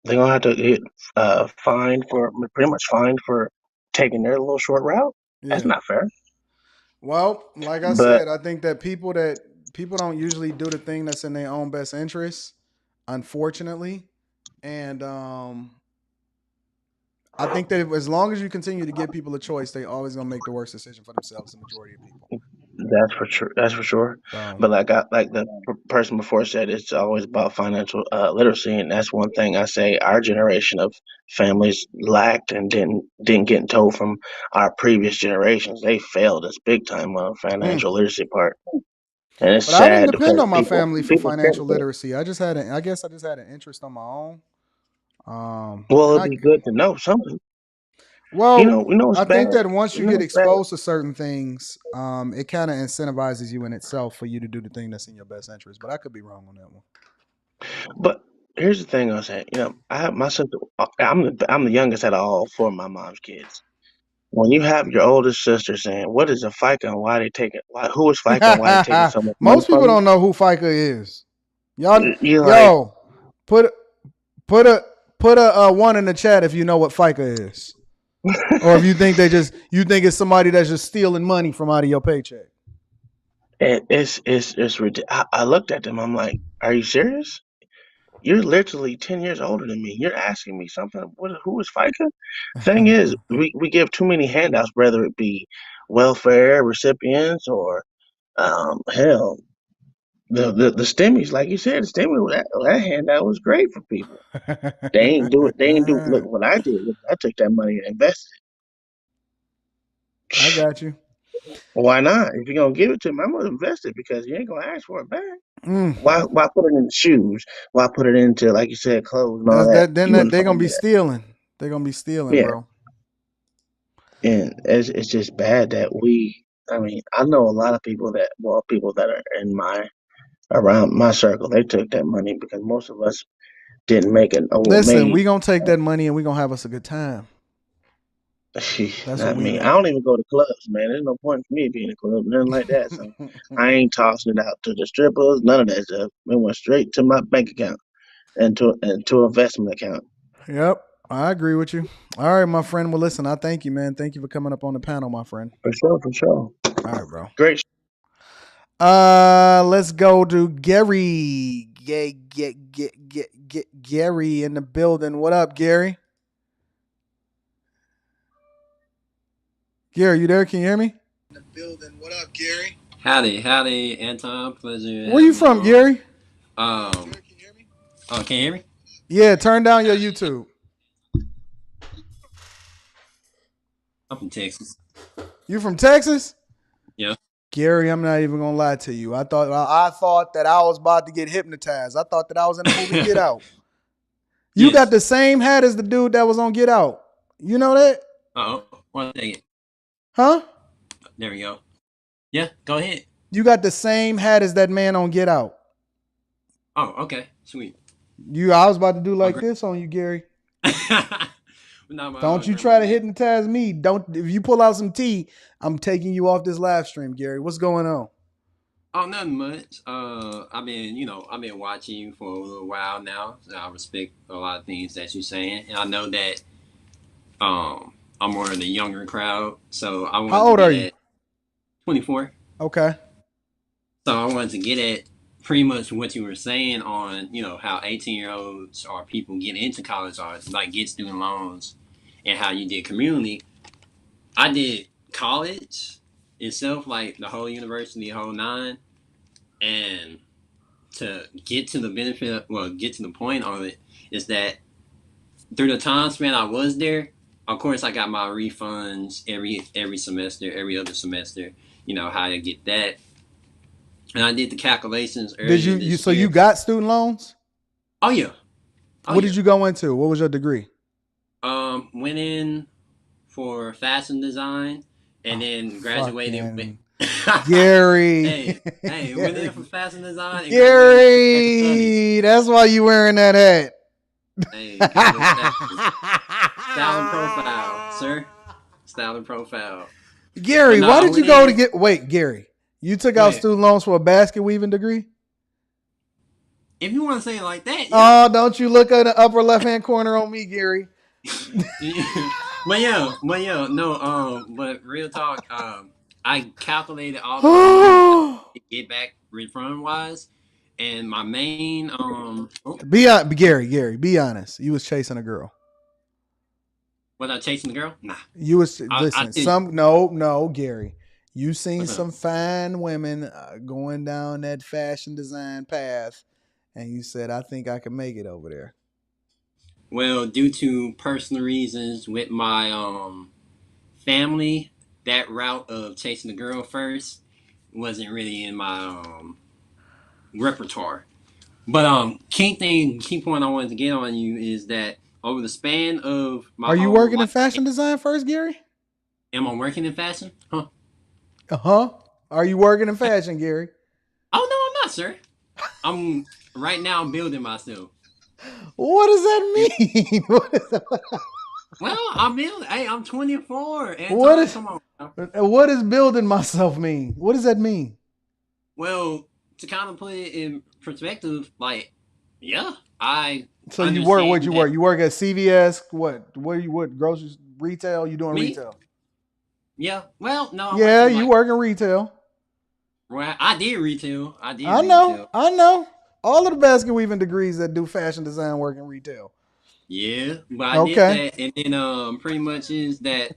They're gonna have to get pretty much fined for taking their little short route. That's Yeah. not fair. Well, like I But said, I think that people don't usually do the thing that's in their own best interest, unfortunately. And I think that as long as you continue to give people a choice, they always gonna make the worst decision for themselves. The majority of people. that's for sure. That's for sure. So, But like the person before said, it's always about financial literacy, and that's one thing I say our generation of families lacked and didn't get told from our previous generations. They failed us big time on the financial literacy part, and it's but I didn't sad depend because on my family for people scared financial of it. literacy. I guess I just had an interest on my own. Well, And it'd be good to know something. well, We know it's I bad. think that once We you know get it's bad. exposed to certain things, it kind of incentivizes you in itself for you to do the thing that's in your best interest. But I could be wrong on that one. But here's the thing, I was saying, I have my sister. I'm the youngest out of all four of my mom's kids. When you have your oldest sister saying, "What is a FICA and why they take it? Who is FICA and why they taking so much money Most people from you?" don't know who FICA is. Y'all, You're like, yo, put put a put a one in the chat if you know what FICA is, or if you think it's somebody that's just stealing money from out of your paycheck. And it's ridiculous. I looked at them. I'm like, are you serious? You're literally 10 years older than me. You're asking me something. Who is FICA? Thing is, we give too many handouts, whether it be welfare recipients or hell, the stimmies. Like you said, the stimmy that handout was great for people. They ain't do it. They ain't do. Look what I did. I took that money and invested I it. got you. Why not? If you're gonna give it to me, I'm gonna invest it because you ain't gonna ask for it back. Mm. Why put it in shoes? Why put it into, like you said, clothes and all That's that? that. Then You wouldn't they're gonna find be that. stealing. They're gonna be stealing, Yeah, bro. and it's just bad that we. I mean, I know a lot of people that are in my around my circle. They took that money because most of us didn't make it. Oh, well, Listen, made. we gonna take that money and we gonna have us a good time. That's what Not we me. I do. don't even go to clubs, man. There's no point for me being in a club, nothing like that. So I ain't tossing it out to the strippers, none of that stuff. It went straight to my bank account and to investment account. Yep, I agree with you. All right, my friend. Well, listen, I thank you, man. Thank you for coming up on the panel, my friend. For sure, for sure. All right, bro. Great. Let's go to Gary. Gary in the building. What up, Gary? Gary, you there? Can you hear me? In the building. What up, Gary? Howdy, Anton. Pleasure. Where you from, Gary? Oh, can you hear me? Yeah, turn down your YouTube. I'm from Texas. You from Texas? Yeah. Gary, I'm not even gonna lie to you. I thought that I was about to get hypnotized. I thought that I was in the movie Get Out. You got the same hat as the dude that was on Get Out. You know that? Uh-oh. 1 second. Huh? There we go. Yeah, go ahead. You got the same hat as that man on Get Out. Oh, okay. Sweet. I was about to do like this on you, Gary. No, Don't you try to hypnotize me. If you pull out some tea, I'm taking you off this live stream, Gary. What's going on? Oh, nothing much. I've been watching you for a little while now. So I respect a lot of things that you're saying, and I know that I'm more in the younger crowd. So I wanted How old to are get you? at 24. Okay. So I wanted to get at pretty much what you were saying on, how 18-year-olds or people get into college or like get student loans, and how you did community. I did college itself, like the whole university, whole nine, and to get to the get to the point of it is that through the time span I was there, of course I got my refunds every semester, every other semester. How to get that, and I did the calculations earlier Did this so year. you got student loans? Oh yeah. What did you go into? What was your degree? Went in for fashion design, and then graduated. Gary. Hey, went in for fashion design. And Gary, that's why you wearing that hat. Hey, style and profile, sir. Style and profile. Gary, why did you go to get? Wait, Gary, you took out student loans for a basket weaving degree? If you want to say it like that. Yeah. Oh, don't you look at the upper left hand corner on me, Gary. But real talk, I calculated all the get back refund wise, and my main Gary, be honest. You was chasing a girl. Was I chasing the girl? Nah. You was no, Gary. You seen some fine women going down that fashion design path, and you said, "I think I can make it over there." Well, due to personal reasons with my family, that route of chasing the girl first wasn't really in my repertoire. But key point I wanted to get on you is that over the span of my Are you working in fashion design first, Gary? Am I working in fashion? Huh? Are you working in fashion, Gary? Oh no, I'm not, sir. I'm right now building myself. What does that mean? Well, I'm 24. And what does building myself mean? What does that mean? Well, to kind of put it in perspective, like, yeah, I So you work what understand you that work? You work at CVS? What groceries retail? You doing me. retail? Yeah. Well, no, I went Yeah, to you like. work in retail. Well, I did retail. I did I know, retail. I know. All of the basket weaving degrees that do fashion design work in retail. Yeah, but I did Okay. that, and then pretty much is that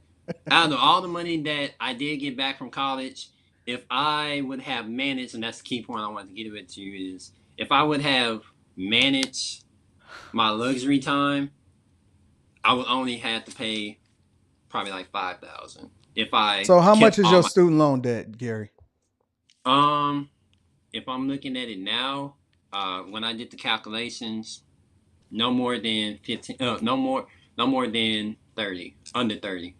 out of all the money that I did get back from college, if I would have managed, and that's the key point I wanted to get it to you is if I would have managed my luxury time, I would only have to pay probably like 5,000 if I So how kept much is all your my student loan debt, Gary? um. If I'm looking at it now, when I did the calculations, no more than 15. No more than 30. Under 30.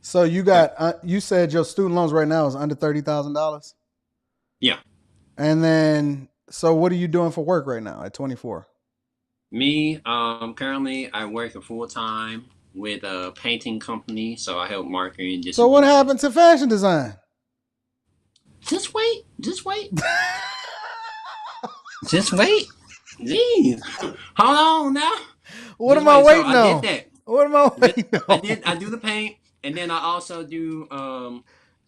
So you 30. got you said your student loans right now is under $30,000, Yeah. and then so what are you doing for work right now at 24? Me, currently I work a full time with a painting company, so I help marketing and So what distribution. happened to fashion design? Just wait, just wait, just wait. Jeez, hold on now. What Just am I wait. So waiting I did on? that. What am I waiting on? I do the paint, and then I also do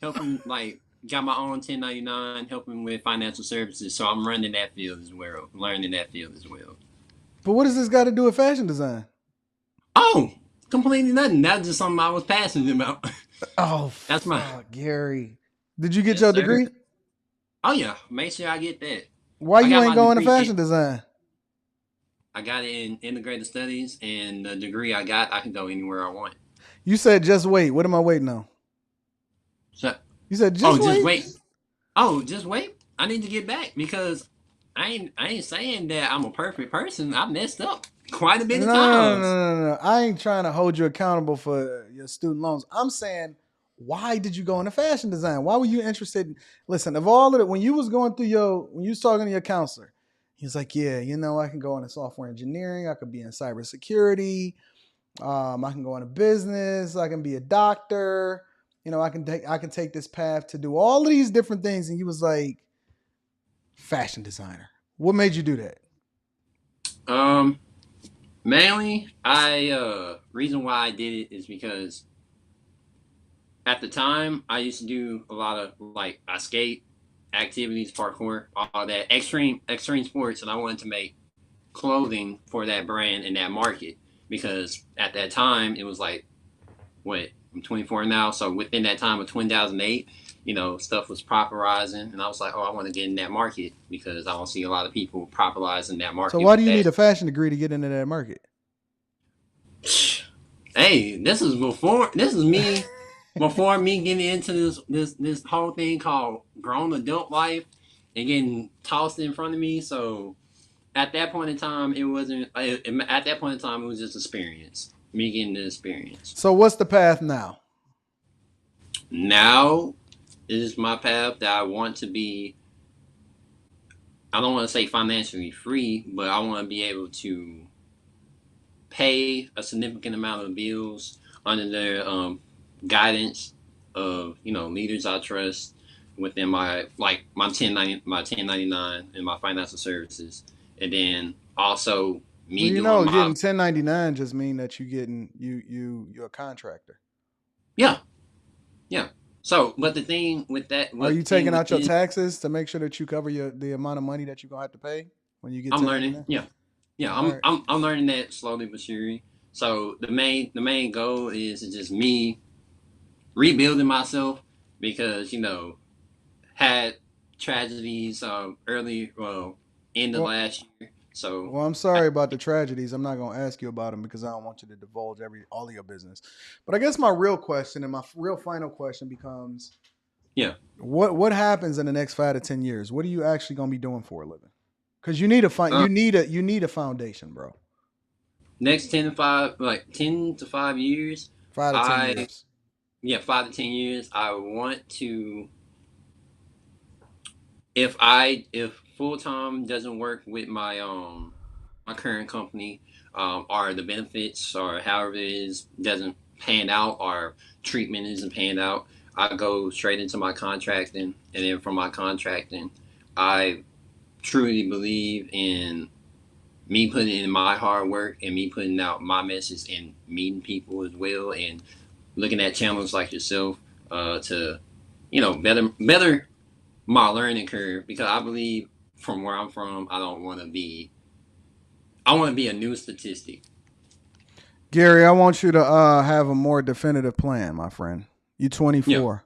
helping like got my own 1099, helping with financial services. So I'm running that field as well, learning that field as well. But what does this got to do with fashion design? Oh, completely nothing. That's just something I was passionate about. Oh That's my fuck, Gary. Did you get yes, your sir. degree? Oh yeah, make sure I get that. Why I you got ain't my going to degree fashion design? I got it in integrated studies, and the degree I got, I can go anywhere I want. You said just wait. What am I waiting on? So, You said oh, just just wait. wait. Oh, just wait. I need to get back because I ain't saying that I'm a perfect person. I messed up quite a No, bit of no, no, no, times. no, no. I ain't trying to hold you accountable for your student loans. I'm saying, why did you go into fashion design? Why were you interested? Listen, of all of it, when you was going through when you was talking to your counselor, he was like, yeah, I can go into software engineering. I could be in cybersecurity. I can go into business. I can be a doctor. I can take this path to do all of these different things. And he was like, fashion designer. What made you do that? Um, Mainly, I reason why I did it is because at the time I used to do a lot of like I skate activities, parkour, all that extreme sports, and I wanted to make clothing for that brand and that market because at that time it was like what I'm 24 now, so within that time of 2008, stuff was popularizing, and I was like, oh, I want to get in that market because I don't see a lot of people popularizing that So market why do with you that. need a fashion degree to get into that market? Hey, this is me before me getting into this whole thing called grown adult life and getting tossed in front of me. So at that point in time, it wasn't. At that point in time, it was just experience. Me getting the experience. So what's the path now? Now is my path that I want to be. I don't want to say financially free, but I want to be able to pay a significant amount of bills under their guidance of leaders I trust within my 1099 and my financial services, and then also Well, me doing getting my 1099 just mean that you're a contractor. yeah. Yeah. So, but the thing with that, Are what you the thing taking with out your this, taxes to make sure that you cover the amount of money that you're gonna have to pay when you get I'm learning. 1099? Yeah, yeah. All right. I'm learning that slowly but surely. So the main goal is just me rebuilding myself because had tragedies early in the Well, last year. So I'm I, sorry about the tragedies. I'm not gonna ask you about them because I don't want you to divulge all of your business. But I guess my real question and my real final question becomes: yeah. what happens in the next 5 to 10 years? What are you actually gonna be doing for a living? Because you need a Uh, you need a foundation, bro. Next 10 to 5 years, 5 to 10 I years. yeah 5 to 10 years. I want to if full time doesn't work with my current company, or the benefits or however it is doesn't pan out or treatment isn't panned out, I go straight into my contracting, and then from my contracting, I truly believe in me putting in my hard work and me putting out my message and meeting people as well, and looking at channels like yourself to, better my learning curve, because I believe from where I'm from, I don't want to be. I want to be a new statistic. Gary, I want you to have a more definitive plan, my friend. You Yeah. 24.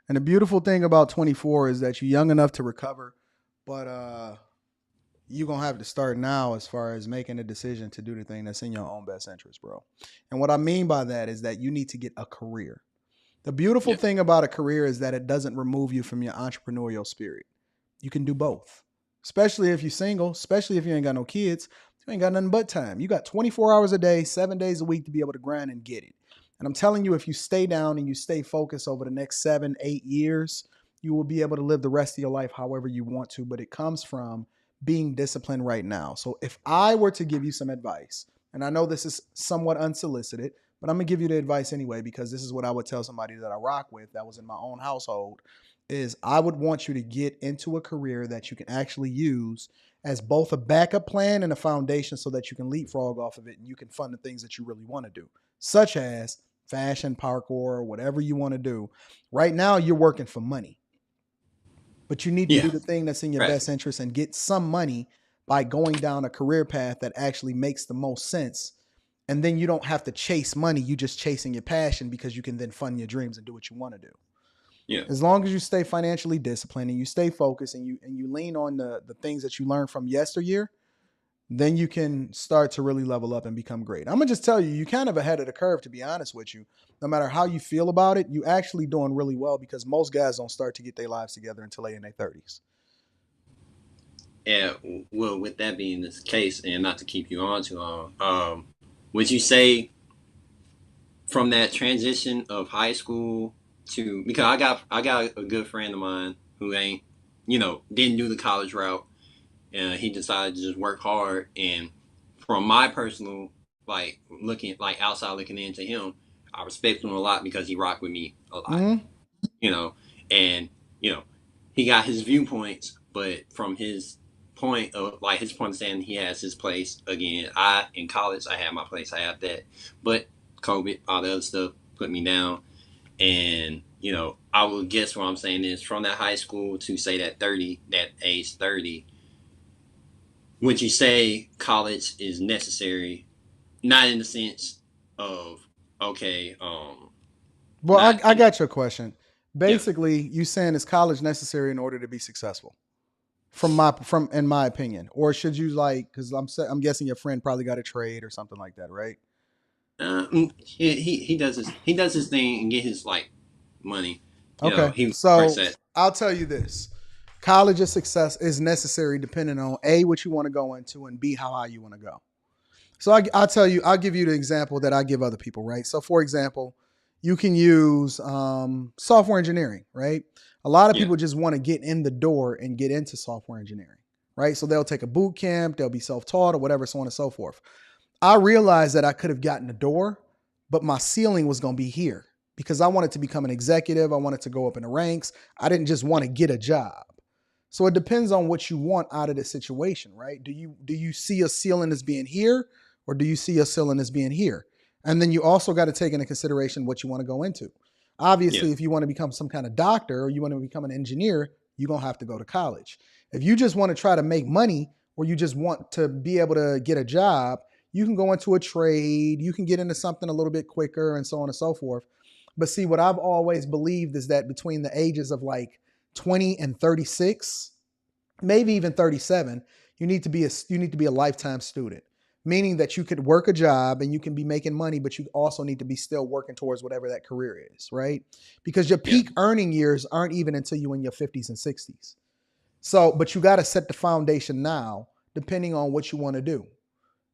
And the beautiful thing about 24 is that you're young enough to recover, but you're going to have to start now as far as making a decision to do the thing that's in your own best interest, bro. And what I mean by that is that you need to get a career. The beautiful Yeah. thing about a career is that it doesn't remove you from your entrepreneurial spirit. You can do both, especially if you're single, especially if you ain't got no kids. You ain't got nothing but time. You got 24 hours a day, 7 days a week to be able to grind and get it. And I'm telling you, if you stay down and you stay focused over the next 7, 8 years, you will be able to live the rest of your life however you want to. But it comes from being disciplined right now. So if I were to give you some advice, and I know this is somewhat unsolicited, but I'm gonna give you the advice anyway, because this is what I would tell somebody that I rock with that was in my own household, is I would want you to get into a career that you can actually use as both a backup plan and a foundation so that you can leapfrog off of it and you can fund the things that you really want to do, such as fashion, parkour, whatever you want to do. Right now, you're working for money, but you need to Yeah. do the thing that's in your Right. best interest and get some money by going down a career path that actually makes the most sense. And then you don't have to chase money. You just chasing your passion because you can then fund your dreams and do what you want to do. Yeah. As long as you stay financially disciplined and you stay focused and you lean on the things that you learned from yesteryear, then you can start to really level up and become great. I'm gonna just tell you, you kind of ahead of the curve, to be honest with you. No matter how you feel about it, you actually doing really well because most guys don't start to get their lives together until they in their 30s. And well, with that being the case, and not to keep you on too long, would you say from that transition of high school to, because I got a good friend of mine who ain't, didn't do the college route, and he decided to just work hard. And from my personal, like, looking, like, outside looking into him, I respect him a lot because he rocked with me a lot, Mm-hmm. you know, and you know, he got his viewpoints, but from his point of, like, his point of saying he has his place again. I, in college, I had my place, I had that, but COVID, all the other stuff put me down. And I would guess what I'm saying is, from that high school to say that age 30, would you say college is necessary? Not in the sense of, okay, Well, not I got your question. yeah. Basically, you saying is college necessary in order to be successful? From in my opinion, or should you like? Because I'm guessing your friend probably got a trade or something like that, right? He does his thing and get his, like, money. Okay, He works so at. I'll tell you this: college is success is necessary depending on A, what you want to go into, and B, how high you want to go. So I'll tell you, I'll give you the example that I give other people, right? So for example, you can use software engineering, right? A lot of Yeah. people just want to get in the door and get into software engineering, right? So they'll take a boot camp, they'll be self-taught or whatever, so on and so forth. I realized that I could have gotten the door, but my ceiling was going to be here because I wanted to become an executive. I wanted to go up in the ranks. I didn't just want to get a job. So it depends on what you want out of the situation, right? Do you see a ceiling as being here, or do you see a ceiling as being here? And then you also got to take into consideration what you want to go into. Yeah. Obviously, if you want to become some kind of doctor or you want to become an engineer, you're going to have to go to college. If you just want to try to make money or you just want to be able to get a job, you can go into a trade, you can get into something a little bit quicker and so on and so forth. But see, what I've always believed is that between the ages of like 20 and 36, maybe even 37, you need to be a lifetime student, meaning that you could work a job and you can be making money, but you also need to be still working towards whatever that career is, right? Because your Yeah. peak earning years aren't even until you in your 50s and 60s. So, but you got to set the foundation now, depending on what you want to do.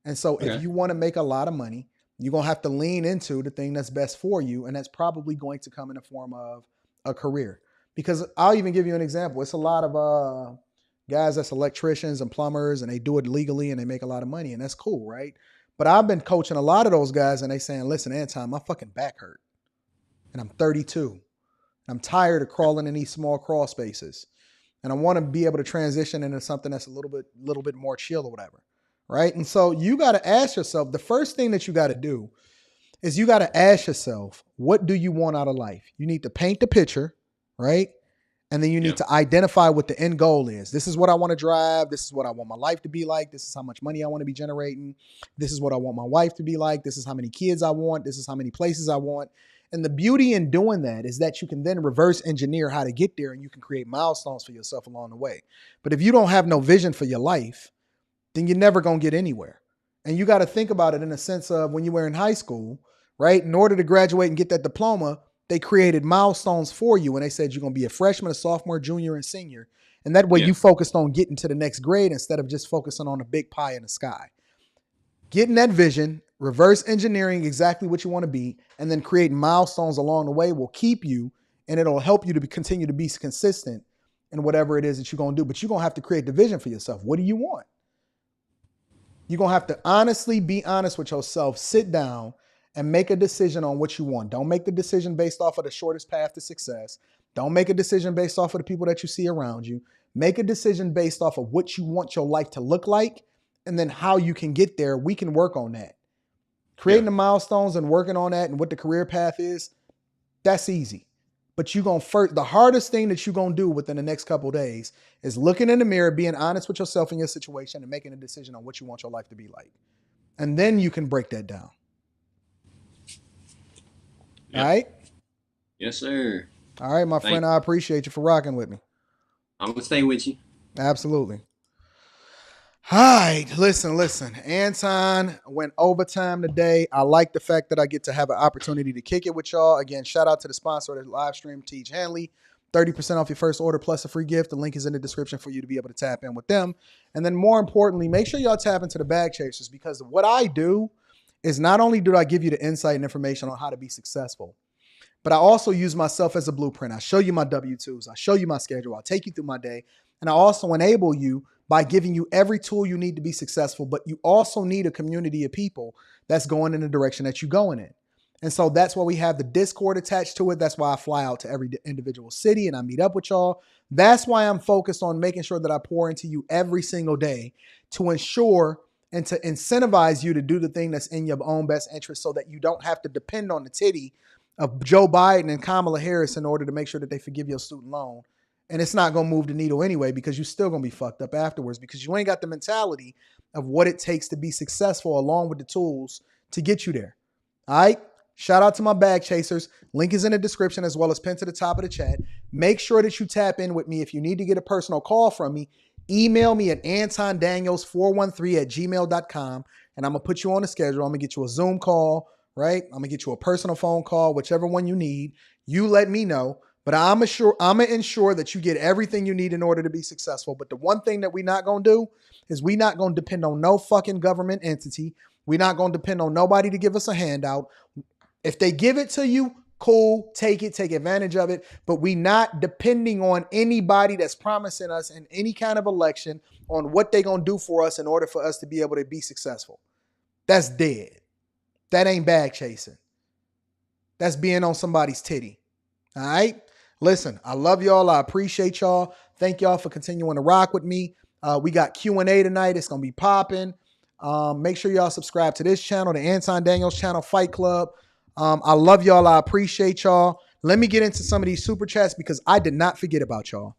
And so if Okay. you want to make a lot of money, you're going to have to lean into the thing that's best for you. And that's probably going to come in the form of a career. Because I'll even give you an example. It's a lot of guys that's electricians and plumbers and they do it legally and they make a lot of money. And that's cool, right? But I've been coaching a lot of those guys and they saying, listen, Anton, my fucking back hurt. And I'm 32. And I'm tired of crawling in these small crawl spaces. And I want to be able to transition into something that's a little bit more chill or whatever. right? And so you got to ask yourself, the first thing that you got to do is you got to ask yourself, what do you want out of life? You need to paint the picture, right? And then you need to identify what the end goal is. This is what I want to drive. This is what I want my life to be like. This is how much money I want to be generating. This is what I want my wife to be like. This is how many kids I want. This is how many places I want. And the beauty in doing that is that you can then reverse engineer how to get there, and you can create milestones for yourself along the way. But if you don't have no vision for your life, then you're never going to get anywhere. And you got to think about it in a sense of when you were in high school, right? In order to graduate and get that diploma, they created milestones for you. And they said you're going to be a freshman, a sophomore, junior, and senior. And that way you focused on getting to the next grade instead of just focusing on a big pie in the sky. Getting that vision, reverse engineering exactly what you want to be, and then creating milestones along the way will keep you, and it'll help you to continue to be consistent in whatever it is that you're going to do. But you're going to have to create the vision for yourself. What do you want? You're going to have to honestly be honest with yourself, sit down and make a decision on what you want. Don't make the decision based off of the shortest path to success. Don't make a decision based off of the people that you see around you. Make a decision based off of what you want your life to look like, and then how you can get there. We can work on that. Creating the milestones and working on that and what the career path is, that's easy. But the hardest thing that you're going to do within the next couple of days is looking in the mirror, being honest with yourself and your situation, and making a decision on what you want your life to be like. And then you can break that down. All right? Yes, sir. All right, my friend, I appreciate you for rocking with me. I'm going to stay with you. Absolutely. All right, listen. Anton went overtime today. I like the fact that I get to have an opportunity to kick it with y'all. Again, shout out to the sponsor of the live stream, Teach Hanley. 30% off your first order plus a free gift. The link is in the description for you to be able to tap in with them. And then more importantly, make sure y'all tap into the Bag Chasers, because what I do is not only do I give you the insight and information on how to be successful, but I also use myself as a blueprint. I show you my W-2s. I show you my schedule. I take you through my day. And I also enable you by giving you every tool you need to be successful, but you also need a community of people that's going in the direction that you're going in. And so that's why we have the Discord attached to it. That's why I fly out to every individual city and I meet up with y'all. That's why I'm focused on making sure that I pour into you every single day to ensure and to incentivize you to do the thing that's in your own best interest, so that you don't have to depend on the titty of Joe Biden and Kamala Harris in order to make sure that they forgive your student loan. And it's not going to move the needle anyway, because you're still going to be fucked up afterwards, because you ain't got the mentality of what it takes to be successful along with the tools to get you there. All right. Shout out to my Bag Chasers. Link is in the description as well as pinned to the top of the chat. Make sure that you tap in with me. If you need to get a personal call from me, email me at antondaniels413@gmail.com, and I'm going to put you on the schedule. I'm going to get you a Zoom call, right? I'm going to get you a personal phone call, whichever one you need. You let me know. But I'm going to ensure that you get everything you need in order to be successful. But the one thing that we're not going to do is we're not going to depend on no fucking government entity. We're not going to depend on nobody to give us a handout. If they give it to you, cool, take it, take advantage of it. But we're not depending on anybody that's promising us in any kind of election on what they're going to do for us in order for us to be able to be successful. That's dead. That ain't bag chasing. That's being on somebody's titty. All right? Listen, I love y'all. I appreciate y'all. Thank y'all for continuing to rock with me. We got Q&A tonight. It's going to be popping. Make sure y'all subscribe to this channel, the Anton Daniels channel, Fight Club. I love y'all. I appreciate y'all. Let me get into some of these super chats, because I did not forget about y'all.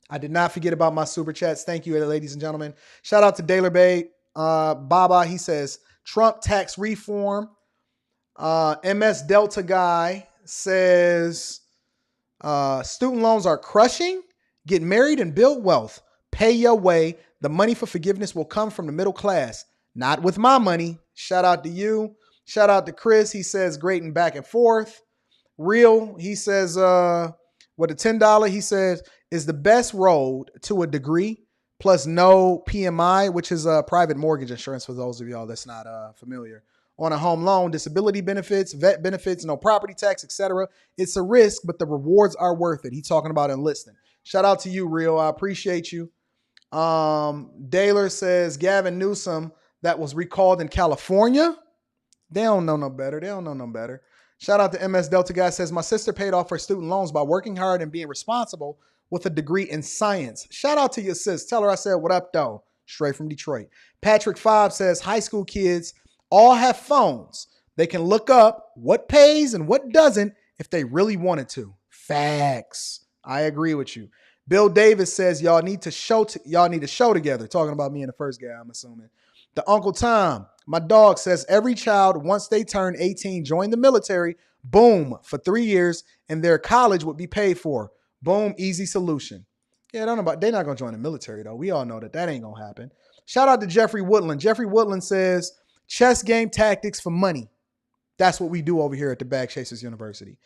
I did not forget about my super chats. Thank you, ladies and gentlemen. Shout out to Daler Bay. Baba, he says, Trump tax reform. MS Delta guy says, student loans are crushing. Get married and build wealth. Pay your way. The money for forgiveness will come from the middle class. Not with my money. Shout out to you. Shout out to Chris. He says, great and back and forth. Real, he says, with a $10, he says, is the best road to a degree plus no PMI, which is a private mortgage insurance for those of y'all that's not familiar. On a home loan, disability benefits, vet benefits, no property tax, etc. It's a risk, but the rewards are worth it. He's talking about enlisting. Shout out to you, Real. I appreciate you. Daler says Gavin Newsom that was recalled in California. They don't know no better. They don't know no better. Shout out to MS Delta guy says, my sister paid off her student loans by working hard and being responsible with a degree in science. Shout out to your sis. Tell her I said, what up, though? straight from Detroit. Patrick 5 says high school kids all have phones. They can look up what pays and what doesn't if they really wanted to. Facts. I agree with you. Bill Davis says y'all need a show together. Talking about me and the first guy, I'm assuming. The Uncle Tom, my dog, says every child, once they turn 18, join the military, boom, for 3 years, and their college would be paid for. Boom, easy solution. Yeah, they're not going to join the military, though. We all know that ain't going to happen. Shout out to Jeffrey Woodland. Jeffrey Woodland says, chess game tactics for money. That's what we do over here at the Bag Chasers University.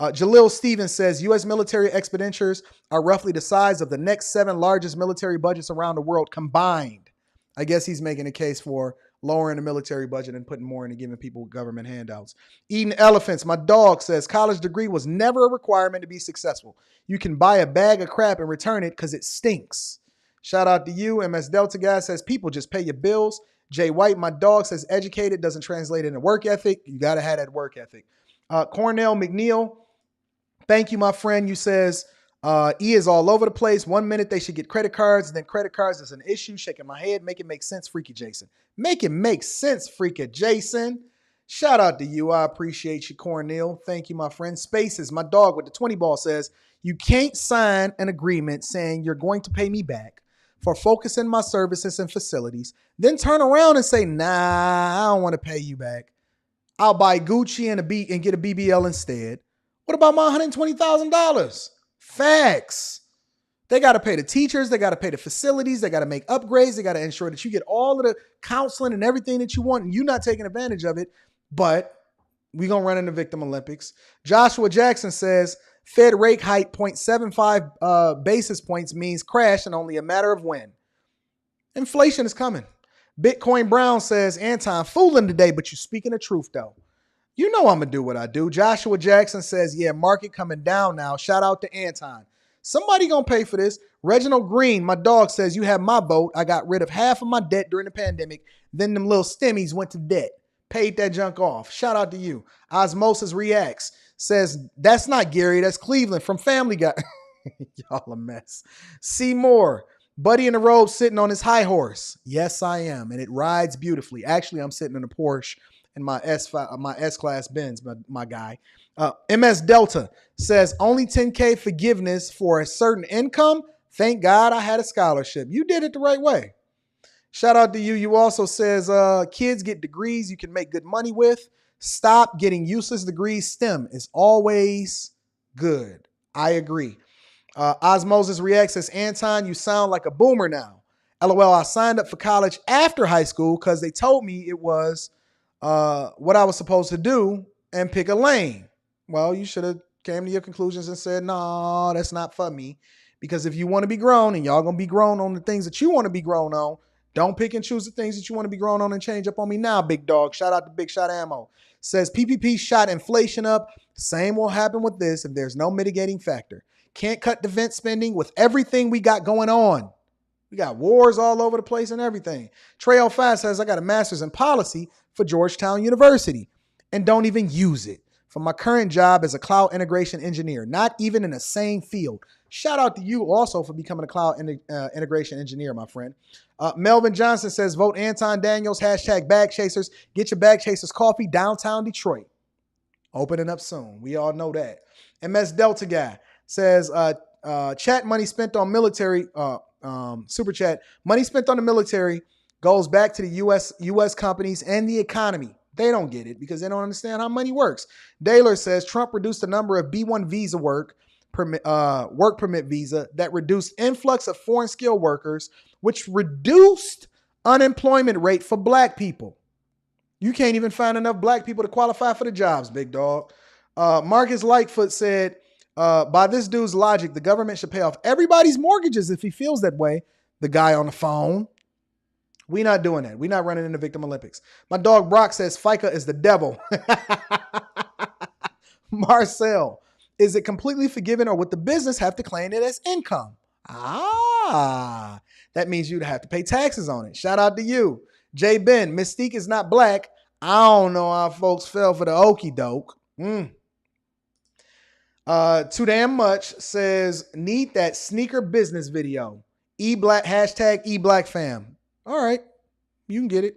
Jalil Stevens says U.S. military expenditures are roughly the size of the next 7 largest military budgets around the world combined. I guess he's making a case for lowering the military budget and putting more into giving people government handouts. Eating elephants, my dog, says college degree was never a requirement to be successful. You can buy a bag of crap and return it because it stinks. Shout out to you. MS Delta guy says people just pay your bills. Jay White, my dog, says educated doesn't translate into work ethic. You got to have that work ethic. Cornell McNeil, thank you, my friend. You says E is all over the place. 1 minute they should get credit cards, and then credit cards is an issue. Shaking my head. Make it make sense, Freaky Jason. Make it make sense, Freaky Jason. Shout out to you. I appreciate you, Cornell. Thank you, my friend. Spaces, my dog with the 20 ball, says you can't sign an agreement saying you're going to pay me back for focusing my services and facilities, then turn around and say, nah, I don't want to pay you back. I'll buy Gucci and get a BBL instead. What about my $120,000? Facts. They got to pay the teachers. They got to pay the facilities. They got to make upgrades. They got to ensure that you get all of the counseling and everything that you want, and you're not taking advantage of it. But we're going to run in the Victim Olympics. Joshua Jackson says, Fed rate hike 0.75 basis points means crash in only a matter of when. Inflation is coming. Bitcoin Brown says, Anton, fooling today, but you speaking the truth, though. You know I'm going to do what I do. Joshua Jackson says, yeah, market coming down now. Shout out to Anton. Somebody going to pay for this. Reginald Green, my dog, says, you have my vote. I got rid of half of my debt during the pandemic. Then them little stimmies went to debt. Paid that junk off. Shout out to you. Osmosis Reacts says, that's not Gary. That's Cleveland from Family Guy. Y'all a mess. Seymour, Buddy in the road sitting on his high horse. Yes, I am. And it rides beautifully. Actually, I'm sitting in a Porsche in my S-Class Benz, my guy. MS Delta says, only 10K forgiveness for a certain income. Thank God I had a scholarship. You did it the right way. Shout out to you. You also says, kids get degrees you can make good money with. Stop getting useless degrees. STEM is always good. I agree. Osmosis Reacts says, Anton, you sound like a boomer now. LOL, I signed up for college after high school because they told me it was what I was supposed to do and pick a lane. Well, you should have came to your conclusions and said, no, that's not for me. Because if you want to be grown and y'all going to be grown on the things that you want to be grown on, don't pick and choose the things that you want to be grown on and change up on me now, big dog. Shout out to Big Shot Ammo. Says PPP shot inflation up. Same will happen with this if there's no mitigating factor. Can't cut defense spending with everything we got going on. We got wars all over the place and everything. Trail Fast says, I got a master's in policy for Georgetown University and don't even use it for my current job as a cloud integration engineer, not even in the same field. Shout out to you also for becoming a cloud integration engineer, my friend. Melvin Johnson says, vote Anton Daniels, hashtag Bag Chasers. Get your Bag Chasers coffee downtown Detroit. Opening up soon. We all know that. MS Delta guy says, chat money spent on military, super chat, money spent on the military goes back to the U.S. companies and the economy. They don't get it because they don't understand how money works. Daylor says Trump reduced the number of B-1 visa work permit visa that reduced influx of foreign skilled workers, which reduced unemployment rate for black people. You can't even find enough black people to qualify for the jobs, big dog. Marcus Lightfoot said, by this dude's logic, the government should pay off everybody's mortgages if he feels that way. The guy on the phone. We not doing that. We not running in the Victim Olympics. My dog Brock says FICA is the devil. Marcel, is it completely forgiven or would the business have to claim it as income? That means you'd have to pay taxes on it. Shout out to you. J Ben, Mystique is not black. I don't know how folks fell for the okie doke. Too damn much says, need that sneaker business video. Hashtag eBlackFam. All right. You can get it.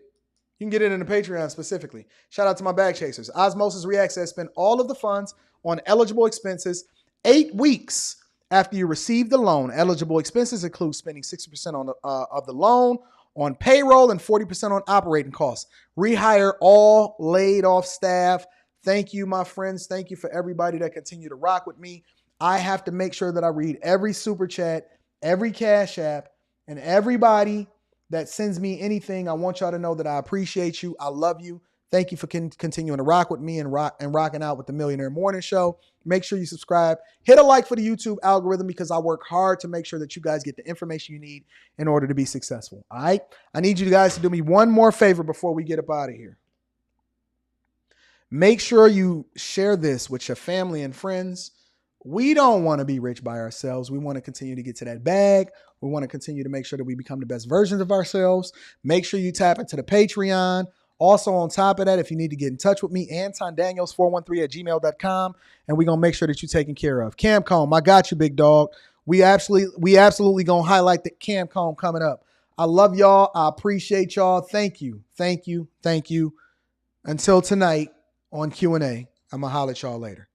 You can get it in the Patreon specifically. Shout out to my bag chasers. Osmosis Reacts has spent all of the funds on eligible expenses 8 weeks after you receive the loan. Eligible expenses include spending 60% of the loan on payroll and 40% on operating costs. Rehire all laid off staff. Thank you, my friends. Thank you for everybody that continue to rock with me. I have to make sure that I read every super chat, every cash app, and everybody that sends me anything. I want y'all to know that I appreciate you. I love you. Thank you for continuing to rock with me and rocking out with the Millionaire Morning Show. Make sure you subscribe. Hit a like for the YouTube algorithm because I work hard to make sure that you guys get the information you need in order to be successful. All right? I need you guys to do me one more favor before we get up out of here. Make sure you share this with your family and friends. We don't want to be rich by ourselves. We want to continue to get to that bag. We want to continue to make sure that we become the best versions of ourselves. Make sure you tap into the Patreon. Also, on top of that, if you need to get in touch with me, Anton Daniels 413@gmail.com, and we're going to make sure that you're taken care of. Cam Comb, I got you, big dog. We absolutely going to highlight the Cam Comb coming up. I love y'all. I appreciate y'all. Thank you. Thank you. Thank you. Until tonight on Q&A, I'm going to holler at y'all later.